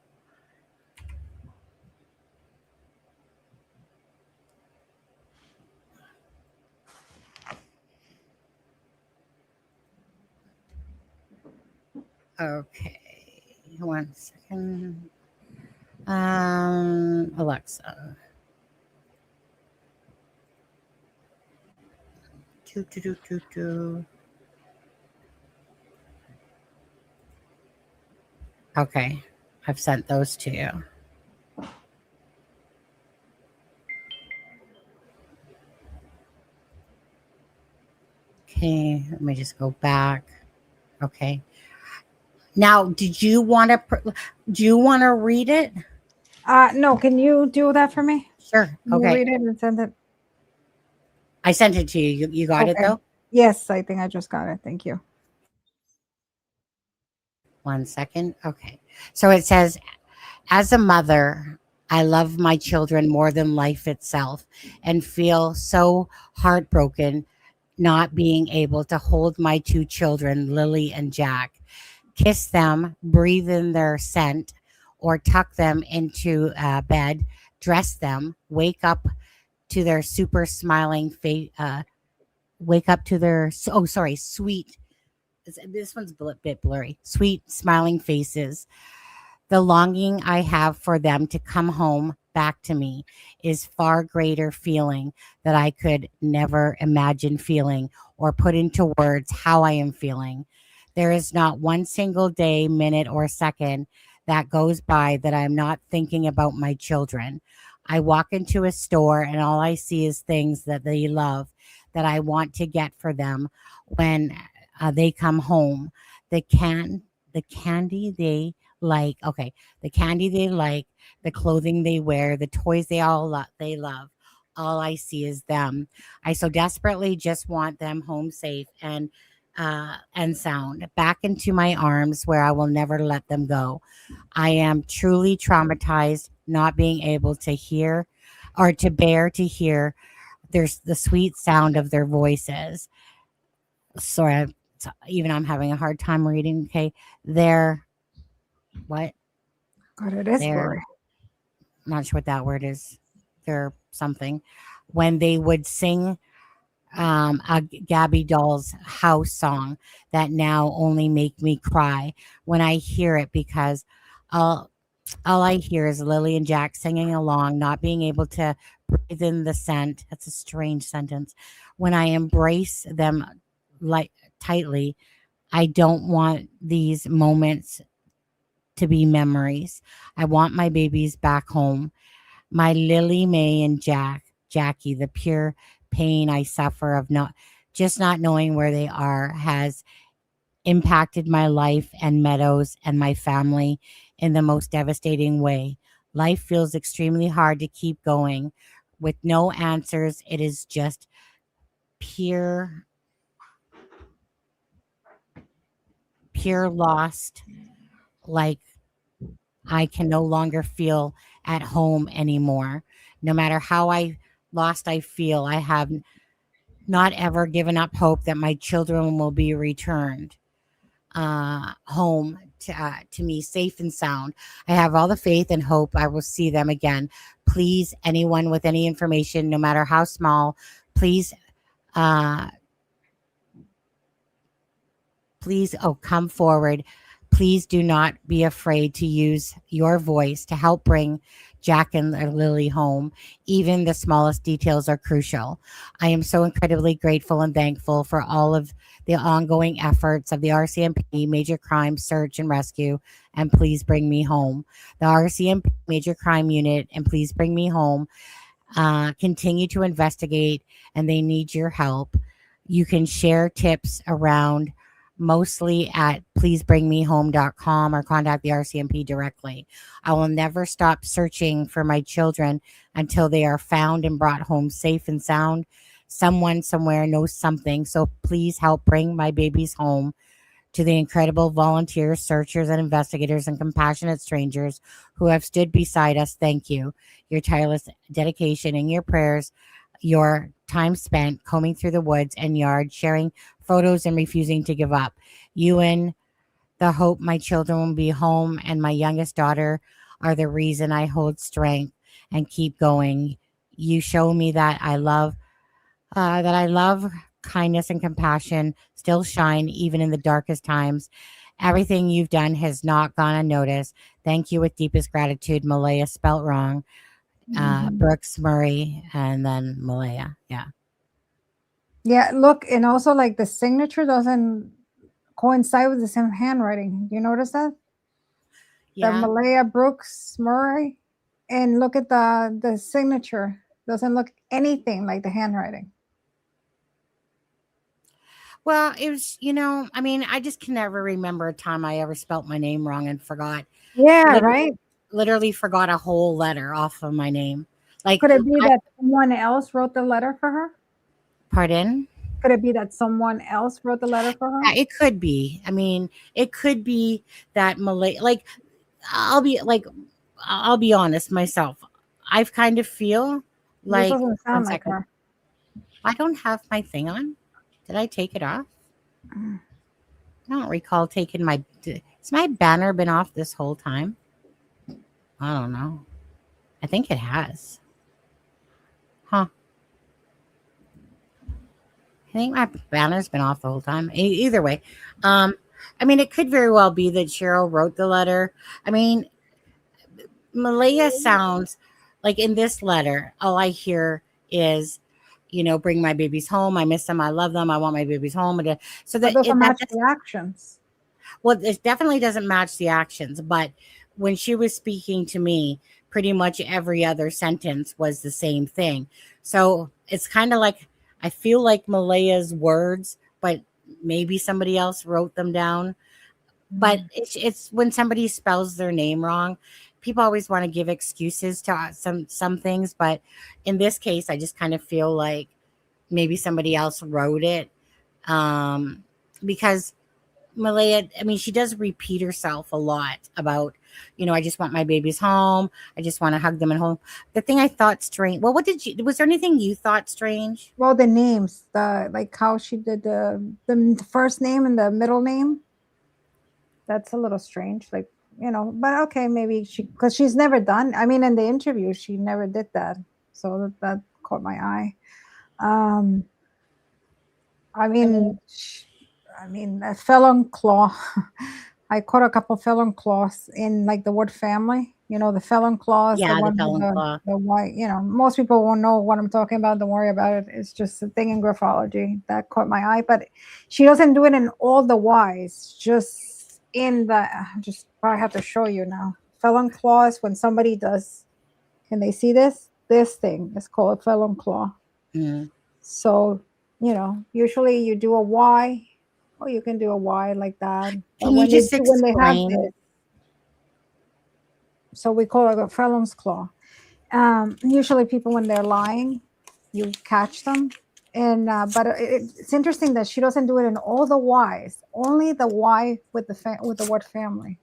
A: Okay. 1 second. Alexa. Okay. I've sent those to you. Okay, let me just go back. Okay. Now, do you want to read it?
B: No, can you do that for me?
A: Sure.
B: Can you
A: Okay.
B: read it and send it?
A: I sent it to you. You got it
B: Okay.
A: though?
B: Yes, I think I just got it. Thank you.
A: 1 second. Okay. So it says, as a mother, I love my children more than life itself and feel so heartbroken not being able to hold my two children, Lily and Jack, kiss them, breathe in their scent, or tuck them into bed, dress them, wake up to their super smiling face, wake up to their, sweet. This one's a bit blurry. Sweet smiling faces. The longing I have for them to come home back to me is far greater feeling that I could never imagine feeling or put into words how I am feeling. There is not one single day, minute, or second that goes by that I'm not thinking about my children. I walk into a store and all I see is things that they love that I want to get for them when they come home. The candy they like, okay, the candy they like, the clothing they wear, the toys they love. All I see is them. I so desperately just want them home safe and sound, back into my arms where I will never let them go. I am truly traumatized not being able to hear or to bear to hear there's the sweet sound of their voices. Sorry, even I'm having a hard time reading. Okay, they're what?
B: God, it is
A: They're
B: blurry.
A: not sure what that word is. They're something. When they would sing a Gabby Doll's house song that now only make me cry when I hear it because all all I hear is Lily and Jack singing along, not being able to breathe in the scent. That's a strange sentence. When I embrace them like tightly, I don't want these moments to be memories. I want my babies back home. My Lily, May, and Jackie, the pure pain I suffer of not knowing where they are has impacted my life and Meadows and my family in the most devastating way. Life feels extremely hard to keep going with no answers. It is just pure, pure lost. Like I can no longer feel at home anymore. No matter how lost I feel, I have not ever given up hope that my children will be returned home to me safe and sound. I have all the faith and hope I will see them again. Please, anyone with any information, no matter how small, please, uh, come forward. Please do not be afraid to use your voice to help bring Jack and Lily home. Even the smallest details are crucial. I am so incredibly grateful and thankful for all of the ongoing efforts of the RCMP Major Crime Search and Rescue, and Please Bring Me Home. The RCMP Major Crime Unit and Please Bring Me Home continue to investigate, and they need your help. You can share tips around mostly at pleasebringmehome.com or contact the RCMP directly. I will never stop searching for my children until they are found and brought home safe and sound. someone somewhere knows something. So please help bring my babies home. To the incredible volunteers, searchers, and investigators and compassionate strangers who have stood beside us, thank you. Your tireless dedication and your prayers, your time spent combing through the woods and yard, sharing photos and refusing to give up. You and the hope my children will be home and my youngest daughter are the reason I hold strength and keep going. You show me that I love, kindness, and compassion still shine even in the darkest times. Everything you've done has not gone unnoticed. Thank you with deepest gratitude. Malaya spelt wrong. Brooks Murray and then Malaya. Yeah.
B: Yeah, look, and also like the signature doesn't coincide with the same handwriting. You notice that? The
A: Yeah.
B: Malaya Brooks Murray. And look at the signature. Doesn't look anything like the handwriting.
A: Well, it was, I mean, I just can never remember a time I ever spelt my name wrong and forgot.
B: Yeah,
A: Literally,
B: right.
A: literally forgot a whole letter off of my name. Like,
B: Could it be that someone else wrote the letter for her?
A: pardon?
B: Could it be that someone else wrote the letter for her?
A: Yeah, it could be. I mean, it could be that Malay. Like, I'll be honest myself. I've kind of feel
B: This
A: like
B: doesn't
A: one
B: sound like
A: second.
B: her.
A: I don't have my thing on. Did I take it off? I don't recall taking my. Has my banner been off this whole time? I don't know. I think it has. Huh. I think my banner's been off the whole time. Either way, I mean, it could very well be that Cheryl wrote the letter. I mean, Malaya sounds like in this letter, all I hear is, bring my babies home. I miss them. I love them. I want my babies home. So
B: But
A: that
B: doesn't match
A: that's,
B: the actions.
A: well, it definitely doesn't match the actions. But when she was speaking to me, pretty much every other sentence was the same thing. So it's kind of like I feel like Malaya's words, but maybe somebody else wrote them down. But it's when somebody spells their name wrong, people always want to give excuses to some things. But in this case, I just kind of feel like maybe somebody else wrote it, because Malaya, I mean, she does repeat herself a lot about, I just want my babies home. I just want to hug them and home. The thing I thought strange. Well, was there anything you thought strange?
B: Well, the names, like how she did the first name and the middle name. That's a little strange. Like, but okay, maybe because she's never done. I mean, in the interview, she never did that. So that caught my eye. I mean, a felon claw. I caught a couple felon claws in like the word family. The felon claws,
A: Yeah,
B: the
A: the
B: one with
A: felon claw.
B: the white. Most people won't know what I'm talking about. Don't worry about it. It's just a thing in graphology that caught my eye. But she doesn't do it in all the Y's. Just in the. Just I have to show you now. Felon claws. When somebody does, can they see this? This thing is called a felon claw.
A: Mm.
B: So usually you do a Y, or you can do a Y like that. But
A: Can you just
B: when they have
A: explain?
B: this, so we call it a felon's claw. Usually people, when they're lying, you catch them. And but it's interesting that she doesn't do it in all the Y's, only the Y with the word family.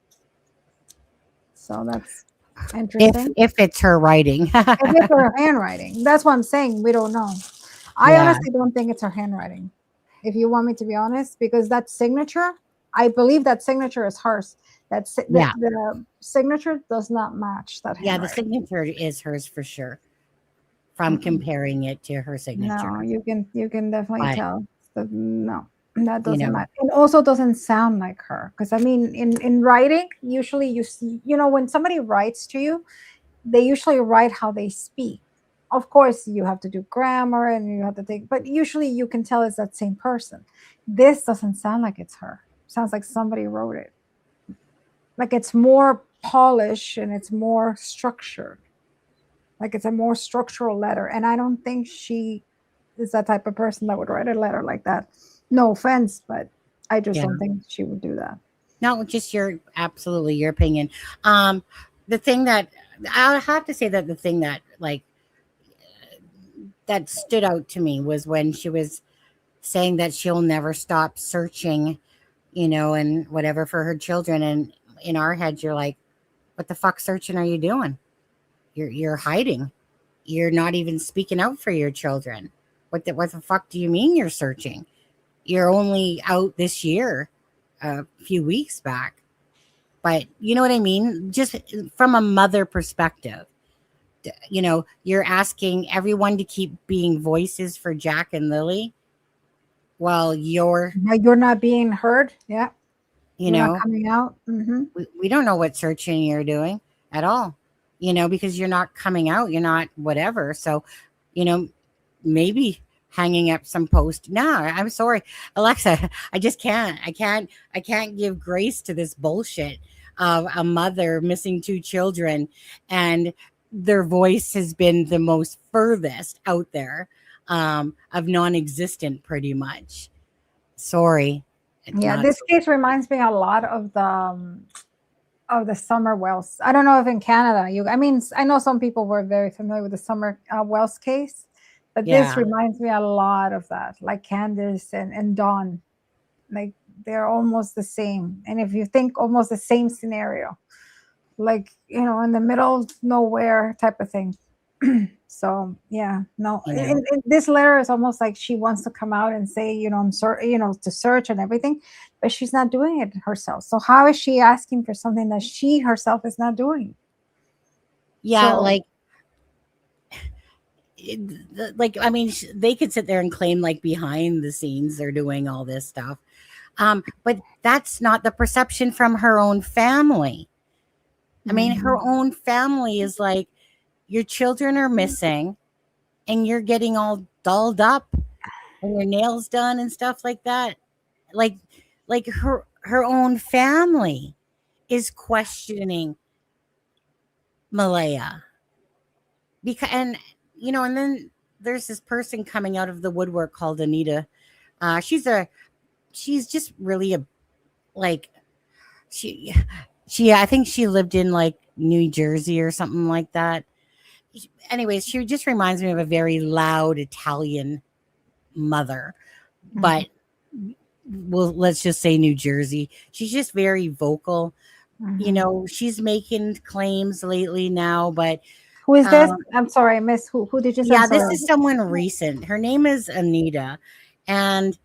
B: So that's interesting.
A: If it's her writing.
B: If it's her handwriting, that's what I'm saying. We don't know. I
A: Yeah.
B: honestly don't think it's her handwriting, if you want me to be honest, because that signature, I believe that signature is hers.
A: Yeah.
B: The signature does not match that
A: Yeah, the
B: handwriting.
A: signature is hers for sure. From comparing it to her signature.
B: No, you can definitely
A: But,
B: tell. No, that
A: you
B: doesn't
A: know,
B: match. It also doesn't sound like her, because I mean, in writing, usually you see, when somebody writes to you, they usually write how they speak. Of course, you have to do grammar and you have to take, but usually you can tell it's that same person. This doesn't sound like it's her. It sounds like somebody wrote it. Like it's more polished and it's more structured. Like it's a more structural letter. And I don't think she is that type of person that would write a letter like that. No offense, but I just
A: Yeah.
B: don't think she would do that.
A: no, just absolutely your opinion. The thing that I'll have to say that the thing that like that stood out to me was when she was saying that she'll never stop searching, and whatever for her children. And in our heads, you're like, what the fuck searching are you doing? You're hiding. You're not even speaking out for your children. What the fuck do you mean you're searching? You're only out this year, a few weeks back. But you know what I mean? Just from a mother perspective, you're asking everyone to keep being voices for Jack and Lily while you're,
B: not being heard. Yeah.
A: you
B: You're
A: know,
B: not coming out.
A: we don't know what searching you're doing at all, because you're not coming out, you're not whatever. So, maybe hanging up some post. No, I'm sorry, Alexza. I can't give grace to this bullshit of a mother missing two children, and their voice has been the most furthest out there, of non-existent, pretty much. Sorry. It's
B: Yeah,
A: not.
B: this case reminds me a lot of the summer wells. I don't know if in Canada I know some people were very familiar with the summer wells case, but this
A: Yeah.
B: reminds me a lot of that, like Candace and Dawn. Like they're almost the same. And if you think almost the same scenario, like, in the middle of nowhere type of thing. So yeah, no, this letter is almost like she wants to come out and say, I'm sorry, to search and everything, but she's not doing it herself. So how is she asking for something that she herself is not doing?
A: Yeah,
B: So-
A: they could sit there and claim like behind the scenes they're doing all this stuff, but that's not the perception from her own family. I mean, her own family is like, your children are missing and you're getting all dolled up and your nails done and stuff like that. Like her own family is questioning Malaya. And then there's this person coming out of the woodwork called Anita. She's just really she I think she lived in like New Jersey or something like that. Anyways, she just reminds me of a very loud Italian mother, but let's just say New Jersey. She's just very vocal. She's making claims lately now, but
B: who is this? I'm sorry, I missed who did you say?
A: yeah, this is someone recent. Her name is Anita, and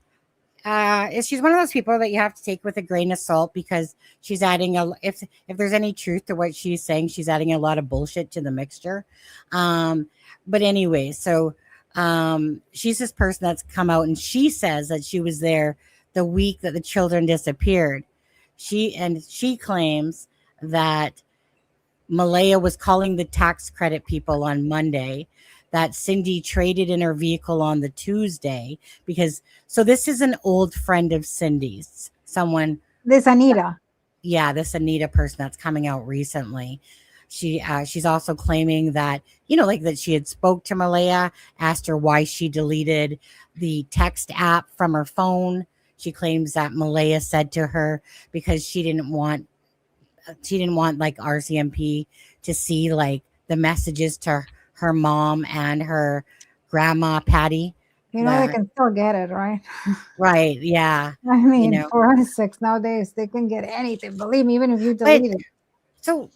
A: she's one of those people that you have to take with a grain of salt, because she's adding if there's any truth to what she's saying, she's adding a lot of bullshit to the mixture. But anyway, so she's this person that's come out, and she says that she was there the week that the children disappeared. She claims that Malaya was calling the tax credit people on Monday, that Cindy traded in her vehicle on the Tuesday, so this is an old friend of Cindy's,
B: this Anita.
A: Yeah, this Anita person that's coming out recently. She's also claiming that, that she had spoke to Malaya, asked her why she deleted the text app from her phone. She claims that Malaya said to her because she didn't want like RCMP to see like the messages to her mom and her grandma Patty.
B: They can still get it, right?
A: Right. Yeah.
B: I mean, forensics nowadays, they can get anything. Believe me, even if you delete it.
A: So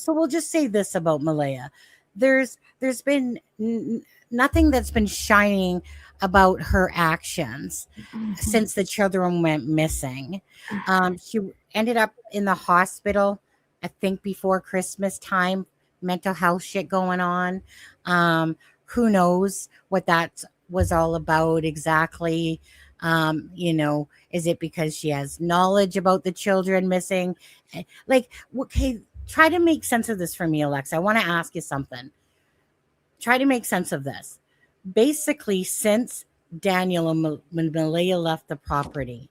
A: we'll just say this about Malaya. There's been nothing that's been shining about her actions since the children went missing. She ended up in the hospital, I think, before Christmas time. Mental health shit going on. Who knows what that was all about exactly? Is it because she has knowledge about the children missing? Like, okay, try to make sense of this for me, Alexza. I want to ask you something. Try to make sense of this. Basically, since Daniel and Malaya left the property,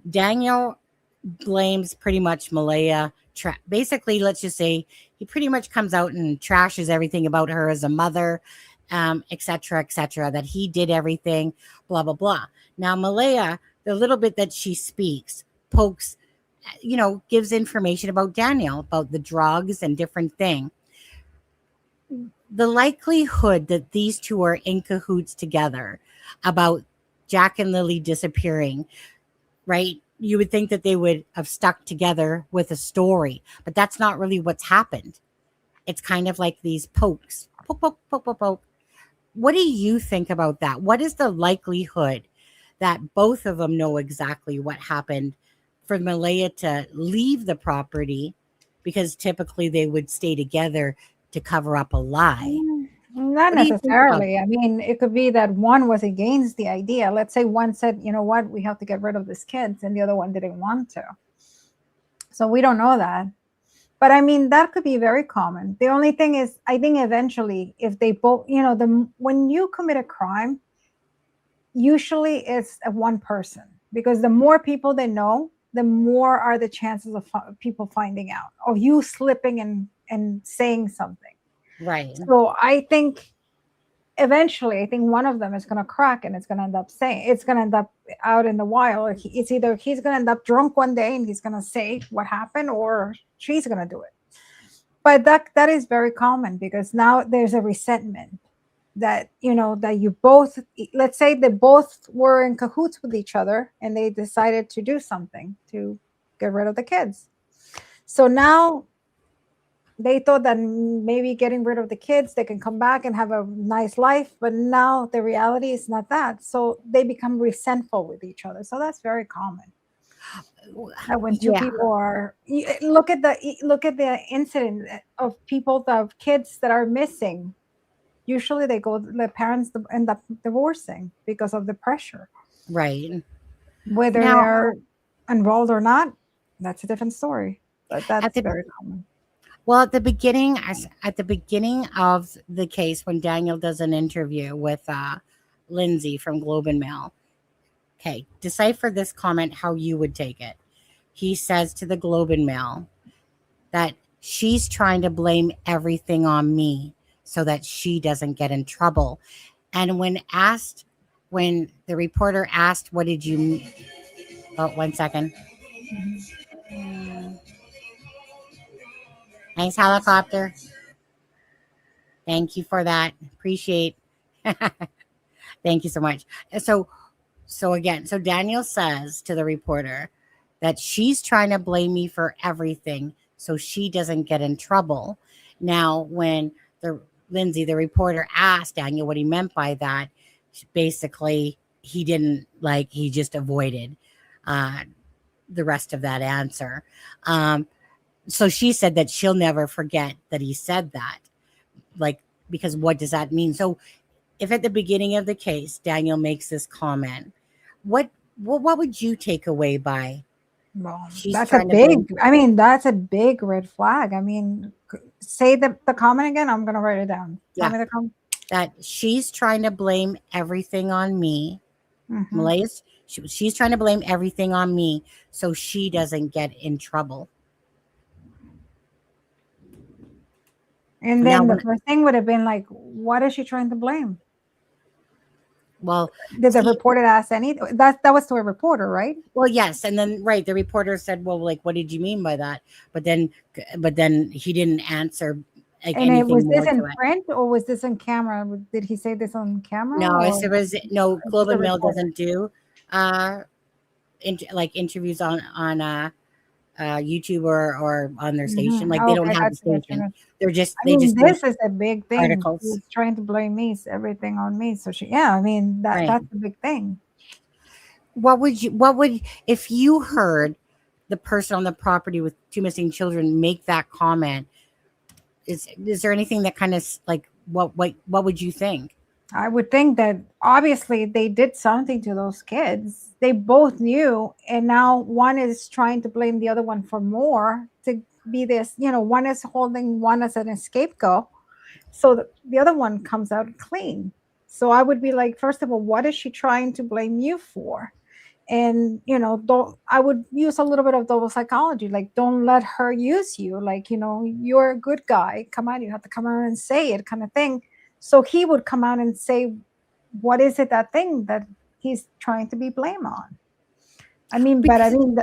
A: Daniel blames pretty much Malaya. Basically, let's just say he pretty much comes out and trashes everything about her as a mother, etc., that he did everything, blah, blah, blah. Now, Malaya, the little bit that she speaks, pokes, gives information about Daniel, about the drugs and different thing. the likelihood that these two are in cahoots together about Jack and Lily disappearing, right? You would think that they would have stuck together with a story, but that's not really what's happened. It's kind of like these pokes, poke, poke, poke, poke, poke. What do you think about that? What is the likelihood that both of them know exactly what happened for Malaya to leave the property? Because typically they would stay together to cover up a lie.
B: Not
A: What do you think about
B: necessarily. I mean, it could be that one was against the idea. Let's say one said, you know what, we have to get rid of these kids, and the other one didn't want to. So we don't know that. But I mean, that could be very common. The only thing is, I think eventually, if they both, when you commit a crime, usually it's a one person, because the more people they know, the more are the chances of people finding out, of you slipping and saying something.
A: Right.
B: So I think eventually, I think one of them is going to crack, and it's going to end up out in the wild. It's either he's going to end up drunk one day and he's going to say what happened, or she's going to do it. But that is very common, because now there's a resentment that, that you both, let's say they both were in cahoots with each other and they decided to do something to get rid of the kids. So now they thought that maybe getting rid of the kids, they can come back and have a nice life. But now the reality is not that. So they become resentful with each other. So that's very common. That when two people are, look at the incident of kids that are missing. Usually the parents end up divorcing because of the pressure.
A: Right.
B: Whether they're enrolled or not, that's a different story. But that's very common.
A: Well, at the beginning of the case, when Daniel does an interview with Lindsay from Globe and Mail, okay, decipher this comment how you would take it. He says to the Globe and Mail that she's trying to blame everything on me so that she doesn't get in trouble. And when the reporter asked, what did you, oh, 1 second. Thanks, helicopter. Thank you for that. Appreciate. Thank you so much. So Daniel says to the reporter that she's trying to blame me for everything so she doesn't get in trouble. Now, when Lindsay, the reporter, asked Daniel what he meant by that, basically he just avoided the rest of that answer. So she said that she'll never forget that he said that. Because what does that mean? So if at the beginning of the case, Daniel makes this comment, what would you take away by?
B: Well, that's a big red flag. I mean, say the comment again. I'm going to write it down.
A: Yeah.
B: Tell me the comment.
A: That she's trying to blame everything on me.
B: Mm-hmm.
A: Malaya's, she's trying to blame everything on me so she doesn't get in trouble.
B: And then the first thing would have been like, what is she trying to blame?
A: Well,
B: did the reporter ask anything? That was to a reporter, right?
A: Well, yes. And then, the reporter said, well, what did you mean by that? But then he didn't answer.
B: And was this in print or was this on camera? Did he say this on camera?
A: No, Globe and Mail doesn't do interviews on YouTube or on their station. They don't have the station. They're just
B: this is a big thing.
A: Articles.
B: She's trying to blame me, everything on me. So that's a big thing.
A: What would if you heard the person on the property with two missing children make that comment? Is there anything that kind of what would you think?
B: I would think that obviously they did something to those kids. They both knew, and now one is trying to blame the other one for more, to be this, one is holding one as an scapegoat, so the other one comes out clean. So I would be like, first of all, what is she trying to blame you for? And I would use a little bit of double psychology, don't let her use you, you're a good guy, come on, you have to come out and say it, kind of thing. So he would come out and say, what is it, that thing that he's trying to be blamed on?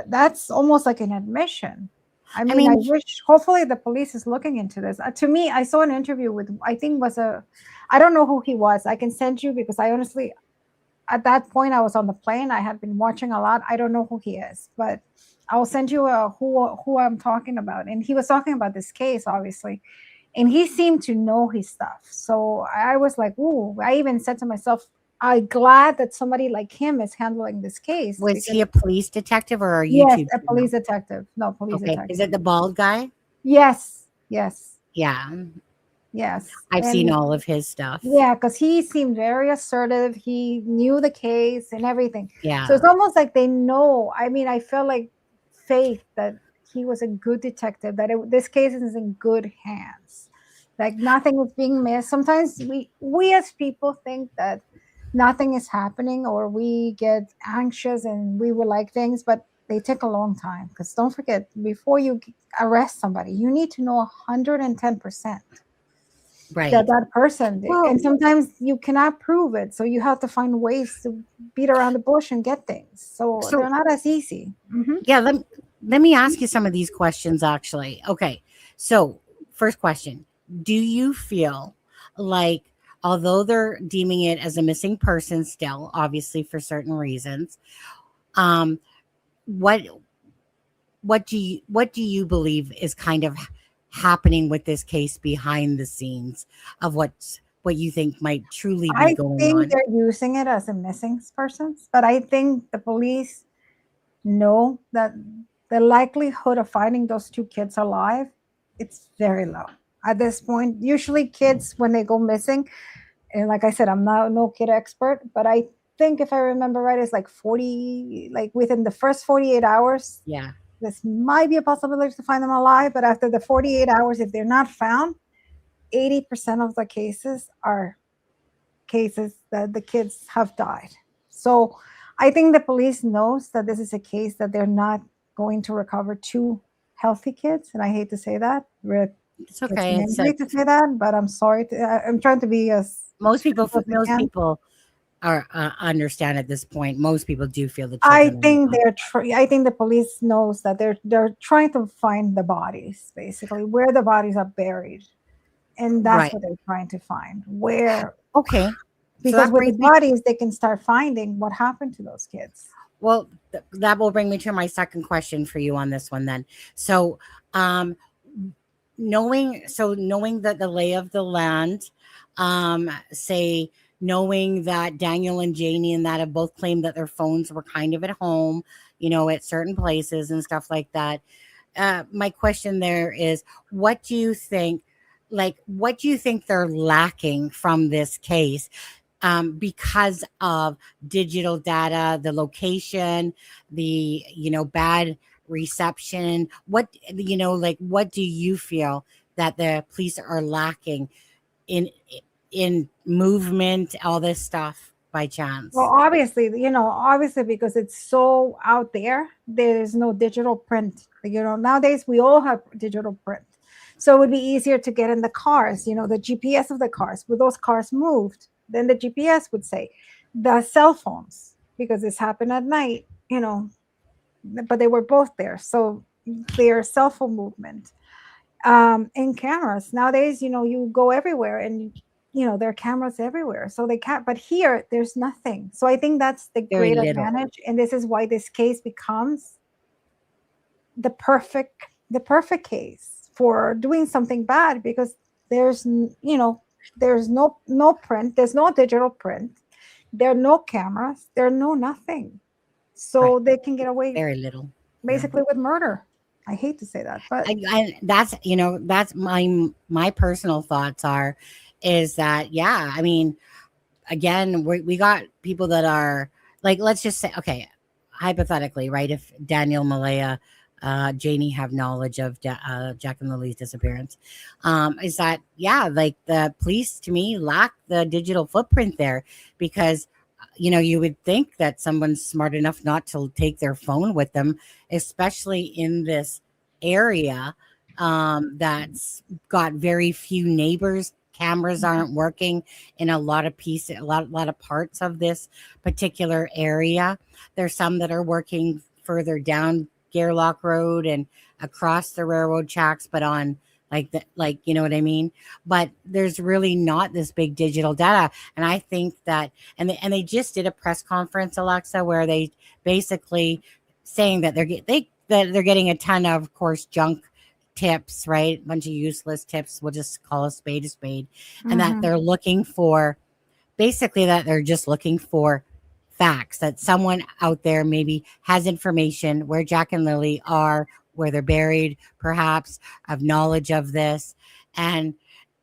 B: That's almost like an admission. I mean, I
A: mean,
B: wish, hopefully the police is looking into this. To me, I saw an interview with, I think I don't know who he was. I can send you, because I honestly, at that point, I was on the plane. I had been watching a lot. I don't know who he is, but I'll send you who I'm talking about. And he was talking about this case, obviously, and he seemed to know his stuff. So I was like, ooh, I even said to myself, I'm glad that somebody like him is handling this case.
A: was he
B: Because,
A: a police detective or a
B: yes,
A: YouTube
B: a
A: channel?
B: police detective. No, police
A: Okay.
B: detective.
A: Is it the bald guy?
B: Yes, yes,
A: Yeah.
B: yes.
A: I've seen
B: And
A: all of his stuff.
B: yeah, because he seemed very assertive. He knew the case and everything.
A: Yeah.
B: So it's almost like they know. I mean, I feel like faith that he was a good detective, that this case is in good hands. Like nothing is being missed. Sometimes we as people think that nothing is happening, or we get anxious and we would like things, but they take a long time. Because don't forget, before you arrest somebody, you need to know 110%
A: Right.
B: that person,
A: Well-
B: and sometimes you cannot prove it, so you have to find ways to beat around the bush and get things. So they're not as easy.
A: Yeah, let me ask you some of these questions actually. Okay. So, first question. Do you feel like, although they're deeming it as a missing person still, obviously for certain reasons, what do you believe is kind of happening with this case behind the scenes of what you think might truly be
B: I
A: going
B: think
A: on?
B: they're using it as a missing persons, but I think the police know that the likelihood of finding those two kids alive, it's very low at this point. Usually kids, when they go missing, and like I said, I'm not no kid expert, but I think if I remember right, it's like 40, like within the first 48 hours,
A: Yeah.
B: this might be a possibility to find them alive. But after the 48 hours, if they're not found, 80% of the cases are cases that the kids have died. So I think the police knows that this is a case that they're not going to recover two healthy kids. And I hate to say that.
A: It's okay.
B: It's angry to say that, but I'm sorry. I'm trying to be as
A: Most people
B: as I can.
A: are understand at this point. Most people do feel the
B: I
A: children.
B: think I think the police knows that they're trying to find the bodies, basically where the bodies are buried, and that's
A: Right.
B: what they're trying to find. Where,
A: Okay.
B: because
A: that
B: with the
A: brings me-
B: bodies, they can start finding what happened to those kids.
A: Well, that will bring me to my second question for you on this one then. So, knowing that the lay of the land, say knowing that Daniel and Janie and that have both claimed that their phones were kind of at home, at certain places and stuff like that. My question there is, what do you think they're lacking from this case? Because of digital data, the location, the bad reception. What do you feel that the police are lacking in movement, all this stuff, by chance?
B: Well, obviously, because it's so out there, there's no digital print. Nowadays we all have digital print. So it would be easier to get in the cars, the GPS of the cars. With those cars moved, then the GPS would say. The cell phones, because this happened at night, but they were both there. So their cell phone movement. And cameras. Nowadays, you go everywhere and there are cameras everywhere. So they can't, but here there's nothing. So I think that's the
A: Very
B: great
A: little.
B: advantage. And this is why this case becomes the perfect case for doing something bad, because there's there's no print, there's no digital print, there are no cameras, there are no nothing. So
A: Right.
B: they can get away
A: Very little.
B: basically with murder. I hate to say that, but
A: That's my personal thoughts is that, yeah, I mean, again, we got people that are like, let's just say, okay, hypothetically, right, if Daniel, Malaya, Janie have knowledge of Jack and Lily's disappearance, is that, yeah, like the police to me lack the digital footprint there, because you would think that someone's smart enough not to take their phone with them, especially in this area that's got very few neighbors. Cameras aren't working in a lot of parts of this particular area. There's some that are working further down Gairloch Road and across the railroad tracks, but on like you know what I mean? But there's really not this big digital data. And I think that and they just did a press conference, Alexza, where they basically saying that they're getting a ton of course junk tips, right? A bunch of useless tips. We'll just call a spade, and that they're looking for basically that they're just looking for facts, that someone out there maybe has information where Jack and Lily are, where they're buried, perhaps of knowledge of this. And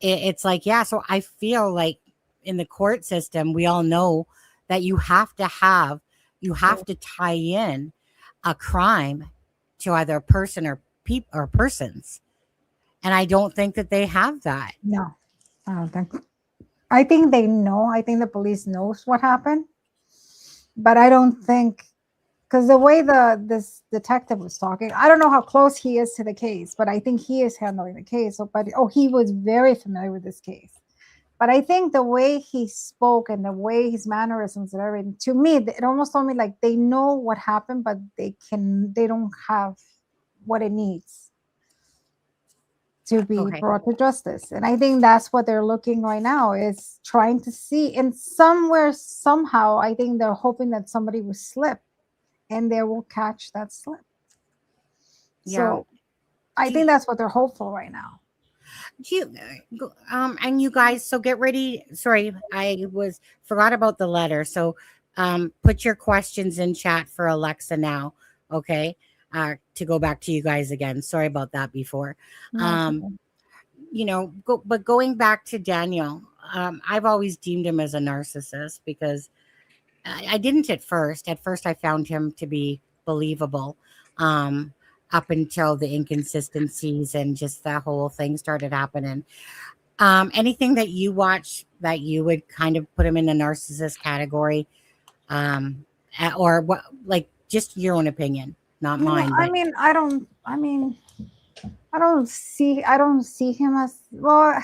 A: it's like, yeah, so I feel like in the court system, we all know that you have to tie in a crime to either a person or persons. And I don't think that they have that.
B: No, I don't think. I think they know. I think the police knows what happened, but I don't think, because the way this detective was talking, I don't know how close he is to the case, but I think he is handling the case. So, he was very familiar with this case. But I think the way he spoke and the way his mannerisms and everything, to me, it almost told me like they know what happened, but they don't have what it needs to be brought to justice. And I think that's what they're looking right now, is trying to see. And somehow, I think they're hoping that somebody will slip and they will catch that slip. Yeah. So I think that's what they're hopeful right now.
A: And you guys, so get ready. Sorry, I forgot about the letter. So put your questions in chat for Alexza now. Okay. To go back to you guys again. Sorry about that before. But going back to Daniel, I've always deemed him as a narcissist because I didn't at first. At first, I found him to be believable up until the inconsistencies and just that whole thing started happening. Anything that you watch that you would kind of put him in the narcissist category, or what? Like just your own opinion. Not mine.
B: I don't see him as, well,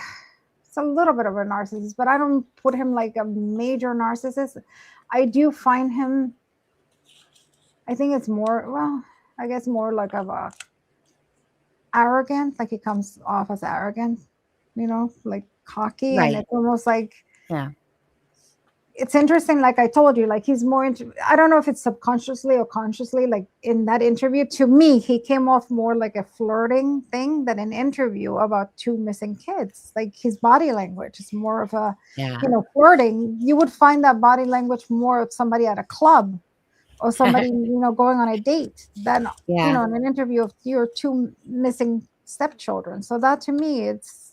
B: it's a little bit of a narcissist, but I don't put him like a major narcissist. I do find him, I think it's more, well, I guess more like of a arrogant, like he comes off as arrogant, like cocky. Right. And it's almost like, yeah. It's interesting, like I told you, like he's more I don't know if it's subconsciously or consciously, like in that interview, to me, he came off more like a flirting thing than an interview about two missing kids. Like his body language is more of a, flirting. You would find that body language more of somebody at a club or somebody, going on a date than, in an interview of your two missing stepchildren. So that to me, it's,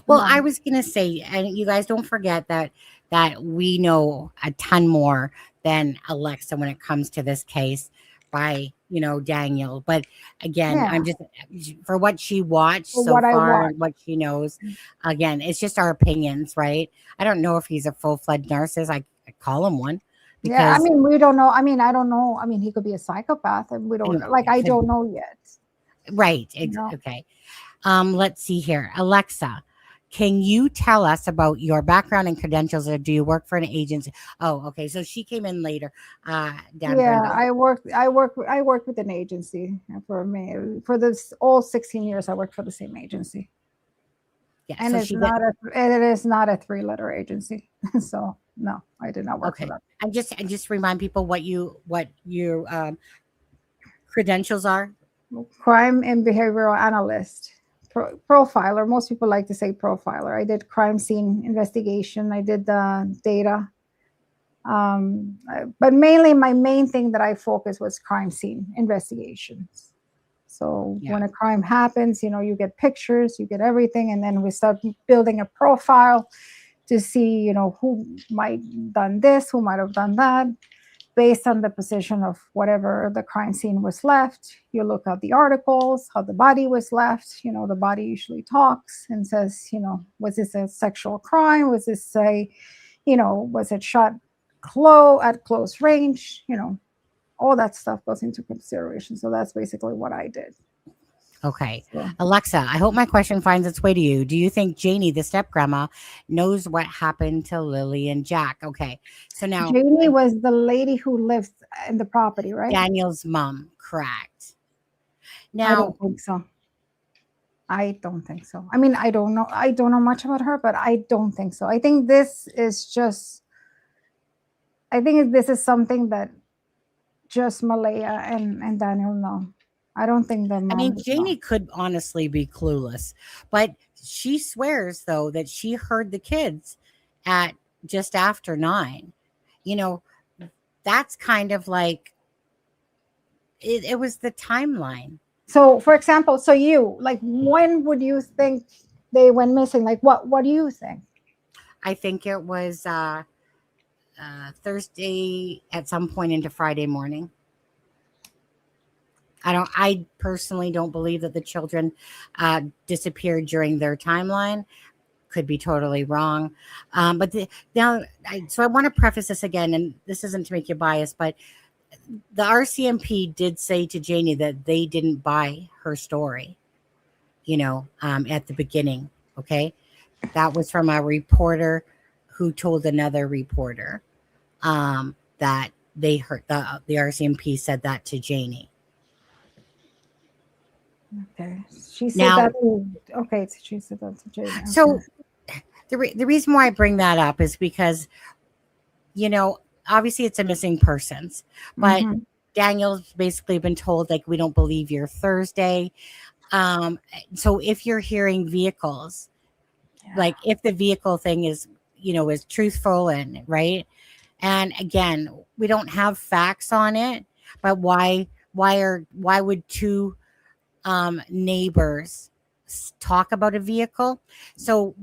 A: Well, I was going to say, and you guys don't forget that we know a ton more than Alexza when it comes to this case by, Daniel. But again, I'm just, for what she watched so far and what she knows, again, it's just our opinions, right? I don't know if he's a full-fledged narcissist. I call him one.
B: Because, we don't know. I don't know. He could be a psychopath and we don't, I don't know yet.
A: Right. Okay. Let's see here. Alexza, can you tell us about your background and credentials, or do you work for an agency? Oh, okay. So she came in later.
B: Brenda. I worked with an agency for this all 16 years. I worked for the same agency. Yeah, and it is not a 3-letter agency. So no, I did not work for that.
A: And just remind people what your credentials are.
B: Crime and behavioral analyst. Profiler. Most people like to say profiler. I did crime scene investigation. I did the data. But mainly my main thing that I focused was crime scene investigations. So when a crime happens, you get pictures, you get everything. And then we start building a profile to see, who might have done this, who might have done that. Based on the position of whatever the crime scene was left, you look at the articles, how the body was left. The body usually talks and says, was this a sexual crime? Was this was it shot at close range? All that stuff goes into consideration. So that's basically what I did.
A: Okay. Yeah. Alexza, I hope my question finds its way to you. Do you think Janie, the step grandma, knows what happened to Lily and Jack? Okay. So now
B: Janie was the lady who lived in the property, right?
A: Daniel's mom, correct.
B: I
A: Now,
B: don't think so. I don't think so. I mean, I don't know. I don't know much about her, but I don't think so. I think this is just. I think this is something that just Malaya and Daniel know. I don't think the
A: I
B: mom
A: mean,
B: would know.
A: Janie could honestly be clueless, but she swears though that she heard the kids at just after 9. You know, that's kind of like it was the timeline.
B: So, for example, so you like when would you think they went missing? Like, what do you think?
A: I think it was Thursday at some point into Friday morning. I personally don't believe that the children disappeared during their timeline. Could be totally wrong. So I want to preface this again, and this isn't to make you biased, but the RCMP did say to Janie that they didn't buy her story, at the beginning. Okay. That was from a reporter who told another reporter that they heard the RCMP said that to Janie.
B: Okay, she said
A: Now,
B: that. Okay, so she said that to Jane. Okay.
A: so the reason why I bring that up is because, obviously it's a missing persons, but
B: Mhm.
A: Daniel's basically been told, like, we don't believe you're Thursday. So if you're hearing vehicles, like if the vehicle thing is, is truthful and right. And again, we don't have facts on it, but why would two neighbors talk about a vehicle? So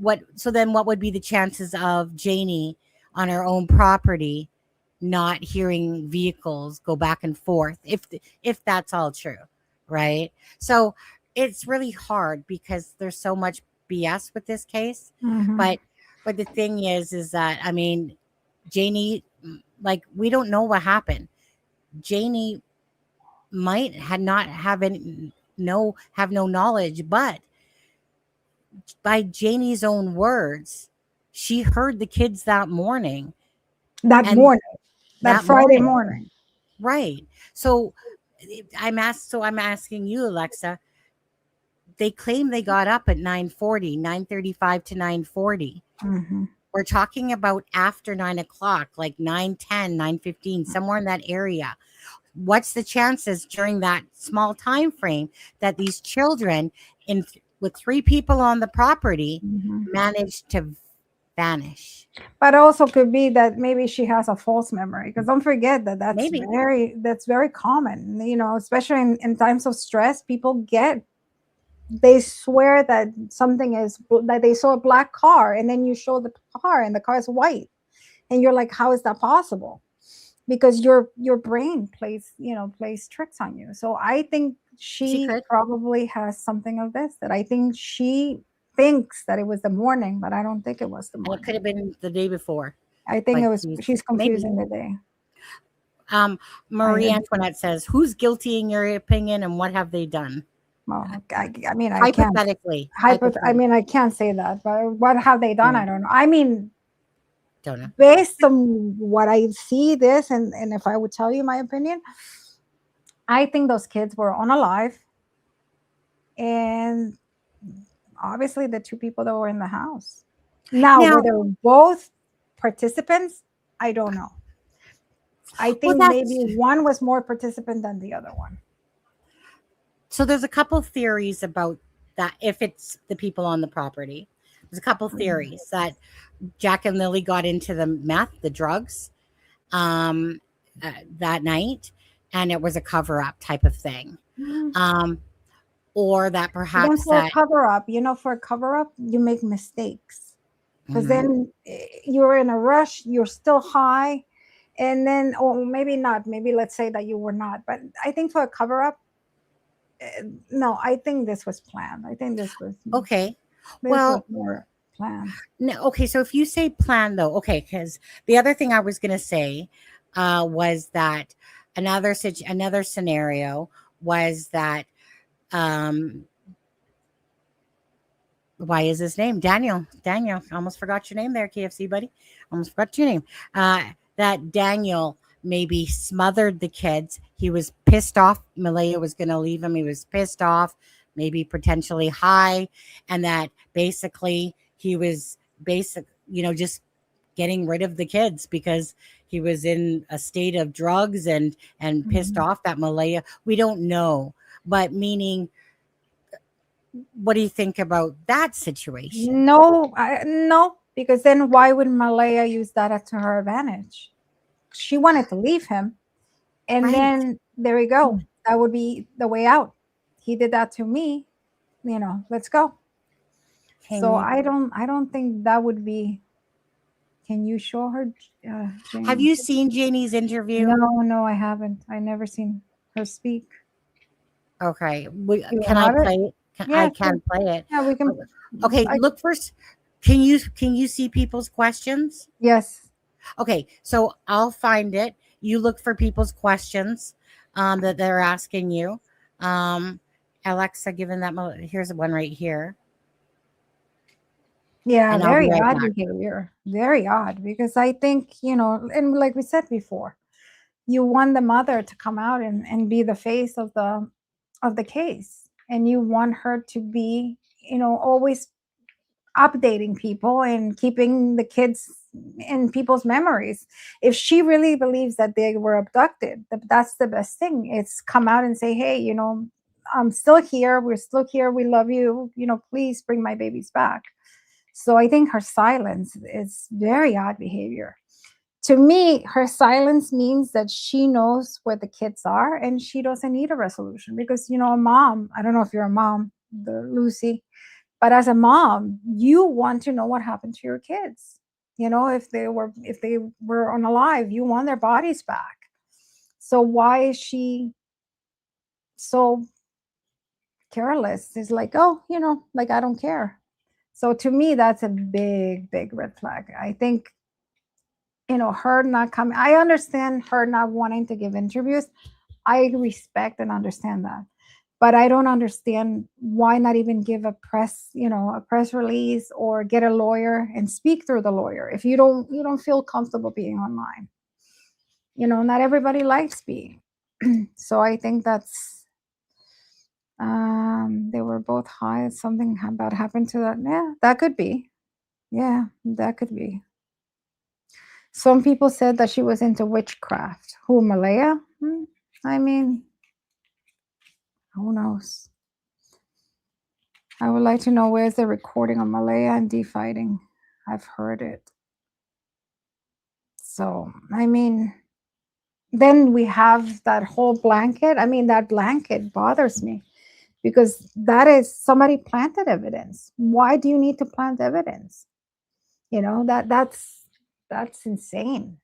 A: then what would be the chances of Janie on her own property not hearing vehicles go back and forth if that's all true, right? So it's really hard because there's so much BS with this case.
B: Mhm.
A: But the thing is that, I mean, Janie, like, we don't know what happened. Janie might had not have any have no knowledge, but by Janie's own words, she heard the kids that morning.
B: That
A: And
B: morning, that
A: that
B: Friday
A: morning,
B: morning.
A: right? So I'm asking you, Alexza. They claim they got up at 9:40, 9:35 to 9:40.
B: Mhm.
A: We're talking about after 9 o'clock, like 9:10, 9:15, somewhere in that area. What's the chances during that small time frame that these children with 3 people on the property
B: Mhm.
A: managed to vanish?
B: But also could be that maybe she has a false memory, because don't forget that
A: Maybe.
B: that's very common. Especially in times of stress, people they swear that something is that they saw a black car, and then you show the car and the car is white, and you're like, how is that possible? Because your brain plays tricks on you. So I think
A: She
B: she
A: could.
B: probably has something of this, that I think she thinks that it was the morning, but I don't think it was the
A: And it
B: morning.
A: could have been the day before.
B: I think
A: Like
B: she's
A: maybe.
B: confusing the day.
A: Marie
B: I-
A: Antoinette says, who's guilty in your opinion and what have they done?
B: Well, I mean, I can't.
A: Hypothetically.
B: I mean, I can't say that, but what have they done?
A: Yeah.
B: I don't know. I mean,
A: Don't know.
B: based on what I see this, and if I would tell you my opinion, I think those kids were unalive, and obviously the 2 people that were in the house. Now,
A: Now-
B: whether both participants, I don't know. I think maybe one was more participant than the other one.
A: So there's a couple theories about that. If it's the people on the property, there's a couple theories that Jack and Lily got into the meth, the drugs, that night, and it was a cover-up type of thing. Or that perhaps
B: for a cover-up, for a cover-up, you make mistakes, because then you're in a rush, you're still high, and then, or maybe not, maybe let's say that you were not, but I think for a cover-up, no, I think this was planned. I think this was
A: okay.
B: This
A: Well,
B: was more planned.
A: No, okay. So if you say plan, though, okay, because the other thing I was going to say was that another scenario was that why is his name Daniel? I almost forgot your name there, KFC buddy. Almost forgot your name. That Daniel maybe smothered the kids. He was pissed off. Malaya was going to leave him. He was pissed off, maybe potentially high, and that basically he was just getting rid of the kids because he was in a state of drugs and pissed off that Malaya. We don't know, but meaning, what do you think about that situation?
B: No, because then why would Malaya use that to her advantage? She wanted to leave him, and
A: Right.
B: then there we go. That would be the way out. He did that to me, let's go. So I don't think that would be. Can you show her?
A: Have you seen Janie's interview?
B: No, I haven't. I never seen her speak.
A: Okay,
B: You
A: can I
B: have it?
A: play it? I can play it.
B: Yeah, we can.
A: Okay, look first. Can you see people's questions?
B: Yes.
A: Okay, so I'll find it. You look for people's questions that they're asking you. Alexza, given that, here's one right here.
B: Yeah,
A: And I'll be
B: very
A: right
B: odd
A: back.
B: behavior. Very odd, because I think, and like we said before, you want the mother to come out and be the face of the case, and you want her to be, always updating people and keeping the kids in people's memories. If she really believes that they were abducted, that's the best thing. It's come out and say, hey, I'm still here. We're still here. We love you. Please bring my babies back. So I think her silence is very odd behavior. To me, her silence means that she knows where the kids are and she doesn't need a resolution, because, a mom, I don't know if you're a mom, Lucy, but as a mom, you want to know what happened to your kids. If they were unalive, you want their bodies back. So why is she so careless? It's like, oh, like, I don't care. So to me, that's a big, big red flag. I think, her not coming. I understand her not wanting to give interviews. I respect and understand that. But I don't understand why not even give a press release, or get a lawyer and speak through the lawyer if you don't feel comfortable being online. Not everybody likes being. So I think that's they were both high. Something about happened to that. Yeah, that could be. Yeah, that could be. Some people said that she was into witchcraft. Who, Malaya? I mean, who knows? I would like to know, where's the recording of Malaya and D fighting? I've heard it. So, I mean, then we have that whole blanket. I mean, that blanket bothers me, because that is, somebody planted evidence. Why do you need to plant evidence? That's insane.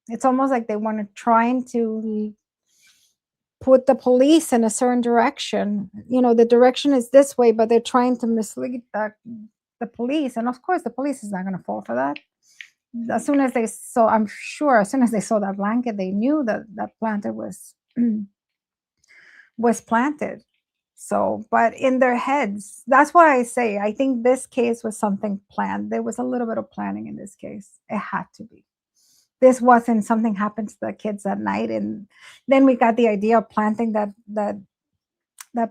B: It's almost like they want to trying to put the police in a certain direction. The direction is this way, but they're trying to mislead the police. And of course, the police is not going to fall for that. As soon as they saw, I'm sure, as soon as they saw that blanket, they knew that that planted was planted. So, but in their heads, that's why I say, I think this case was something planned. There was a little bit of planning in this case. It had to be. This wasn't something happened to the kids at night, and then we got the idea of planting that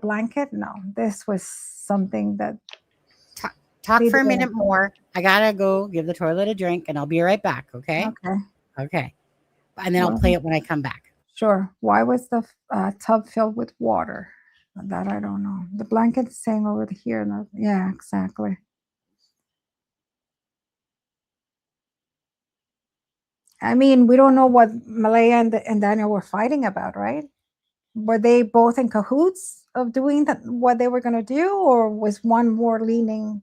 B: blanket. No, this was something that.
A: Talk for a minute more. I gotta go give the toilet a drink, and I'll be right back. Okay. Okay. And then I'll play it when I come back.
B: Sure. Why was the tub filled with water? That I don't know. The blanket is saying over here. Yeah, exactly. I mean, we don't know what Malaya and Daniel were fighting about, right? Were they both in cahoots of doing what they were going to do, or was one more leaning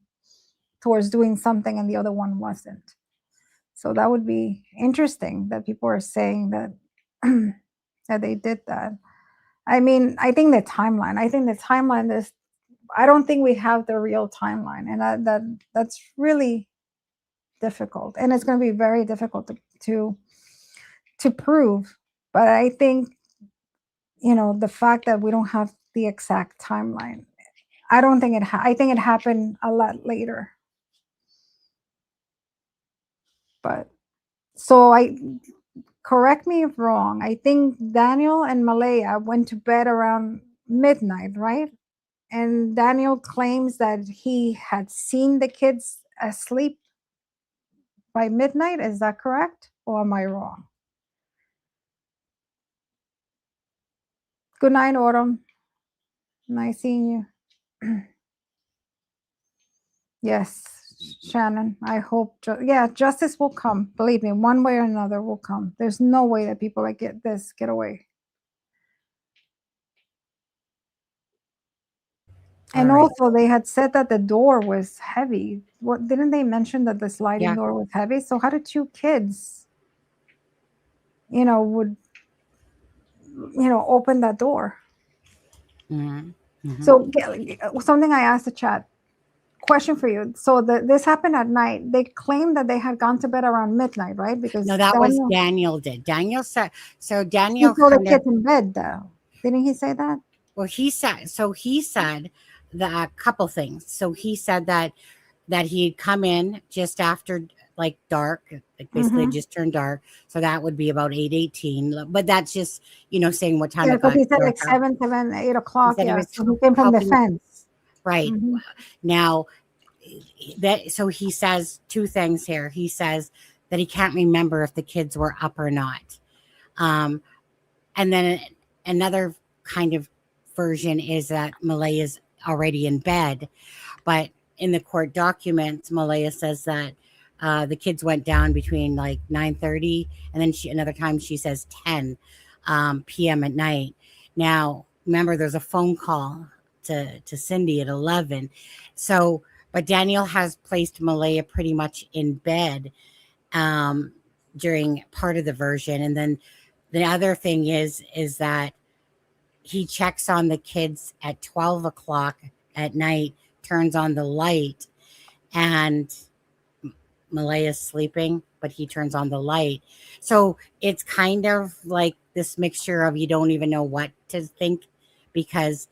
B: towards doing something and the other one wasn't? So that would be interesting that people are saying that that they did that. I mean, I think the timeline is, I don't think we have the real timeline, and that's really difficult, and it's going to be very difficult to prove. But I think, the fact that we don't have the exact timeline, I don't think I think it happened a lot later. But so correct me if wrong. I think Daniel and Malaya went to bed around midnight, right? And Daniel claims that he had seen the kids asleep by midnight. Is that correct? Or am I wrong? Good night, Autumn. Nice seeing you. Yes, Shannon. I hope, justice will come. Believe me, one way or another will come. There's no way that people like get away. And
A: All right.
B: also, they had said that the door was heavy. What didn't they mention that the sliding
A: Yeah.
B: door was heavy? So how did two kids, would open that door?
A: Mhm. Mhm.
B: So something I asked the chat. Question for you. So this happened at night. They claimed that they had gone to bed around midnight, right? Because
A: No, that was
B: Daniel,
A: Daniel did. Daniel said, so
B: he
A: Daniel
B: told the
A: kind of,
B: kids in bed, though. Didn't he say that?
A: well, he said that a couple things. So he said that he had come in just after like dark, like basically it
B: Mm-hmm.
A: just turned dark. So that would be about 8:18. But that's just, saying what time
B: Yeah,
A: it
B: because
A: got
B: he said
A: dark
B: like
A: out.
B: 7, 8
A: He
B: o'clock.
A: said he
B: Yeah,
A: was
B: so he came from the
A: helping,
B: fence.
A: right.
B: Mm-hmm.
A: Now that, so he says two things here. He says that he can't remember if the kids were up or not. Um, and then another kind of version is that Malaya is already in bed, but in the court documents, Malaya says that the kids went down between like 9:30, and then another time she says 10 p.m. at night. Now, remember, there's a phone call to Cindy at 11. So, but Daniel has placed Malaya pretty much in bed um, during part of the version, and then the other thing is that he checks on the kids at 12 o'clock at night, turns on the light, and Malaya's sleeping, but he turns on the light. So it's kind of like this mixture of you don't even know what to think, because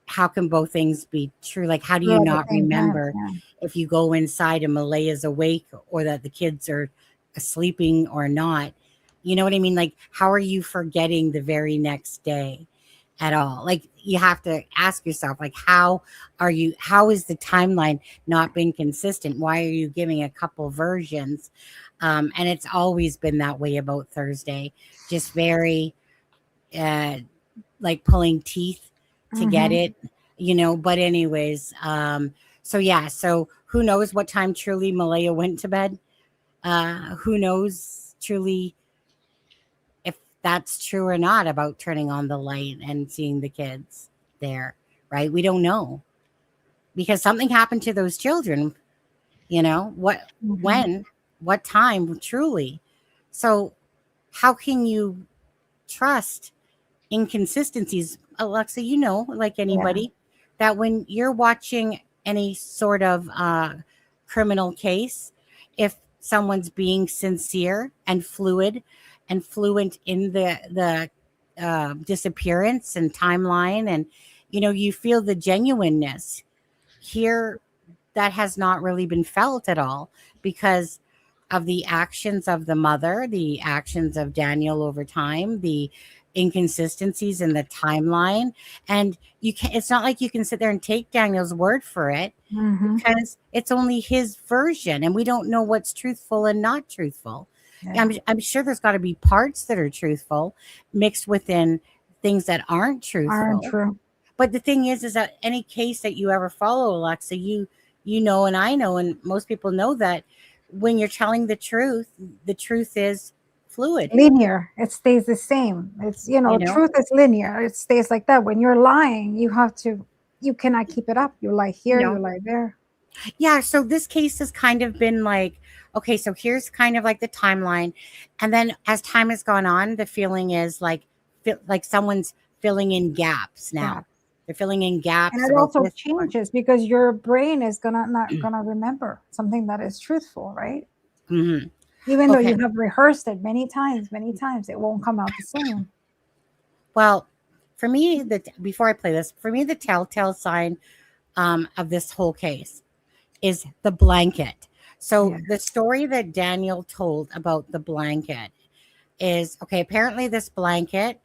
A: how can both things be true? Like, how do you
B: True at the
A: not
B: same time.
A: remember
B: Yeah.
A: if you go inside and Malaya's awake, or that the kids are sleeping or not? You know what I mean? Like, how are you forgetting the very next day at all? Like, you have to ask yourself, like, how is the timeline not being consistent? Why are you giving a couple versions? And it's always been that way about Thursday, just very like pulling teeth to get
B: Mm-hmm.
A: it. But anyways, so yeah, so who knows what time truly Malaya went to bed? Who knows truly if that's true or not about turning on the light and seeing the kids there, right? We don't know, because something happened to those children, what,
B: Mm-hmm.
A: when, what time truly. So how can you trust inconsistencies, Alexza? Like
B: Yeah.
A: anybody, that when you're watching any sort of criminal case, if someone's being sincere and fluid and fluent in the disappearance and timeline, and you feel the genuineness here, that has not really been felt at all, because of the actions of the mother, the actions of Daniel over time, the inconsistencies in the timeline. And it's not like you can sit there and take Daniel's word for it,
B: Mm-hmm.
A: because it's only his version and we don't know what's truthful and not truthful.
B: Yeah.
A: I'm sure there's got to be parts that are truthful mixed within things that aren't
B: Aren't
A: truthful.
B: true.
A: But the thing is that any case that you ever follow, Alexa, you know, and I know, and most people know, that when you're telling the truth is fluid.
B: Linear. It stays the same. It's,
A: You know,
B: truth is linear. It stays like that. When you're lying, you cannot keep it up. You lie
A: you
B: here, you
A: know.
B: lie there.
A: Yeah. So this case has kind of been like, okay, so here's kind of like the timeline, and then as time has gone on, the feeling is like someone's filling in gaps
B: Yeah.
A: now. They're filling in
B: And
A: gaps
B: it
A: about
B: also
A: this one.
B: changes because your brain is not gonna remember something that is truthful, right?
A: Mhm.
B: Even though
A: Okay.
B: you have rehearsed it many times, it won't come out the same.
A: Well, for me, before I play this, for me, the telltale sign of this whole case is the blanket. So
B: Yeah.
A: the story that Daniel told about the blanket, is, okay, apparently this blanket,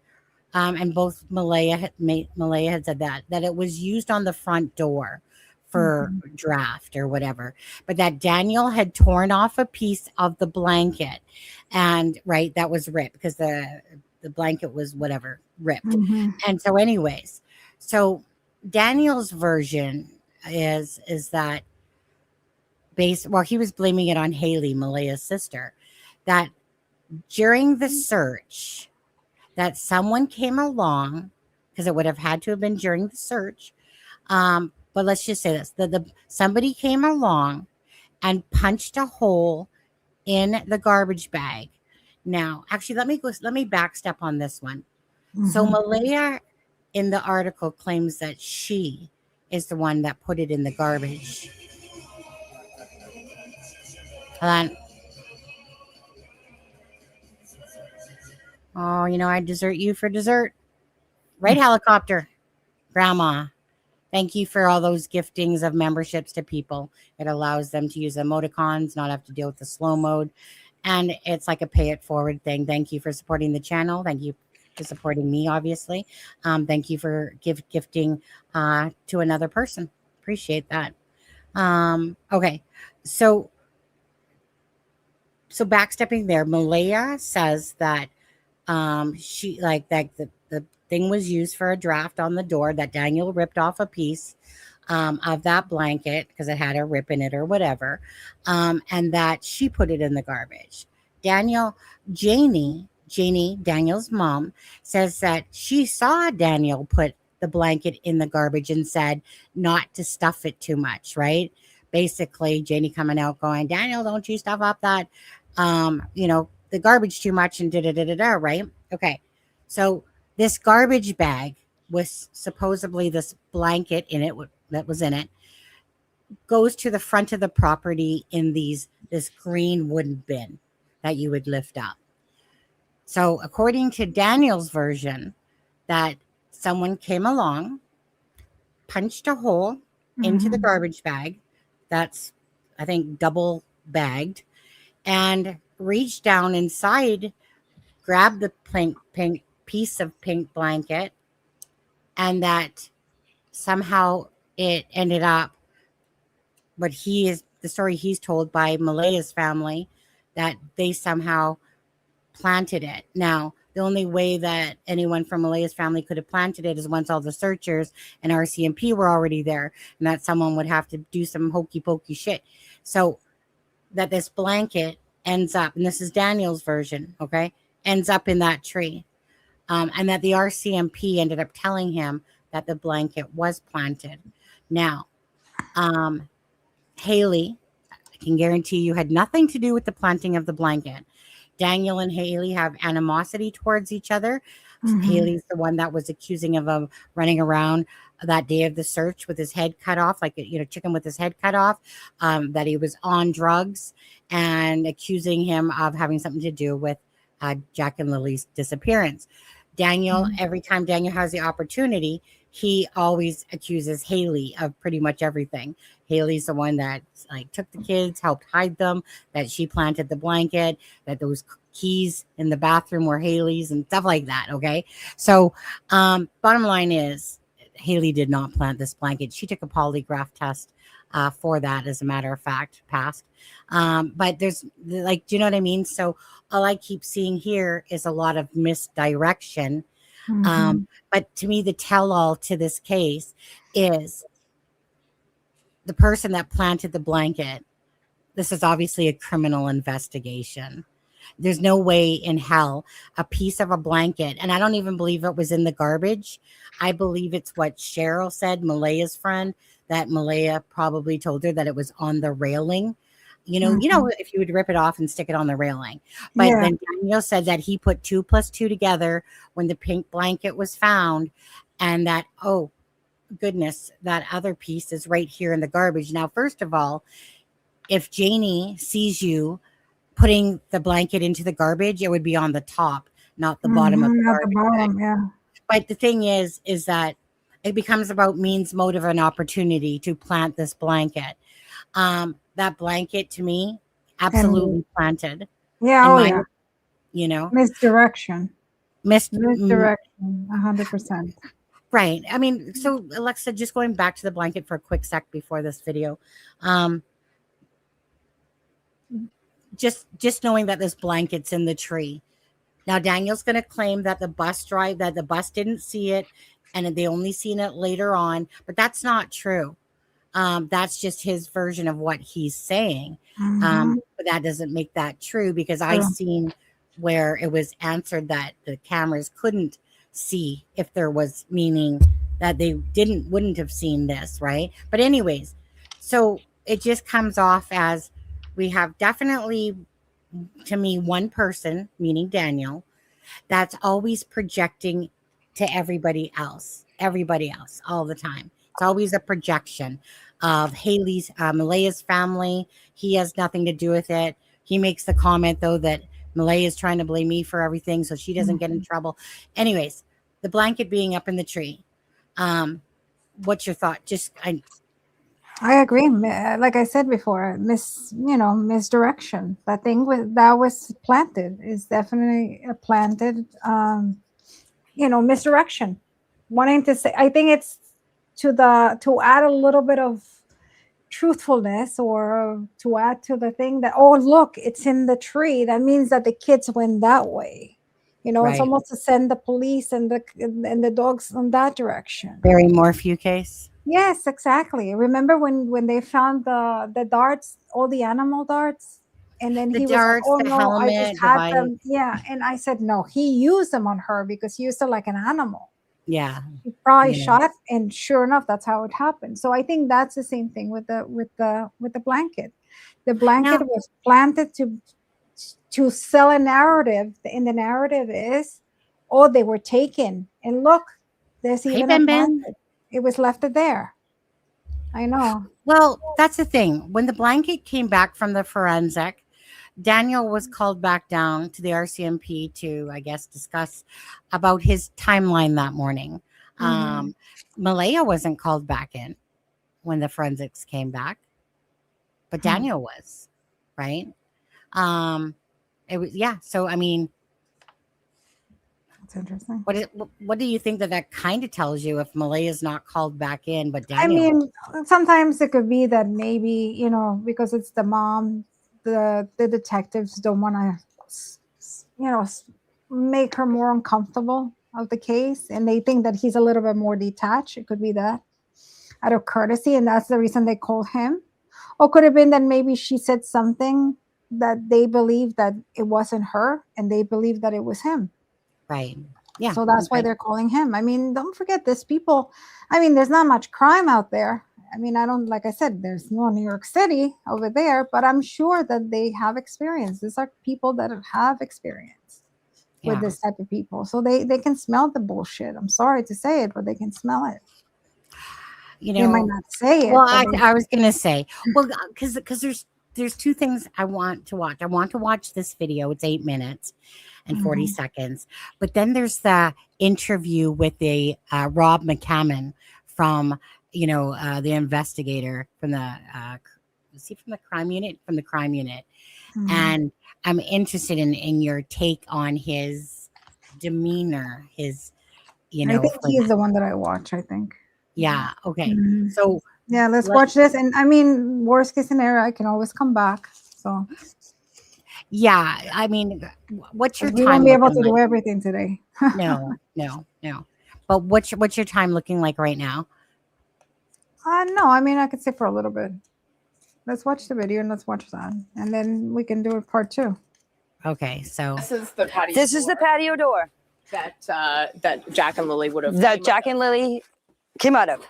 A: and both Malaya had said that it was used on the front door for draft or whatever, but that Daniel had torn off a piece of the blanket, and right, that was ripped because the blanket was whatever ripped.
B: Mm-hmm.
A: And so anyways, so Daniel's version is that well, he was blaming it on Haley, Malaya's sister, that during the search that someone came along, because it would have had to have been during the search, but let's just say this, the somebody came along and punched a hole in the garbage bag. Now, actually, let me backstep on this one. So Malaya in the article claims that she is the one that put it in the garbage. Hold on. Oh, I desert you for dessert. Right, helicopter. Grandma. Thank you for all those giftings of memberships to people. It allows them to use emoticons, not have to deal with the slow mode. And it's like a pay it forward thing. Thank you for supporting the channel. Thank you for supporting me, obviously. Thank you for gifting to another person. Appreciate that. Okay. So backstepping there, Malaya says that she like that the thing was used for a draft on the door, that Daniel ripped off a piece of that blanket because it had a rip in it or whatever, and that she put it in the garbage. Janie, Daniel's mom, says that she saw Daniel put the blanket in the garbage and said not to stuff it too much, right? Basically, Janie coming out going, Daniel, don't you stuff up that the garbage too much and da-da-da-da-da, right? Okay. So this garbage bag with supposedly this blanket in it that was in it goes to the front of the property in this green wooden bin that you would lift up. So according to Daniel's version, that someone came along, punched a hole into the garbage bag that's, I think, double bagged, and reached down inside, grabbed the pink piece of pink blanket, and that somehow it ended up, but the story he's told by Malaya's family, that they somehow planted it. Now, the only way that anyone from Malaya's family could have planted it is once all the searchers and RCMP were already there, and that someone would have to do some hokey pokey shit. So that this blanket ends up, and this is Daniel's version, okay, ends up in that tree. And that the RCMP ended up telling him that the blanket was planted. Now, Haley, I can guarantee you, had nothing to do with the planting of the blanket. Daniel and Haley have animosity towards each other. Haley's the one that was accusing of him running around that day of the search with his head cut off, like chicken with his head cut off, that he was on drugs, and accusing him of having something to do with Jack and Lily's disappearance. Daniel, every time Daniel has the opportunity, he always accuses Haley of pretty much everything. Haley's the one that took the kids, helped hide them, that she planted the blanket, that those keys in the bathroom were Haley's and stuff like that. Okay. So bottom line is, Haley did not plant this blanket. She took a polygraph test for that, as a matter of fact, passed. But there's do you know what I mean? So all I keep seeing here is a lot of misdirection. But to me, the tell-all to this case is the person that planted the blanket. This is obviously a criminal investigation. There's no way in hell a piece of a blanket, and I don't even believe it was in the garbage. I believe it's what Cheryl said, Malaya's friend, that Malaya probably told her that it was on the railing. If you would rip it off and stick it on the railing. But then Daniel said that he put 2 + 2 together when the pink blanket was found, and that, oh goodness, that other piece is right here in the garbage. Now, first of all, if Janie sees you putting the blanket into the garbage, it would be on the top, not the bottom of the garbage.
B: Bottom,
A: But the thing is that it becomes about means, motive, and opportunity to plant this blanket. That blanket, to me, absolutely planted. you know,
B: Misdirection.
A: missed.
B: Misdirection. 100%.
A: Right. I mean, so Alexza, just going back to the blanket for a quick sec before this video, just knowing that this blanket's in the tree. Now Daniel's going to claim that the bus didn't see it, and they only seen it later on, but that's not true. That's just his version of what he's saying. But that doesn't make that true, because I seen where it was answered that the cameras couldn't see if there was, meaning that they wouldn't have seen this, right? But anyways, so it just comes off as we have definitely, to me, one person, meaning Daniel, that's always projecting to everybody else all the time. It's always a projection of Haley's, Malaya's family. He has nothing to do with it. He makes the comment, though, that Malaya is trying to blame me for everything so she doesn't get in trouble. Anyways, the blanket being up in the tree. What's your thought?
B: I agree. Like I said before, misdirection. That thing that was planted is definitely a planted, misdirection. Wanting to say, I think it's to add a little bit of truthfulness, or to add to the thing that, oh, look, it's in the tree. That means that the kids went that way.
A: Right.
B: It's almost to send the police and the dogs in that direction.
A: Barry Morphew case.
B: Yes, exactly. Remember when they found the darts, all the animal darts, and then he
A: darts,
B: was like, "Oh
A: the
B: no,
A: helmet,
B: I just had them." Yeah, and I said, "No, he used them on her because he used her like an animal."
A: Yeah,
B: he probably shot, and sure enough, that's how it happened. So I think that's the same thing with the blanket. The blanket was planted to sell a narrative, and the narrative is, oh, they were taken, and look, there's even a blanket. It was left there. I know.
A: Well, that's the thing. When the blanket came back from the forensic, Daniel was called back down to the RCMP to, I guess, discuss about his timeline that morning. Malaya wasn't called back in when the forensics came back, but Daniel was, right? It was, yeah. So, I mean,
B: that's interesting.
A: What do you think that kind of tells you if Malaya's not called back in, but Daniel?
B: I mean, sometimes it could be that maybe, because it's the mom, the detectives don't want to, make her more uncomfortable of the case, and they think that he's a little bit more detached. It could be that, out of courtesy, and that's the reason they call him. Or could have been that maybe she said something that they believe that it wasn't her, and they believe that it was him.
A: Right. Yeah.
B: So that's why they're calling him. I mean, don't forget this people. I mean, there's not much crime out there. I mean, like I said, there's no New York City over there, but I'm sure that they have experience. These are people that have experience with this type of people. So they can smell the bullshit. I'm sorry to say it, but they can smell it. They might not say it.
A: Well, I was going to say, well, because there's two things I want to watch. I want to watch this video. It's 8 minutes and 40 seconds. But then there's the interview with the Rob McCammon from, the investigator from the crime unit? From the crime unit. And I'm interested in your take on his demeanor, his,
B: I think he is the one that I watch, I think.
A: Yeah. Okay. So
B: yeah, let's watch this. And I mean, worst case scenario, I can always come back. So
A: yeah, I mean, what's your time?
B: We won't be able to do everything today.
A: No. But what's your time looking like right now?
B: No, I mean, I could sit for a little bit. Let's watch the video and let's watch that, and then we can do it part 2.
A: Okay, so
G: this is the patio.
H: This is the patio door
G: that Jack and Lily would have.
H: That Jack and Lily came out of.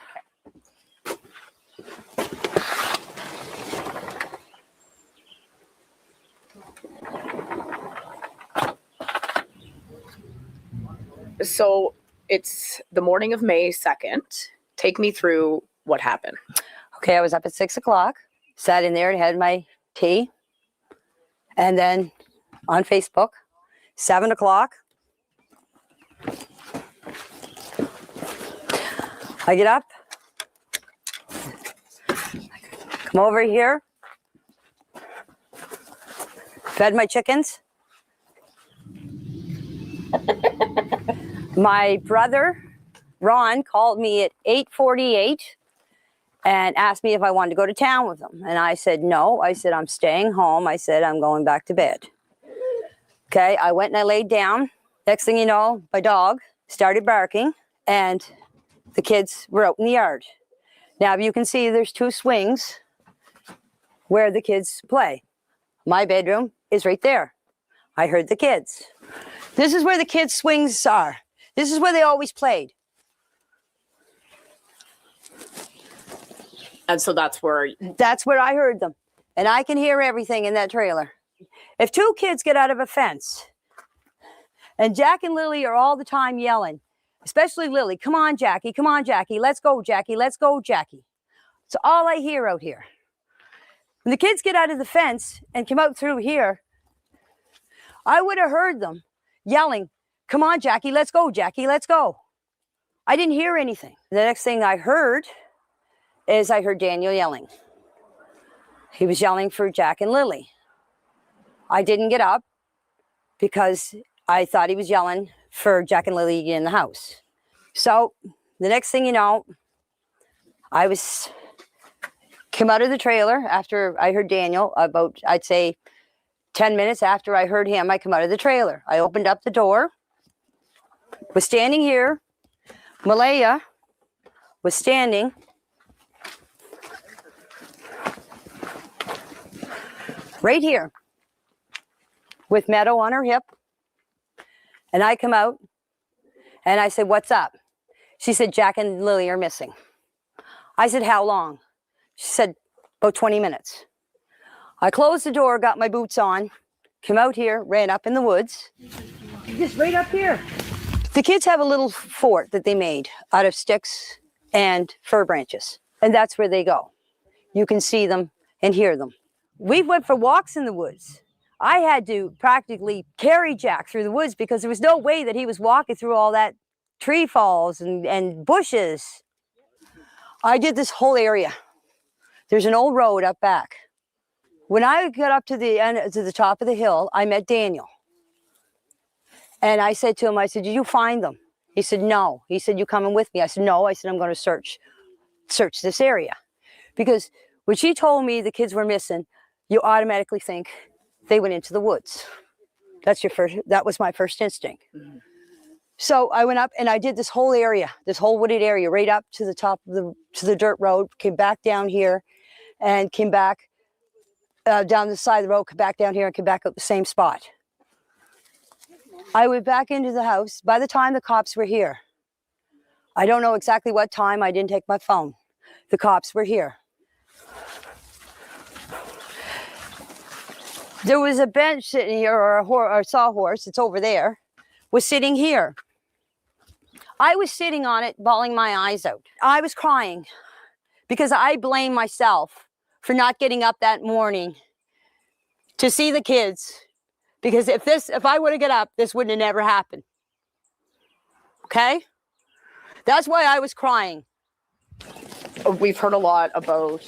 G: So it's the morning of May 2nd. Take me through what happened.
H: Okay, I was up at 6 o'clock, sat in there and had my tea. And then on Facebook, 7 o'clock, I get up, come over here, fed my chickens, My brother, Ron, called me at 8:48 and asked me if I wanted to go to town with him. And I said, no. I said, I'm staying home. I said, I'm going back to bed. Okay, I went and I laid down. Next thing you know, my dog started barking and the kids were out in the yard. Now, you can see there's 2 swings where the kids play. My bedroom is right there. I heard the kids. This is where the kids' swings are. This is where they always played.
G: And so that's where
H: I heard them. And I can hear everything in that trailer. If 2 kids get out of a fence, and Jack and Lily are all the time yelling, especially Lily, come on, Jackie, let's go, Jackie, let's go, Jackie. It's all I hear out here. When the kids get out of the fence and come out through here, I would have heard them yelling, come on, Jackie, let's go, Jackie, let's go. I didn't hear anything. The next thing I heard is I heard Daniel yelling. He was yelling for Jack and Lily. I didn't get up because I thought he was yelling for Jack and Lily in the house. So the next thing you know, I came out of the trailer after I heard Daniel, about, I'd say, 10 minutes after I heard him, I come out of the trailer. I opened up the door, was standing here. Malaya was standing right here with Meadow on her hip. And I come out and I said, what's up? She said, Jack and Lily are missing. I said, how long? She said, about 20 minutes. I closed the door, got my boots on, came out here, ran up in the woods. Just right up here. The kids have a little fort that they made out of sticks and fir branches. And that's where they go. You can see them and hear them. We went for walks in the woods. I had to practically carry Jack through the woods because there was no way that he was walking through all that tree falls and bushes. I did this whole area. There's an old road up back. When I got up to the top of the hill, I met Daniel. And I said to him, I said, did you find them? He said, no. He said, you coming with me? I said, no. I said, I'm going to search this area. Because when she told me the kids were missing, you automatically think they went into the woods. That was my first instinct. Mm-hmm. So I went up and I did this whole area, this whole wooded area, right up to the top of the dirt road, came back down here and came back down the side of the road, came back down here and came back up the same spot. I went back into the house. By the time the cops were here, I don't know exactly what time, I didn't take my phone. The cops were here. There was a bench sitting here, or a sawhorse, it's over there, was sitting here. I was sitting on it, bawling my eyes out. I was crying because I blame myself for not getting up that morning to see the kids. Because if I would have got up, this wouldn't have never happened. Okay? That's why I was crying.
G: We've heard a lot about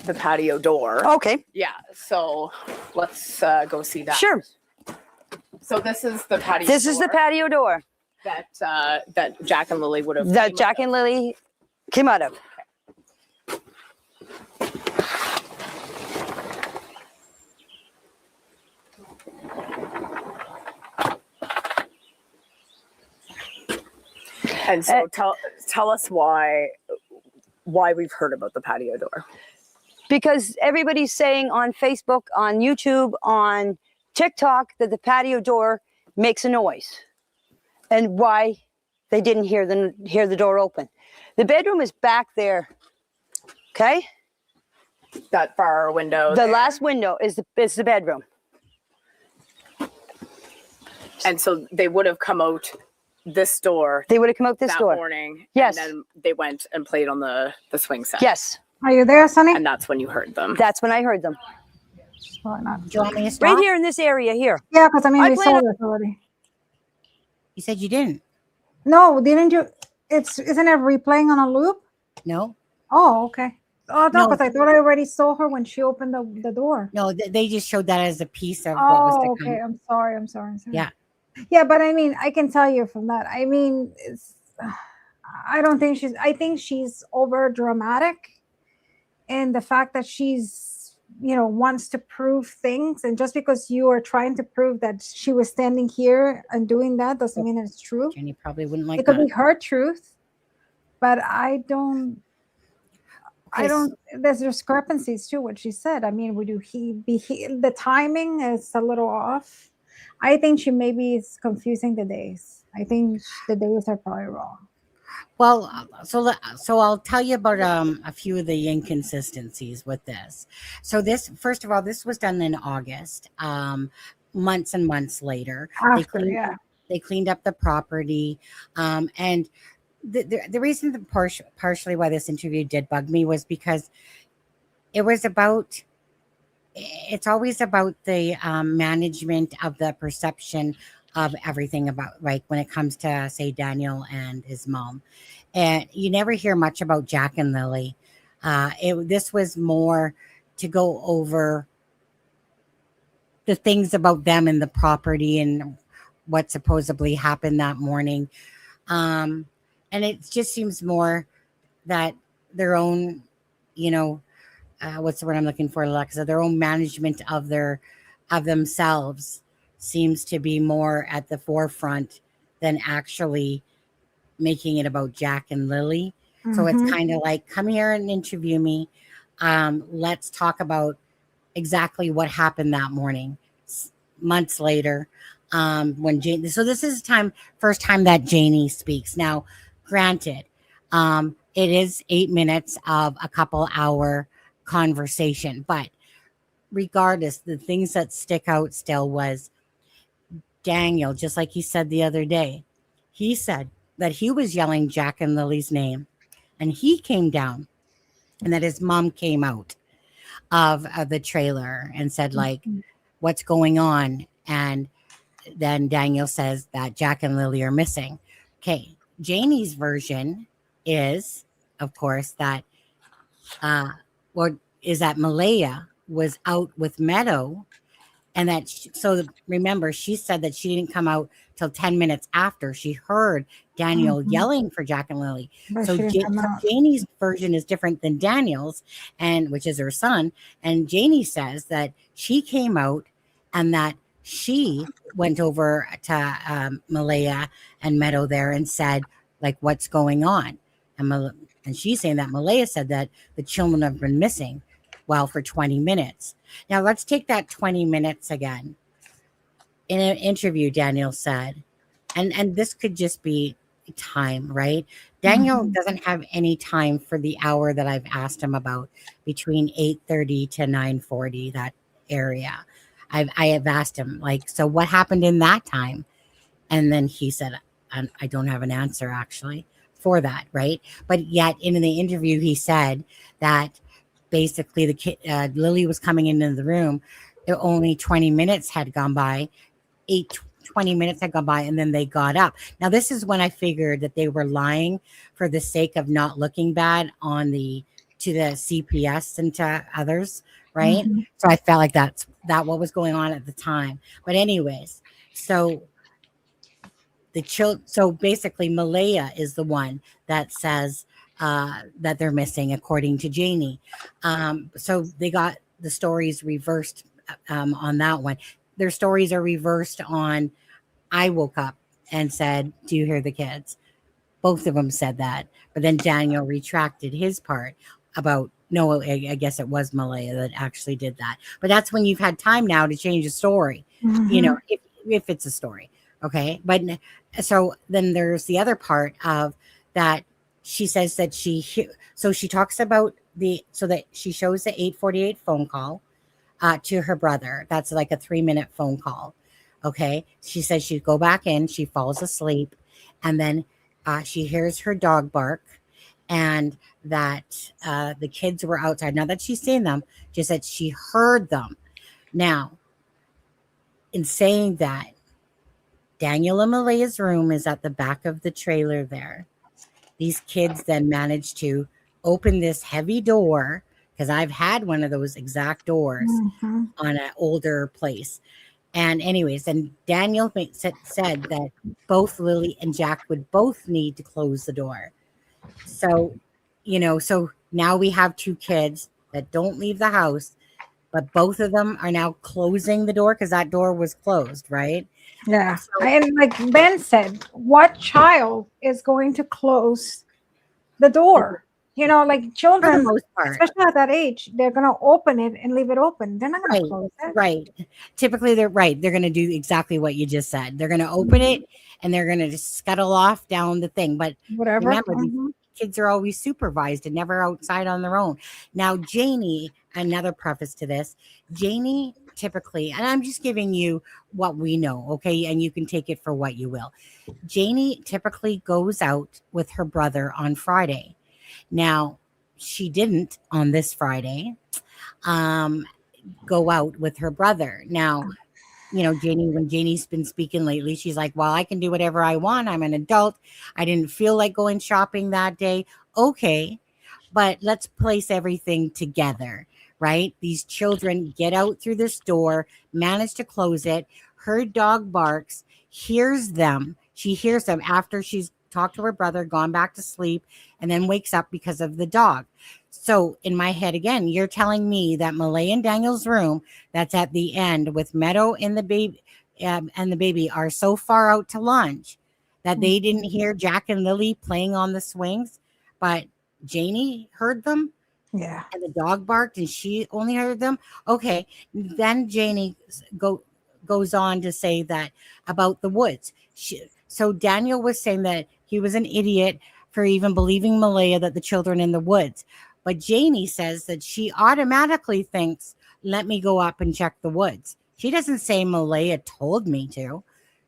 G: the patio door.
H: Okay.
G: Yeah, so let's go see that.
H: Sure.
G: So this is the patio
H: This
G: door
H: is the patio door
G: that Jack and Lily would have.
H: that Jack and Lily came out of.
G: And so tell us why we've heard about the patio door.
H: Because everybody's saying on Facebook, on YouTube, on TikTok that the patio door makes a noise, and why they didn't hear the door open. The bedroom is back there. Okay.
G: That far window.
H: The
G: there.
H: last window is the bedroom.
G: And so they would have come out this door.
H: They would have come out this
G: that
H: door
G: morning.
H: Yes.
G: And then they went and played on the swing set.
H: Yes.
B: Are you there, Sonny?
G: And that's when you heard them.
H: That's when I heard them.
B: Probably not.
A: Do you want me to stop?
H: Right here in this area here.
B: Yeah, because I mean,
H: I
B: we
H: plan
B: saw
H: on-
B: this already.
A: You said you didn't.
B: No, didn't you? Isn't it replaying on a loop?
A: No,
B: Oh, okay. Oh, no,
A: No.
B: because I thought I already saw her when she opened the door.
A: no, they just showed that as a piece of what was
B: Oh,
A: to
B: okay.
A: come.
B: I'm sorry.
A: Yeah.
B: Yeah, but I mean, I can tell you from that. I mean, I don't think I think she's over dramatic, and the fact that she's, wants to prove things, and just because you are trying to prove that she was standing here and doing that doesn't mean it's true.
A: Jenny probably wouldn't like
B: It could
A: that.
B: be her truth, but I don't. I
A: Okay,
B: don't. There's discrepancies too. What she said. I mean, would you the timing is a little off. I think she maybe is confusing the days. I think the days are probably wrong.
A: well, so I'll tell you about a few of the inconsistencies with this. So this, first of all, this was done in August. Months and months later, they
B: After,
A: cleaned
B: yeah.
A: they cleaned up the property, and the reason that partially why this interview did bug me was because it was about it's always about the management of the perception of everything about, like, when it comes to, say, Daniel and his mom, and you never hear much about Jack and Lily. This was more to go over the things about them and the property and what supposedly happened that morning, and it just seems more that their own, you know, what's the word I'm looking for, Alexa? Their own management of themselves seems to be more at the forefront than actually making it about Jack and Lily. So it's
B: Mhm.
A: kind of like, come here and interview me. Let's talk about exactly what happened that morning. Months later, when Jane, so this is first time that Janie speaks. Now, granted, it is 8 minutes of a couple hour conversation, but regardless, the things that stick out still was Daniel, just like he said the other day. He said that he was yelling Jack and Lily's name, and he came down, and that his mom came out of the trailer and said, like, what's going on? And then Daniel says that Jack and Lily are missing. Okay, Janie's version is, of course, that what is that Malaya was out with Meadow, and that so remember, she said that she didn't come out till 10 minutes after she heard Daniel
B: Mhm.
A: yelling for Jack and Lily.
B: But
A: So,
B: she didn't come out.
A: Janie's version is different than Daniel's, and which is her son. And Janie says that she came out and that she went over to Malaya and Meadow there and said, like, what's going on? And she's saying that Malaya said that the children have been missing, well, for 20 minutes. Now let's take that 20 minutes again. In an interview, Daniel said, and this could just be time, right? Daniel
B: Mhm.
A: doesn't have any time for the hour that I've asked him about, between 8:30 to 9:40, that area. I have asked him, like, so what happened in that time? And then he said, I don't have an answer actually for that, right? But yet in the interview, he said that basically the kid, Lily was coming into the room. Only 20 minutes had gone by, 20 minutes had gone by, and then they got up. Now, this is when I figured that they were lying for the sake of not looking bad to the CPS and to others, right?
B: Mhm.
A: So I felt like that what was going on at the time. But anyways, so so basically Malaya is the one that says that they're missing, according to Janie. So they got the stories reversed on that one. Their stories are reversed on I woke up and said, do you hear the kids? Both of them said that, but then Daniel retracted his part about, no, I guess it was Malaya that actually did that. But that's when you've had time now to change a story,
B: Mhm.
A: if it's a story. Okay. But so then there's the other part of that. She says that so she talks about so that she shows the 8:48 phone call to her brother. That's like a 3-minute phone call. Okay. She says she'd go back in, she falls asleep, and then she hears her dog bark, and that the kids were outside. Now that she's seen them, just that she heard them. Now, in saying that, Daniel and Malaya's room is at the back of the trailer there. These kids then managed to open this heavy door, because I've had one of those exact doors
B: Mhm.
A: on an older place. And anyways, and Daniel said that both Lily and Jack would both need to close the door. So, so now we have two kids that don't leave the house, but both of them are now closing the door because that door was closed, right?
B: Yeah.
A: So
B: And like Ben said, what child is going to close the door? Like
A: for the
B: children,
A: most part,
B: especially at that age, they're going to open it and leave it open. They're not going to
A: right,
B: close it.
A: right. Typically, they're right. They're going to do exactly what you just said. They're going to open it and they're going to just scuttle off down the thing. But
B: Whatever.
A: remember, these kids are always supervised and never outside on their own. Now, Janie, another preface to this, Janie typically, and I'm just giving you what we know, okay? And you can take it for what you will. Janie typically goes out with her brother on Friday. Now, she didn't on this Friday go out with her brother. Now, Janie, when Janie's been speaking lately, she's like, well, I can do whatever I want. I'm an adult. I didn't feel like going shopping that day. Okay, but let's place everything together, right? These children get out through this door, manage to close it. Her dog barks, hears them. She hears them after she's talked to her brother, gone back to sleep, and then wakes up because of the dog. So in my head, again, you're telling me that Malay and Daniel's room that's at the end with Meadow and the baby are so far out to lunch that they didn't hear Jack and Lily playing on the swings, but Janie heard them.
B: Yeah.
A: And the dog barked and she only heard them. Okay. Then Janie goes on to say that about the woods. So Daniel was saying that he was an idiot for even believing Malaya that the children in the woods. But Janie says that she automatically thinks, let me go up and check the woods. She doesn't say Malaya told me to.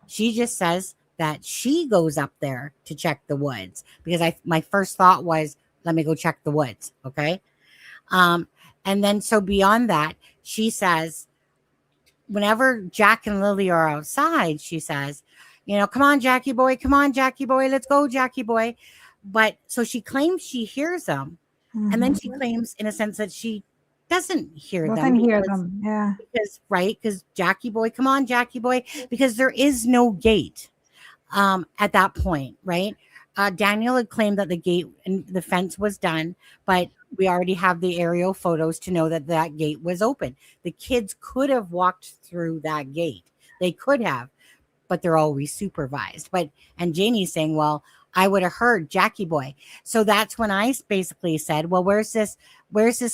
A: She just says that she goes up there to check the woods because my first thought was, let me go check the woods. Okay. And then so beyond that, she says, whenever Jack and Lily are outside, she says, come on, Jackie boy, let's go, Jackie boy. But so she claims she hears them. And then she claims in a sense that she doesn't hear them.
B: Yeah.
A: Because Jackie boy, come on, Jackie boy, because there is no gate at that point, right? Daniel had claimed that the gate and the fence was done, but we already have the aerial photos to know that that gate was open. The kids could have walked through that gate. They could have, but they're always supervised. And Janie's saying, well, I would have heard Jackie boy. So that's when I basically said, well, where's this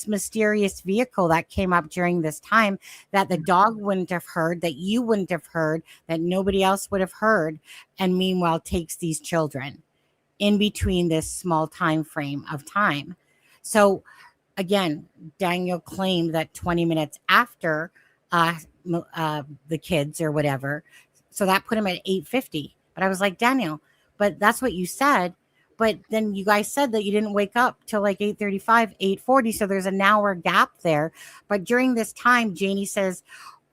A: mysterious vehicle that came up during this time that the dog wouldn't have heard, that you wouldn't have heard, that nobody else would have heard, and meanwhile takes these children in between this small time frame of time. So again, Daniel claimed that 20 minutes after the kids or whatever, so that put him at 8:50. But I was like, Daniel, but that's what you said. But then you guys said that you didn't wake up till like 8:35, 8:40. So there's an hour gap there. But during this time, Janie says,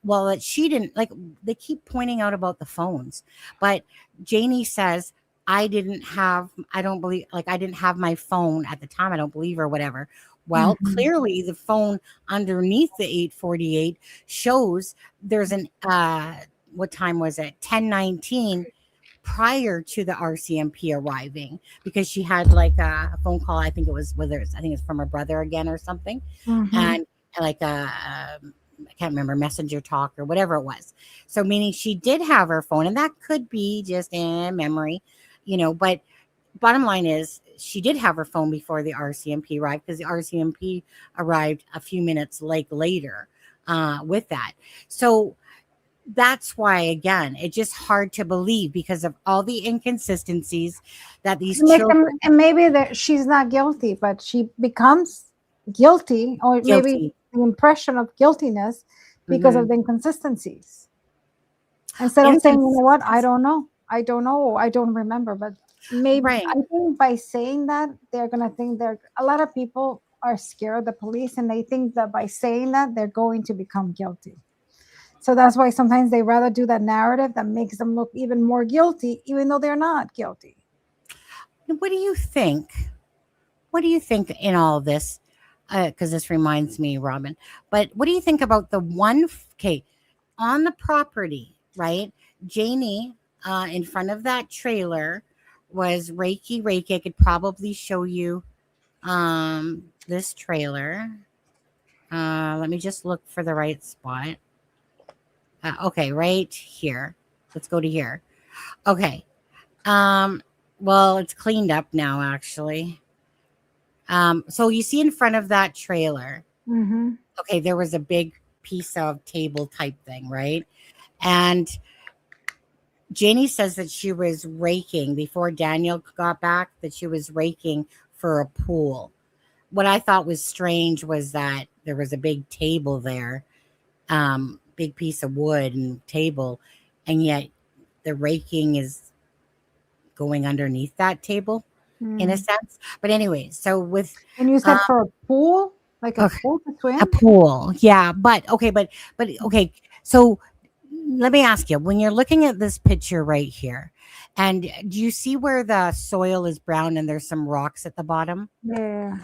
A: well, that she didn't, like, they keep pointing out about the phones. But Janie says, I didn't have my phone at the time. I don't believe, or whatever. Well, clearly the phone underneath the 848 shows there's an, what time was it? 10:19 prior to the RCMP arriving, because she had like a phone call. I think it's from her brother again or something. And like I can't remember, messenger talk or whatever it was. So meaning she did have her phone, and that could be just in memory, but bottom line is she did have her phone before the RCMP arrived, because the RCMP arrived a few minutes later with that. So that's why, again, it's just hard to believe because of all the inconsistencies that these children.
B: And maybe that she's not guilty, but she becomes guilty, or maybe the impression of guiltiness because of the inconsistencies. Instead of saying, you know what, I don't know, I don't remember, but maybe I think by saying that, they're gonna think a lot of people are scared of the police, and they think that by saying that, they're going to become guilty. So that's why sometimes they rather do that narrative that makes them look even more guilty, even though they're not guilty.
A: What do you think? What do you think in all this? Because this reminds me, Robin. But what do you think about the one? Okay, on the property, right? Janie, in front of that trailer, was Reiki. I could probably show you this trailer. Let me just look for the right spot. Okay, right here. Let's go to here. Okay. Well, it's cleaned up now, actually. So you see in front of that trailer,
B: Mm-hmm.
A: okay, there was a big piece of table type thing, right? And Janie says that she was raking before Daniel got back, that she was raking for a pool. What I thought was strange was that there was a big table there, big piece of wood and table, and yet the raking is going underneath that table in a sense. But anyway, so with
B: And you said for a pool, like a
A: okay,
B: pool to swim?
A: a pool, yeah, but okay. So let me ask you: when you're looking at this picture right here, and do you see where the soil is brown and there's some rocks at the bottom?
B: Yeah.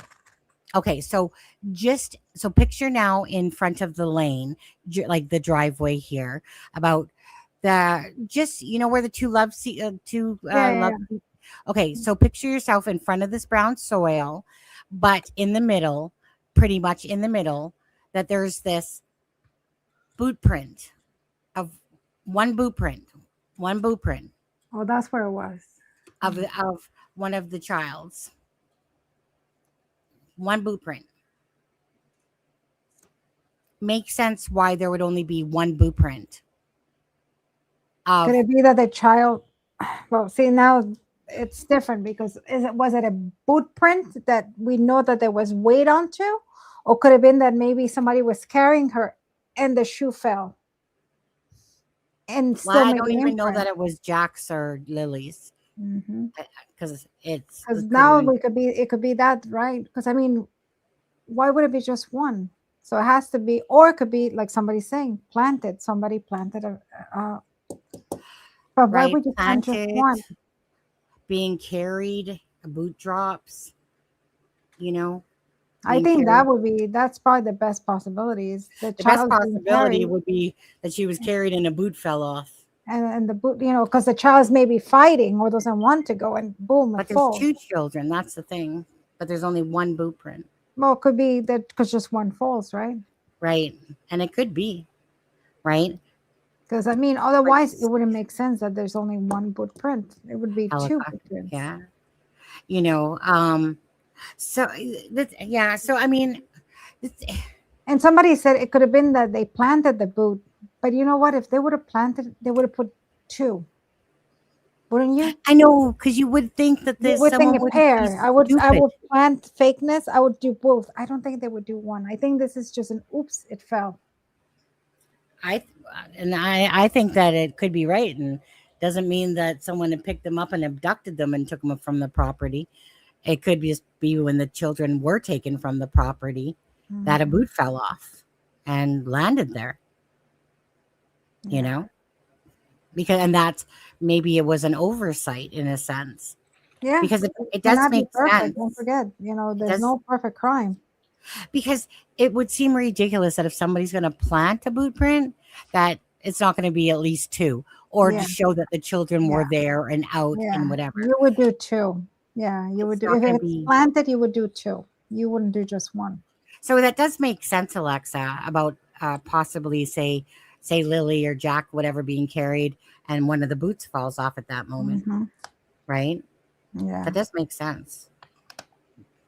A: Okay, so picture now in front of the lane, like the driveway here, about the just where the two love love. Okay, so picture yourself in front of this brown soil, but in the middle, pretty much in the middle, that there's this boot print of one boot print
B: Oh, that's where it was.
A: of one of the child's. One boot print. Makes sense why there would only be one boot print.
B: Could it be that the child? Well, see, now it's different because was it a boot print that we know that there was weight onto, or could it have been that maybe somebody was carrying her and the shoe fell? And still
A: Well, I
B: made
A: don't
B: an
A: even know
B: imprint.
A: that it was Jack's or Lily's because it's
B: Because now it could be that, right? Because I mean, why would it be just one? So it has to be, or it could be like somebody's saying, somebody planted but why
A: right,
B: would you plant just
A: planted,
B: one?
A: being carried, boot drops,
B: I
A: being
B: think
A: carried.
B: that's probably the best possibility is the
A: The best
B: child being
A: possibility
B: carried
A: would be that she was carried and a boot fell off.
B: and the boot, because the child's maybe fighting or doesn't want to go and boom,
A: But
B: it
A: there's
B: falls.
A: two children. That's the thing. But there's only one boot print.
B: Well, it could be that because just one falls, right?
A: Right. And it could be. Right.
B: Because I mean, otherwise it wouldn't make sense that there's only one boot print. It would be two
A: Helicopter.
B: boot prints.
A: Yeah. So yeah. So I mean,
B: and somebody said it could have been that they planted the boot, but you know what? If they would have planted, they would have put two. Wouldn't you?
A: I know, because you would think that
B: You
A: this
B: would
A: someone
B: think a
A: would
B: pair. I would
A: stupid.
B: plant fakeness. I would do both. I don't think they would do one. I think this is just an oops, it fell.
A: I think that it could be right, and doesn't mean that someone had picked them up and abducted them and took them from the property. It could just be when the children were taken from the property that a boot fell off and landed there. And that's maybe it was an oversight in a sense.
B: Yeah,
A: because it does make sense.
B: Don't forget, there's no perfect crime.
A: Because it would seem ridiculous that if somebody's going to plant a boot print, that it's not going to be at least two, or to show that the children were there and out and whatever.
B: You would do two. Yeah, you would do. If it's planted, you would do two. You wouldn't do just one.
A: So that does make sense, Alexza, about possibly say Lily or Jack, whatever, being carried, and one of the boots falls off at that moment, right?
B: Yeah,
A: that does make sense.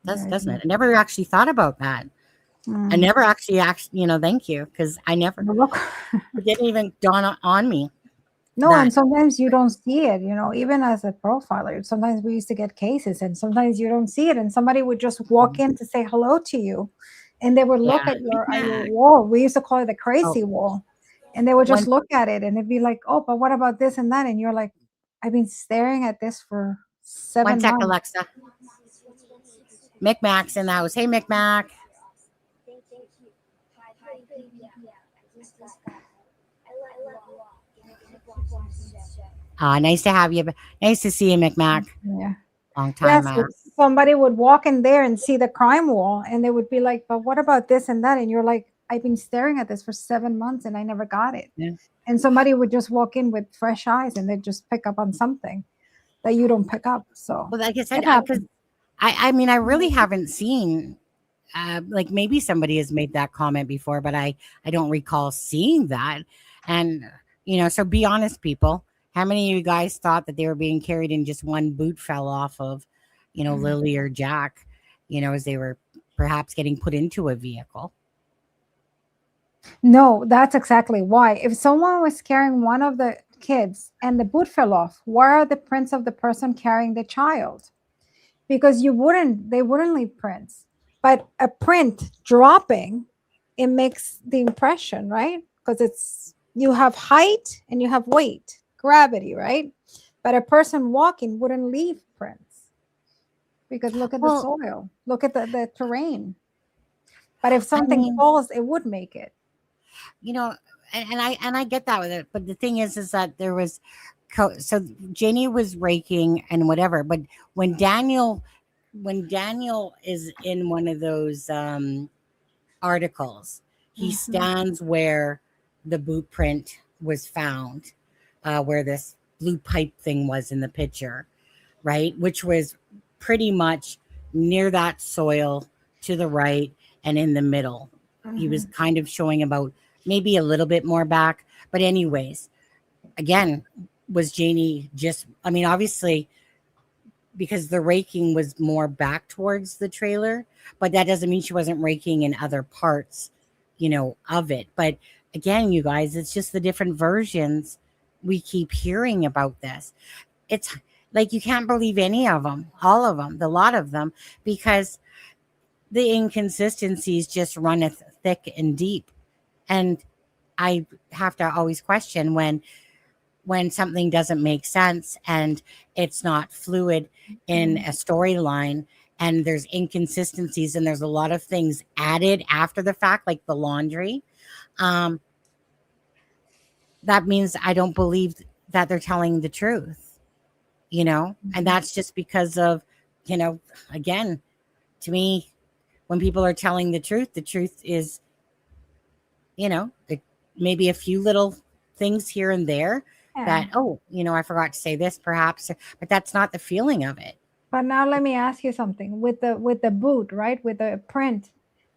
A: Doesn't it? I never actually thought about that. I never actually thank you, because I never it didn't even dawn on me.
B: No, and sometimes you don't see it, even as a profiler. Sometimes we used to get cases and sometimes you don't see it, and somebody would just walk in to say hello to you, and they would look at your wall. We used to call it the crazy wall, and they would just look at it and they'd be like, oh, but what about this and that? And you're like, I've been staring at this for 7 months.
A: 1 sec, Alexza. Micmac's in the house. Hey, Micmac. Nice to have you. Nice to see you, Micmac.
B: Yeah.
A: Long time.
B: Somebody would walk in there and see the crime wall, and they would be like, but what about this and that? And you're like, I've been staring at this for 7 months and I never got it.
A: Yeah.
B: And somebody would just walk in with fresh eyes and they'd just pick up on something that you don't pick up. So
A: Well, like I said,
B: it happens.
A: I mean, I really haven't seen, like maybe somebody has made that comment before, but I don't recall seeing that. And, so be honest, people. How many of you guys thought that they were being carried and just one boot fell off of, Lily or Jack, as they were perhaps getting put into a vehicle?
B: No, that's exactly why. If someone was carrying one of the kids and the boot fell off, where are the prints of the person carrying the child? Because they wouldn't leave prints. But a print dropping, it makes the impression, right? Because you have height and you have weight, gravity, right? But a person walking wouldn't leave prints. Because look at the soil, look at the terrain. But if something falls, it would make it.
A: And I get that with it, but the thing is that there was, so Janie was raking and whatever, but when Daniel is in one of those articles, he stands where the boot print was found, where this blue pipe thing was in the picture, right, which was pretty much near that soil to the right and in the middle. He was kind of showing about maybe a little bit more back, but anyways, again, was Janie just, obviously because the raking was more back towards the trailer, but that doesn't mean she wasn't raking in other parts, of it. But again, you guys, it's just the different versions we keep hearing about this. It's like, you can't believe any of them, all of them, the lot of them, because the inconsistencies just runneth thick and deep. And I have to always question when something doesn't make sense and it's not fluid in a storyline and there's inconsistencies and there's a lot of things added after the fact, like the laundry. That means I don't believe that they're telling the truth, and that's just because of, again, to me, when people are telling the truth is, maybe a few little things here and there that, I forgot to say this perhaps, but that's not the feeling of it.
B: But now let me ask you something with the boot, right? With the print,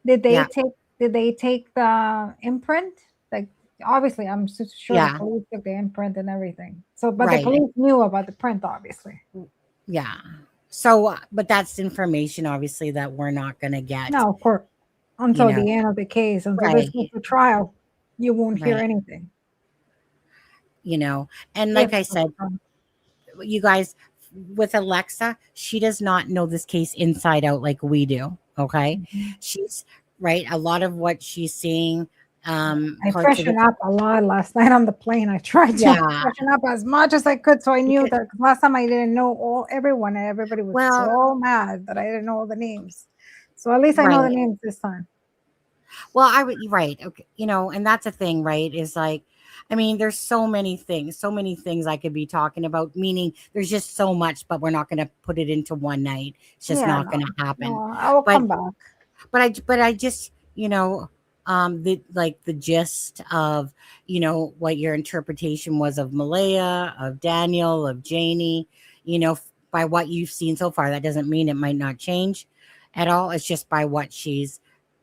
B: did they take the imprint? Like, obviously, I'm sure the police took the imprint and everything. So, but the police knew about the print, obviously.
A: Yeah. So, but that's information, obviously, that we're not going to get.
B: No, of course. Until the end of the case, until there's a trial, you won't hear anything.
A: And like I said, you guys, with Alexza, she does not know this case inside out like we do. Okay. She's right. A lot of what she's seeing.
B: I freshened up a lot last night on the plane. I tried to freshen up as much as I could. So I knew that last time I didn't know everyone and everybody was so mad that I didn't know all the names. So at least I know the names this time.
A: Well, right. Okay. And that's a thing, right? Is like, there's so many things I could be talking about, meaning there's just so much, but we're not going to put it into one night. It's just not going to happen.
B: No, I will come back.
A: But I just, the gist of, what your interpretation was of Malaya, of Daniel, of Janie, by what you've seen so far, that doesn't mean it might not change at all. It's just by what she's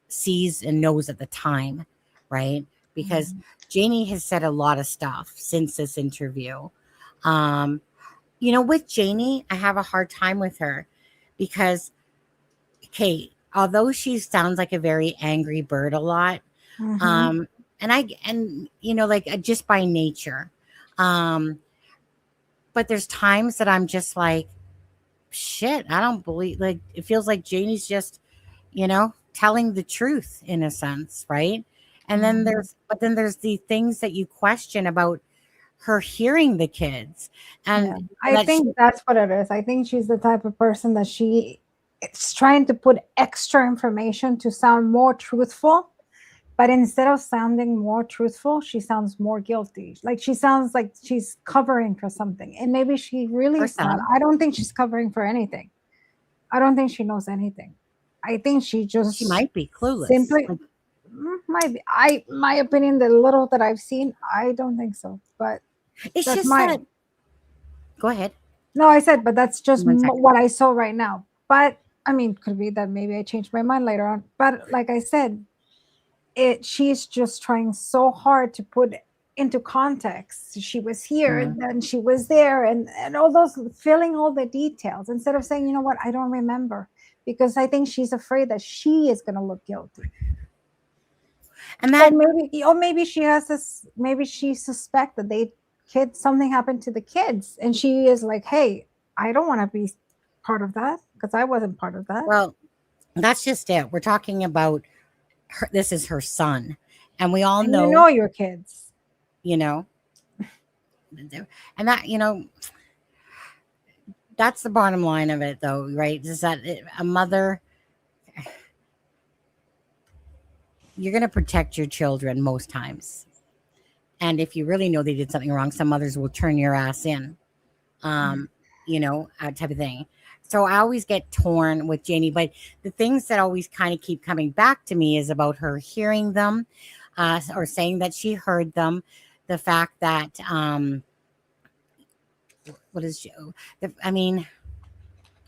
A: sees and knows at the time, right? Because Janie has said a lot of stuff since this interview. With Janie, I have a hard time with her because, although she sounds like a very angry bird a lot, just by nature, but there's times that I'm just like, shit, I don't believe, like, it feels like Janie's just, telling the truth in a sense, right? And then there's the things that you question about her hearing the kids. And
B: I think that's what it is. I think she's the type of person that she is trying to put extra information to sound more truthful, but instead of sounding more truthful, she sounds more guilty. Like, she sounds like she's covering for something, and maybe she really is not. I don't think she's covering for anything. I don't think she knows anything. I think she might
A: be clueless.
B: Simply, my opinion, the little that I've seen, I don't think so. But
A: It's
B: that's
A: just
B: my
A: that. Go ahead.
B: no. I said, but that's just
A: 1 second.
B: what I saw right now. But I mean, could be that maybe I changed my mind later on. But like I said, she's just trying so hard to put into context. She was here,
A: Mhm.
B: and then she was there, and all those, filling all the details instead of saying, you know what, I don't remember, because I think she's afraid that she is going to look guilty.
A: And that
B: Or maybe she has this, maybe she suspect that something happened to the kids, and she is like, hey, I don't want to be part of that because I wasn't part of that.
A: well, that's just it. We're talking about her. This is her son, and we all
B: And
A: know,
B: you know your kids.
A: you know, and that, that's the bottom line of it, though, right? Is that a mother, you're going to protect your children most times. And if you really know they did something wrong, some mothers will turn your ass in, type of thing. So I always get torn with Janie, but the things that always kind of keep coming back to me is about her hearing them, or saying that she heard them. The fact that,
B: And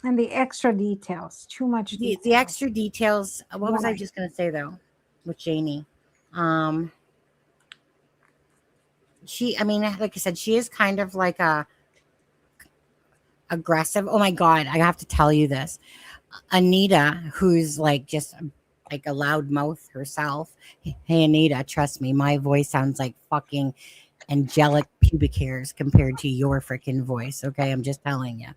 B: the extra details, too much detail.
A: the extra details. What was I
B: Why?
A: just going to say though with Janie? Like I said, she is kind of like a aggressive. Oh my God, I have to tell you this. Anita, who's like just like a loud mouth herself. Hey, Anita, trust me, my voice sounds like fucking angelic pubic hairs compared to your freaking voice. Okay, I'm just telling you.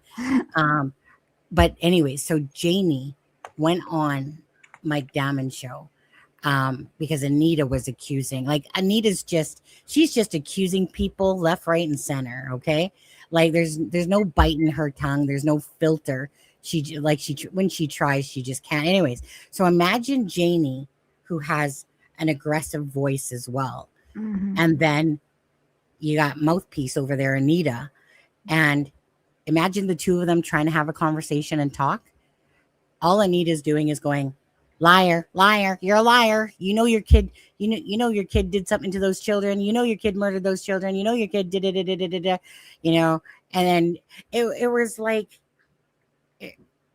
A: But anyway, so Janie went on Mike Damon's show because Anita was accusing. Like she's just accusing people left, right, and center. Okay, like there's no bite in her tongue. There's no filter. When she tries, she just can't. Anyways, so imagine Janie, who has an aggressive voice as well, and then you got mouthpiece over there, Anita, and imagine the two of them trying to have a conversation and talk. All Anita's doing is going, liar, liar, you're a liar. You know your kid, you know your kid did something to those children. You know your kid murdered those children. You know your kid did it, and then it was like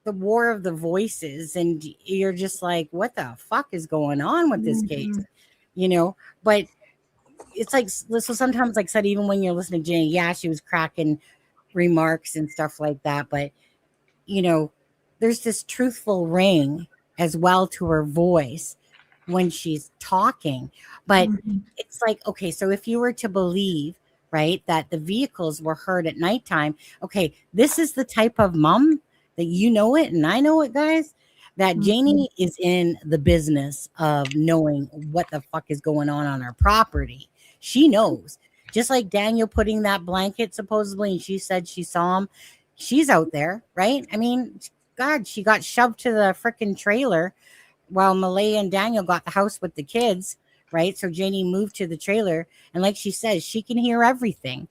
A: the war of the voices, and you're just like, what the fuck is going on with this case? But it's like, so sometimes, like I said, even when you're listening to Jane, yeah, she was cracking remarks and stuff like that, but there's this truthful ring as well to her voice when she's talking. But it's like, okay, so if you were to believe, right, that the vehicles were heard at nighttime, okay, this is the type of mom that it and I know it, guys, that Janie is in the business of knowing what the fuck is going on her property. She knows. Just like Daniel putting that blanket supposedly, and she said she saw him. She's out there, right? I mean, God, she got shoved to the freaking trailer while Malay and Daniel got the house with the kids, right? So Janie moved to the trailer, and like she says, she can hear everything,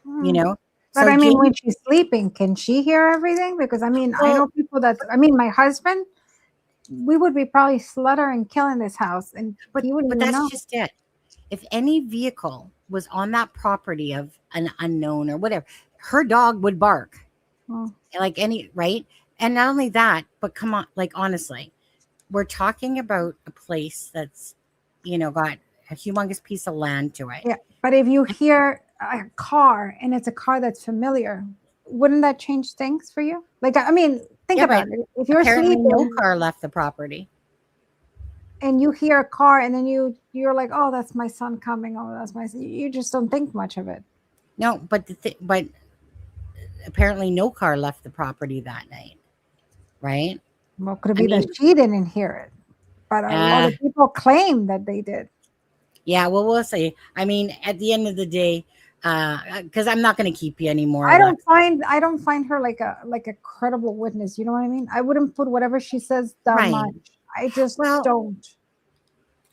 B: But
A: So
B: I mean,
A: Janie,
B: when she's sleeping, can she hear everything? Because I mean, I know people my husband, we would be probably slaughtering, killing this house, and he wouldn't
A: but
B: even
A: that's
B: know.
A: just it. If any vehicle was on that property of an unknown or whatever, her dog would bark. Like any, right? And not only that, but come on, like honestly, we're talking about a place that's, got a humongous piece of land to it.
B: Yeah, but if you hear a car and it's a car that's familiar, wouldn't that change things for you? Like, I mean, think about it. If you're
A: Apparently
B: sleeping,
A: no car left the property.
B: and you hear a car, and then you're like, oh, that's my son coming. Oh, that's my son. You just don't think much of it.
A: No, but but apparently no car left the property that night, right?
B: Well, could it be that she didn't hear it, but a lot of people claim that they did.
A: Yeah, well, we'll see. I mean, at the end of the day, because I'm not going to keep you anymore.
B: I don't find her like a credible witness. You know what I mean? I wouldn't put whatever she says that much. I just don't.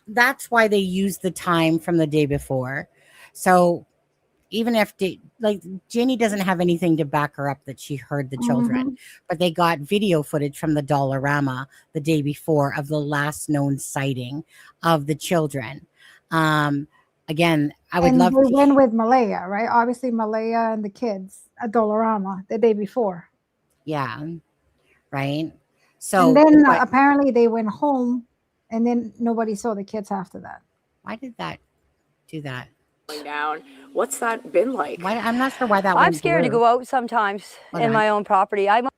A: That's why they use the time from the day before. So, even if like Janie doesn't have anything to back her up that she heard the children, but they got video footage from the Dollarama the day before of the last known sighting of the children. Again, I would love
B: they
A: to.
B: went with Malaya, right? Obviously, Malaya and the kids at Dollarama the day before.
A: Yeah, right.
B: And
A: So,
B: then
A: but
B: apparently they went home, and then nobody saw the kids after that.
A: why did that do that?
G: Down. What's that been like?
A: Why, I'm not sure why that
H: I'm
A: went
H: scared to
A: blue.
H: go out sometimes
A: Hold
H: in
A: on.
H: my own property. I'm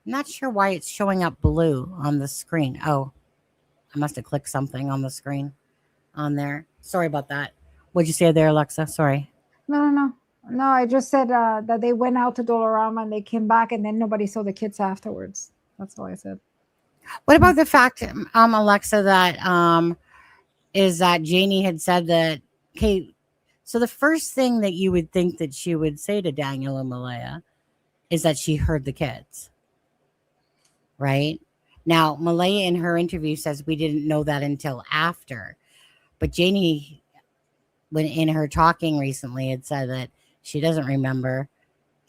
A: Not sure why it's showing up blue on the screen. Oh, I must have clicked something on the screen on there. Sorry about that. What'd you say there, Alexa? Sorry.
B: No. I just said that they went out to Dollarama and they came back, and then nobody saw the kids afterwards. That's all I said.
A: What about the fact, Alexa, that is that Janie had said that, okay, so the first thing that you would think that she would say to Daniel and Malaya is that she heard the kids, right? Now, Malaya in her interview says we didn't know that until after, but Janie, when in her talking recently, had said that she doesn't remember,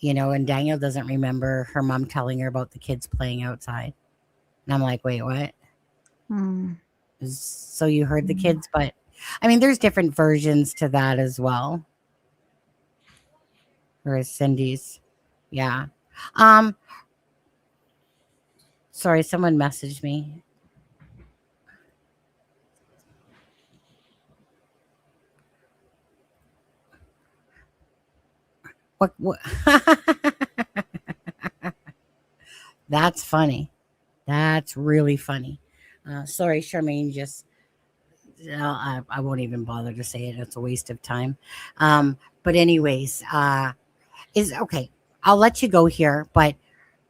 A: and Daniel doesn't remember her mom telling her about the kids playing outside. And I'm like, wait, what? So you heard the kids, but I mean, there's different versions to that as well. Or Cindy's. Yeah. Sorry, someone messaged me. What? That's funny. That's really funny. Sorry, Charmaine, just I won't even bother to say it. It's a waste of time. But anyways, is okay. I'll let you go here, but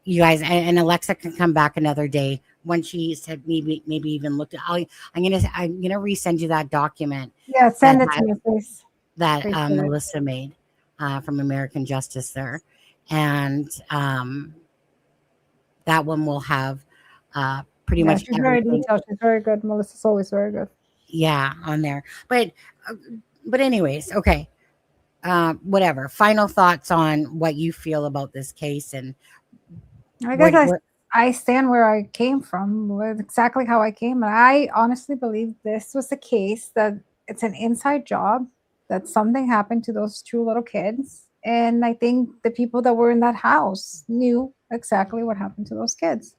A: you guys and Alexa can come back another day when she said maybe even looked at. I'm gonna resend you that document.
B: Yeah, send it to me, please.
A: That Melissa made from American Justice there, and that one will have pretty much
B: she's very
A: everything.
B: detailed. She's very good. Melissa's always very good.
A: Yeah, on there. But anyways, okay. Whatever. Final thoughts on what you feel about this case, and
B: I guess I stand where I came from, with exactly how I came, and I honestly believe this was a case that it's an inside job, that something happened to those two little kids, and I think the people that were in that house knew exactly what happened to those kids.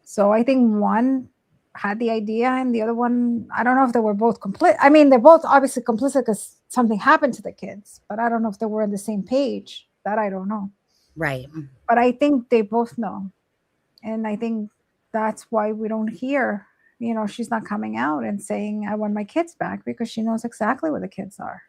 B: So I think one had the idea, and the other one, I don't know if they were both complicit. I mean, they're both obviously complicit because something happened to the kids, but I don't know if they were on the same page. That I don't know.
A: Right.
B: But I think they both know. And I think that's why we don't hear, she's not coming out and saying, I want my kids back, because she knows exactly where the kids are.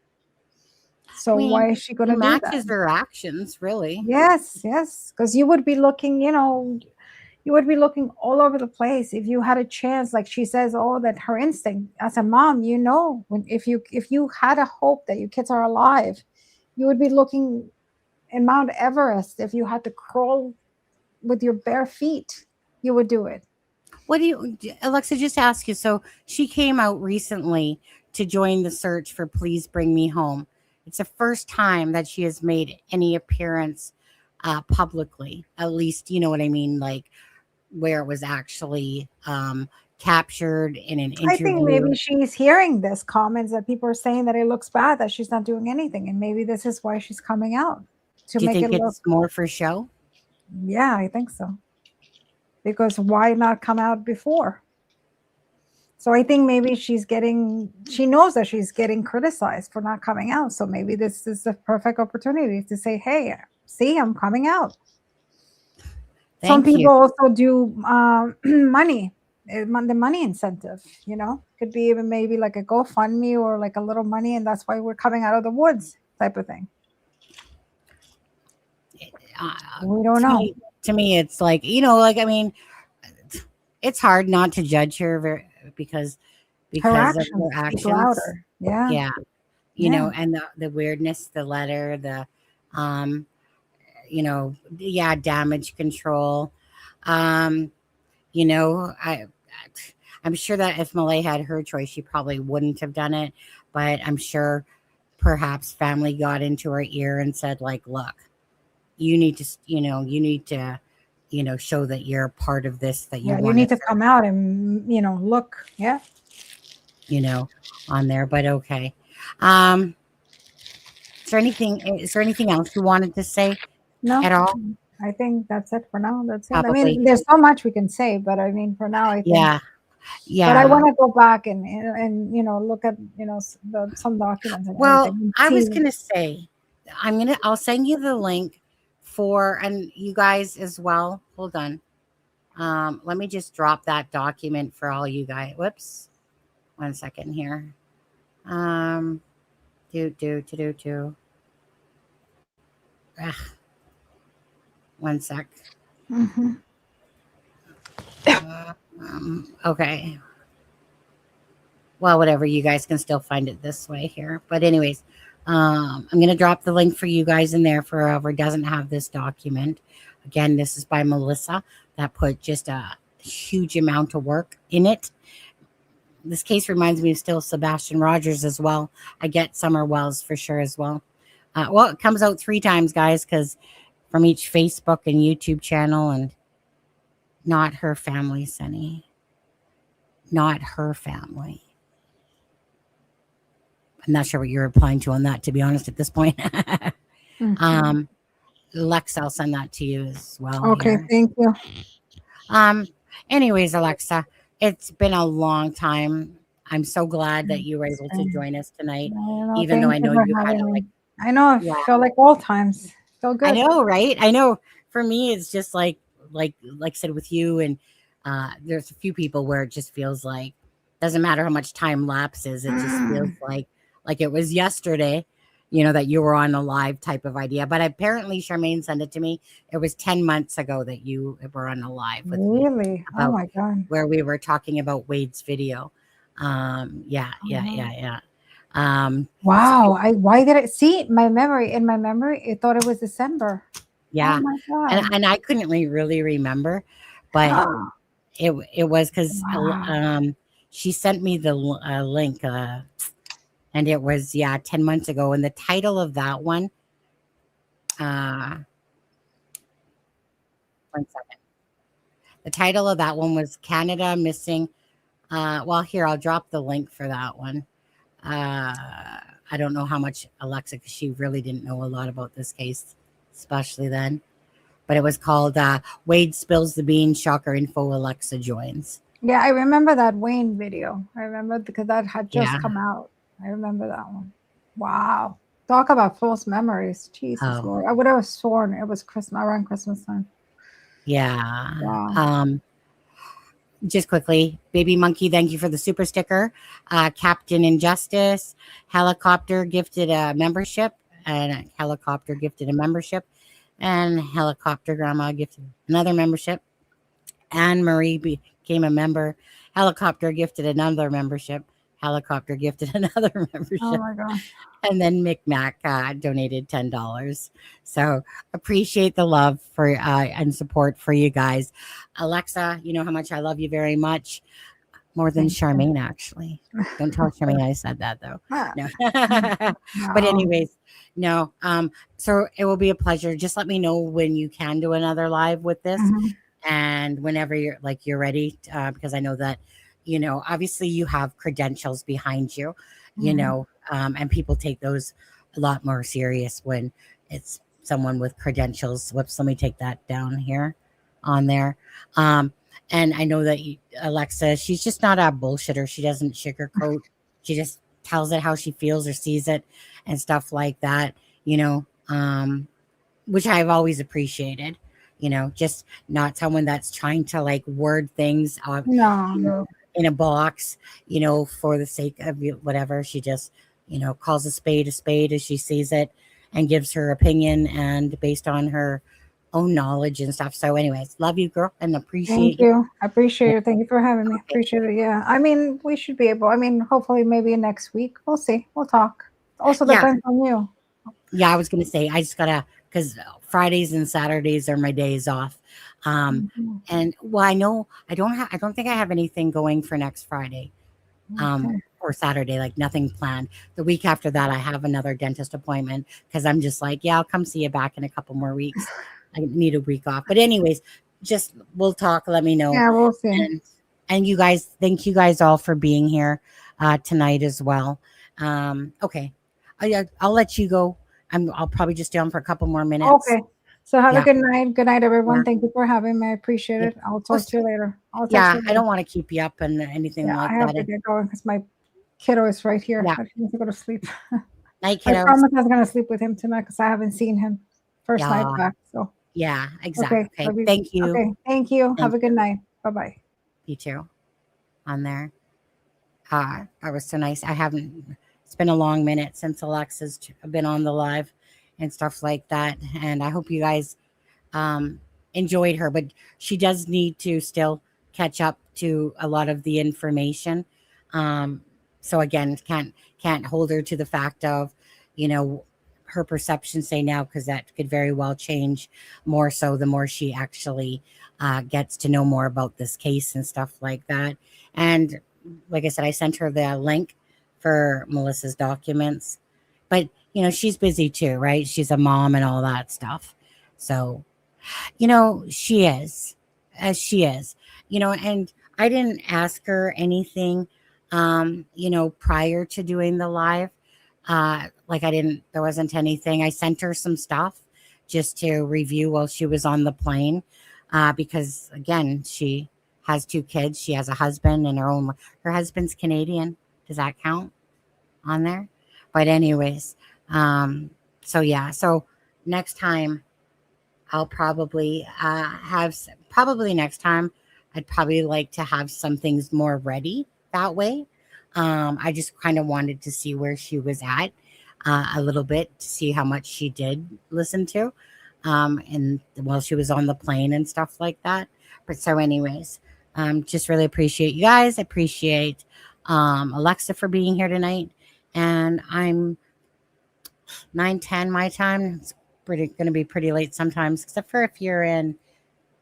B: So why is she going to do that?
A: Matches her actions, really.
B: Yes. Because you would be looking, you would be looking all over the place if you had a chance, like she says, that her instinct as a mom, if you had a hope that your kids are alive, you would be looking in Mount Everest. If you had to crawl with your bare feet, you would do it.
A: What do you, Alexza, just ask you? So she came out recently to join the search for Please Bring Me Home. It's the first time that she has made any appearance publicly, at least, you know what I mean? Like where it was actually captured in an interview.
B: I think maybe she's hearing this comments that people are saying that it looks bad, that she's not doing anything. And maybe this is why she's coming out.
A: Do you think it's more for show?
B: Yeah, I think so. Because why not come out before? So I think maybe she knows that she's getting criticized for not coming out. So maybe this is the perfect opportunity to say, hey, see, I'm coming out. Some people also do money, the money incentive, could be even maybe like a GoFundMe or like a little money. And that's why we're coming out of the woods type of thing. We don't know.
A: To me, it's like, I mean, it's hard not to judge her because of her actions.
B: Yeah.
A: And the weirdness, the letter, the damage control. I'm sure that if Malay had her choice, she probably wouldn't have done it, but I'm sure perhaps family got into her ear and said, like, look, you need to, show that you're part of this, that you
B: Yeah, you
A: want
B: need to come out and look. Yeah.
A: On there. But okay. Is there anything else you wanted to say
B: No,
A: at all?
B: I think that's it for now. That's it. I
A: Probably.
B: mean, there's so much we can say, but I mean, for now, I think.
A: Yeah.
B: But I want to go back and look at some documents and
A: Well,
B: everything.
A: I was gonna say, I'll send you the link and you guys as well. Hold on. Let me just drop that document for all you guys. Whoops. 1 second here. One sec.
B: Mm-hmm.
A: Okay. Well, whatever. You guys can still find it this way here. But anyways, I'm going to drop the link for you guys in there for whoever doesn't have this document. Again, this is by Melissa that put just a huge amount of work in it. This case reminds me of still Sebastian Rogers as well. I get Summer Wells for sure as well. Well, it comes out 3 times, guys, because from each Facebook and YouTube channel, and not her family, Sunny. Not her family. I'm not sure what you're replying to on that, to be honest, at this point.
B: Mm-hmm.
A: Lex, I'll send that to you as well.
B: Okay,
A: here.
B: thank you.
A: Anyways, Alexza, it's been a long time. I'm so glad that you were able to join us tonight, even though I know you had to
B: I know, I feel like old times. Feel good.
A: I know, right? I know. For me, it's just like I said with you, and there's a few people where it just feels like doesn't matter how much time lapses, it just feels like it was yesterday, that you were on a live type of idea. But apparently Charmaine sent it to me. It was 10 months ago that you were on a live with me.
B: Really? Oh my God.
A: Where we were talking about Wade's video. Yeah.
B: Wow. Why did I see in my memory? I thought it was December.
A: Yeah.
B: Oh my God.
A: And I couldn't really remember, but it was because she sent me the link, and it was 10 months ago. And the title of that one, 1 second. The title of that one was Canada Missing. Well, here, I'll drop the link for that one. I don't know how much Alexza, because she really didn't know a lot about this case, especially then. But it was called Wade Spills the Beans, Shocker Info, Alexza Joins.
B: Yeah, I remember that Wayne video. I remember because that had just come out. I remember that one. Wow. Talk about false memories. Jesus Lord. I would have sworn it was around Christmas time.
A: Yeah.
B: Wow.
A: Just quickly, Baby Monkey, thank you for the super sticker. Captain Injustice, Helicopter gifted a membership, and Helicopter gifted a membership, and Helicopter Grandma gifted another membership. Anne Marie became a member. Helicopter gifted another membership. Helicopter gifted another membership.
B: Oh my gosh.
A: And then Micmac donated $10. So appreciate the love for and support for you guys. Alexza, you know how much I love you very much. More than Charmaine, actually. Don't tell Charmaine I said that, though. No. But anyways, no. So it will be a pleasure. Just let me know when you can do another live with this.
B: Mm-hmm.
A: And whenever you're ready, because I know that, obviously you have credentials behind you, and people take those a lot more serious when it's someone with credentials. Whoops, let me take that down here on there. And I know that Alexza, she's just not a bullshitter. She doesn't sugarcoat. She just tells it how she feels or sees it and stuff like that, which I've always appreciated. Just not someone that's trying to word things in a box, for the sake of whatever. She just, calls a spade as she sees it and gives her opinion and based on her own knowledge and stuff. So anyways, love you, girl, and appreciate
B: you. I appreciate it. Thank you for having me. Okay. Appreciate it. Yeah. I mean, we should be able, hopefully maybe next week. We'll see. We'll talk. Also depends on you.
A: Yeah, I was going to say, I just got to, because Fridays and Saturdays are my days off. And well, I know I don't think I have anything going for next Friday. or Saturday, like nothing planned. The week after that, I have another dentist appointment because I'm just like, yeah, I'll come see you back in a couple more weeks. I need a week off. But anyways, just we'll talk. Let me know.
B: Yeah, we'll see.
A: And you guys, thank you guys all for being here tonight as well. Okay, I'll let you go. I'll probably just stay on for a couple more minutes.
B: Okay. So have a
A: Yeah.
B: good night. Good night, everyone.
A: Yeah.
B: Thank you for having me. I appreciate it. I'll talk to you later. I'll text
A: Yeah,
B: you
A: I
B: later.
A: don't want to keep you up and anything
B: Yeah,
A: like
B: I have
A: that.
B: to get going because my kiddo is right here.
A: Yeah.
B: I need to go to sleep.
A: Night,
B: I
A: kiddos.
B: promise I was going to sleep with him tonight because I haven't seen him first night
A: Yeah.
B: back. So
A: Yeah, exactly.
B: okay.
A: Okay. Thank you.
B: Okay. Thank you.
A: Thank
B: Have a good night. Bye-bye.
A: You too. On there. That was so nice. It's been a long minute since Alexa's been on the live and stuff like that. And I hope you guys enjoyed her, but she does need to still catch up to a lot of the information. So again, can't hold her to the fact of, her perception say now, because that could very well change more so the more she actually gets to know more about this case and stuff like that. And like I said, I sent her the link for Melissa's documents, but she's busy too, right? She's a mom and all that stuff. So, she is, and I didn't ask her anything, prior to doing the live. There wasn't anything. I sent her some stuff just to review while she was on the plane. Because again, she has 2 kids. She has a husband and her husband's Canadian. Does that count on there? But anyways, so next time I'll probably next time I'd probably like to have some things more ready that way. I just kind of wanted to see where she was at a little bit to see how much she did listen to and while she was on the plane and stuff like that. But so anyways, just really appreciate you guys. I appreciate Alexza for being here tonight. And I'm 9:10 my time. It's going to be pretty late sometimes, except for if you're in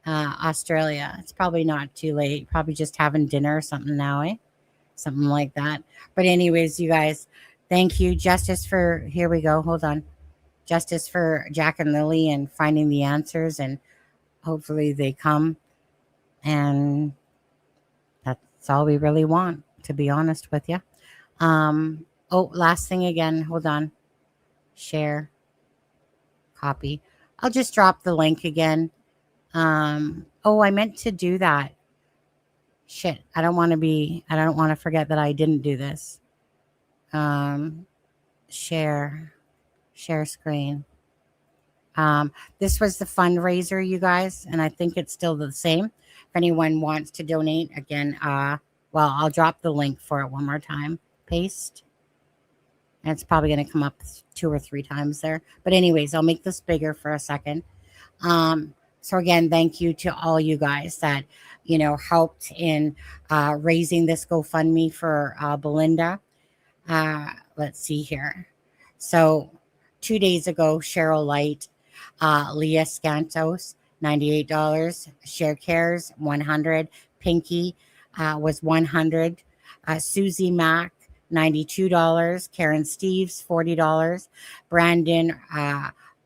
A: Australia. It's probably not too late. Probably just having dinner or something now, eh? Something like that. But anyways, you guys, thank you. Here we go. Hold on. Justice for Jack and Lily and finding the answers, and hopefully they come. And that's all we really want, to be honest with you. Last thing again. Hold on. Share. Copy. I'll just drop the link again. I meant to do that. Shit. I don't want to forget that I didn't do this. Share screen. This was the fundraiser, you guys, and I think it's still the same. If anyone wants to donate, again, I'll drop the link for it one more time. Paste. And it's probably going to come up 2 or 3 times there. But anyways, I'll make this bigger for a second. So again, thank you to all you guys that, helped in raising this GoFundMe for Belinda. Let's see here. So 2 days ago, Cheryl Light, Leah Scantos, $98. Share Cares, $100. Pinky was $100. Susie Mack, $92. Karen Steves, $40. Brandon,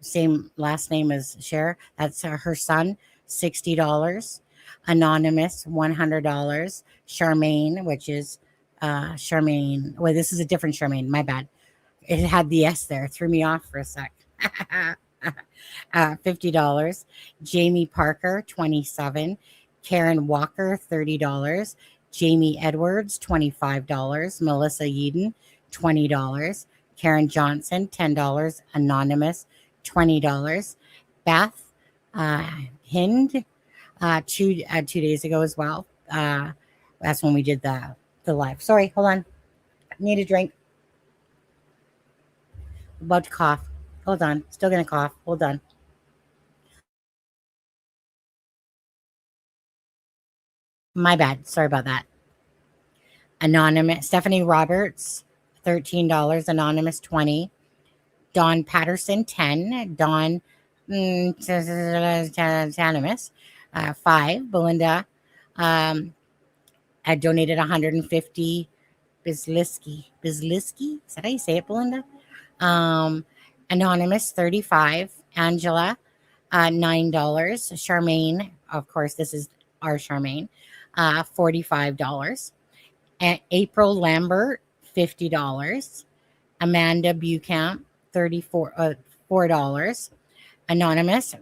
A: same last name as Cher. That's her son, $60. Anonymous, $100. Charmaine, which is Charmaine. Well, this is a different Charmaine. My bad. It had the S there. Threw me off for a sec. $50. Jamie Parker, $27. Karen Walker, $30. Jamie Edwards, $25. Melissa Yeadon, $20. Karen Johnson, $10. Anonymous, $20. Beth Hind, 2 days ago as well. That's when we did the live. Sorry, hold on. I need a drink. About to cough. Hold on. Still gonna cough. Hold on. My bad. Sorry about that. Anonymous. Stephanie Roberts, $13. Anonymous, $20. Dawn Patterson, $10. Dawn Anonymous, $5. Belinda had donated $150. Bisliski. Is that how you say it, Belinda? Anonymous, 35. Angela, $9. Charmaine, of course, this is our Charmaine, $45. April Lambert, $50. Amanda Bucamp, $4. Anonymous.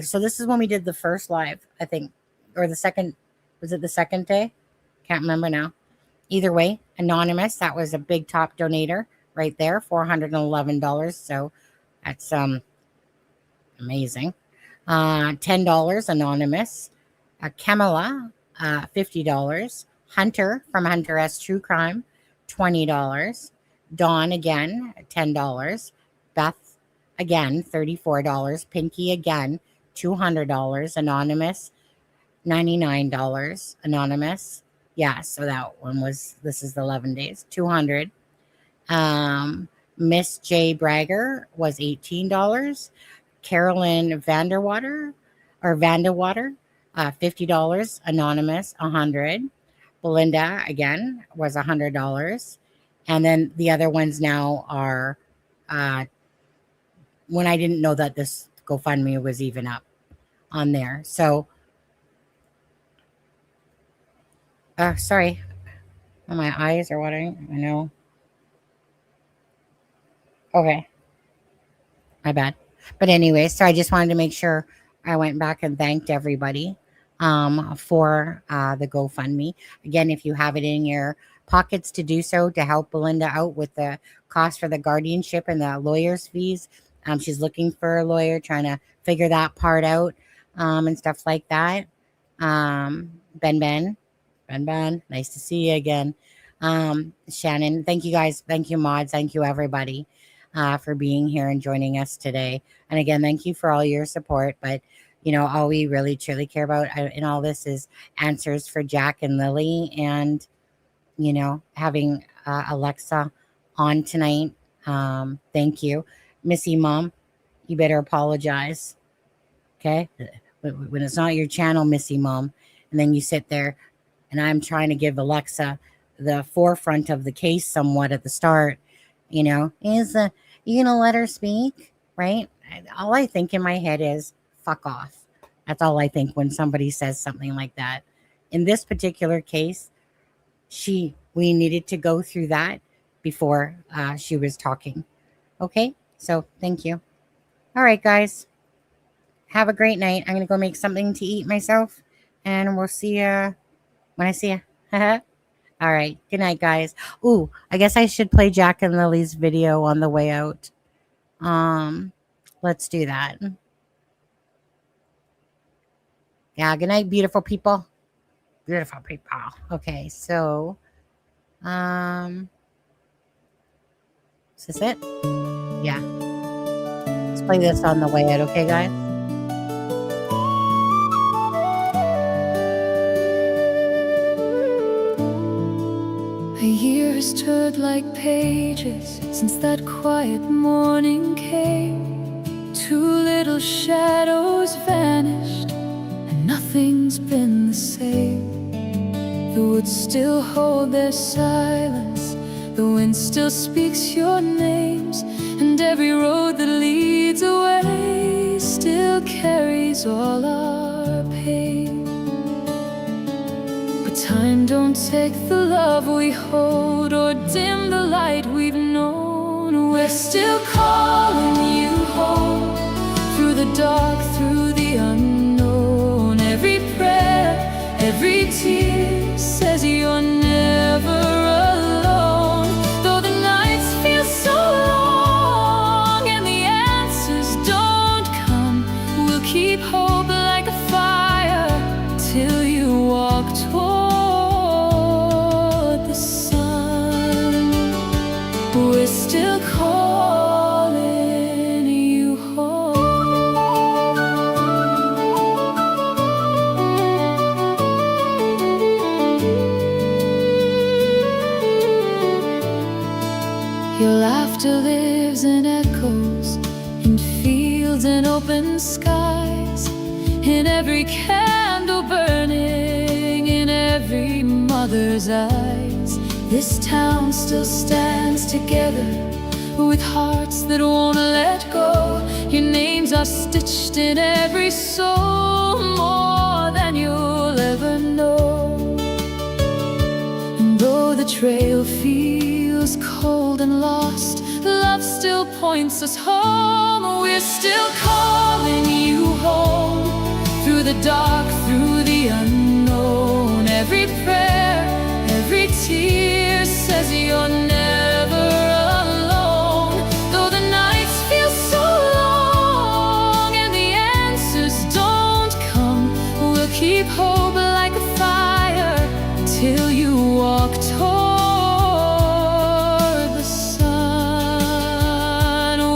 A: So this is when we did the first live, I think, or the second. Was it the second day? Can't remember now. Either way, Anonymous. That was a big top donator right there, $411. So that's amazing. $10 Anonymous. Kamala, $50. Hunter from Hunter S True Crime, $20. Dawn again, $10. Beth again, $34. Pinky again, $200. Anonymous, $99. Anonymous. Yeah, so that one this is the 11 days, $200. Miss J Bragger was $18. Carolyn Vanderwater, $50. Anonymous, $100. Belinda again was $100. And then the other ones now are when I didn't know that this GoFundMe was even up on there. So sorry. My eyes are watering. I know. Okay. My bad. But anyway, so I just wanted to make sure I went back and thanked everybody for the GoFundMe. Again, if you have it in your pockets to do so to help Belinda out with the cost for the guardianship and the lawyer's fees. She's looking for a lawyer, trying to figure that part out and stuff like that. Ben, nice to see you again. Shannon, thank you guys. Thank you, mods. Thank you, everybody, for being here and joining us today. And again, thank you for all your support. But, you know, all we really truly care about in all this is answers for Jack and Lily, and, you know, having Alexza on tonight. Thank you. Missy Mom, you better apologize. Okay? When it's not your channel, Missy Mom, and then you sit there and I'm trying to give Alexza the forefront of the case somewhat at the start, you know, you gonna let her speak, right? All I think in my head is fuck off. That's all I think when somebody says something like that. In this particular case, we needed to go through that before she was talking. Okay, so thank you. All right, guys, have a great night. I'm gonna go make something to eat myself, and we'll see you when I see you. All right, good night, guys. Ooh, I guess I should play Jack and Lily's video on the way out. Let's do that. Yeah, good night, beautiful people. Beautiful people. Okay, so is this it? Yeah. Let's play this on the way out, okay, guys?
I: A year has stood like pages since that quiet morning came. Two little shadows vanished, and nothing's been the same. The woods still hold their silence, the wind still speaks your names, and every road that leads away still carries all our pain. But time don't take the love we hold or dim the light we've known. We're still calling you home, through the dark, through the unknown. Every prayer, every tear says you're never alone. Though the nights feel so long and the answers don't come, we'll keep hope like a fire till you walk toward the sun. We're still calling you home. Your laughter lives and echoes in fields and open skies, in every candle burning, in every mother's eyes. This town still stands together with hearts that won't let go. Your names are stitched in every soul, more than you'll ever know. And though the trail feels cold and lost, love still points us home. We're still calling you home, through the dark, through the unknown. Every prayer, every tear says you're never alone. Though the nights feel so long and the answers don't come, we'll keep hope like a fire till you walk toward the sun.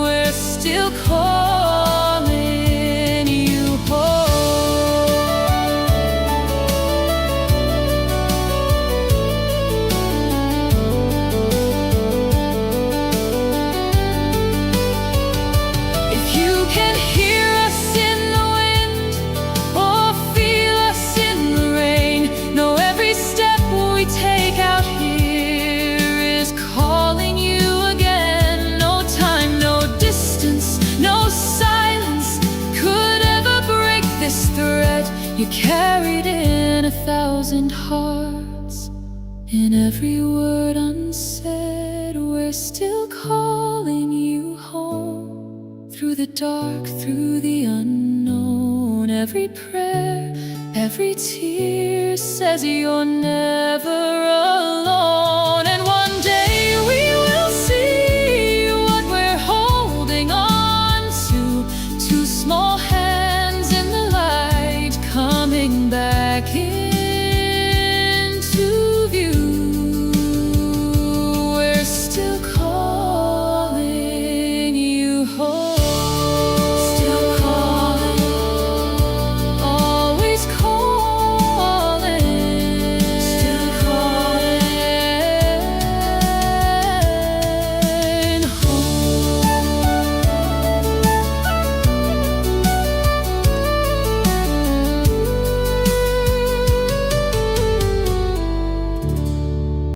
I: We're still calling you home. If you can hear us in the wind or feel us in the rain, know every step we take out here is calling you again. No time, no distance, no silence could ever break this thread. You carried in 1,000 hearts, in every word unsaid. We're still calling you home, through the dark, through the unknown. Every prayer, every tear says you're never alone.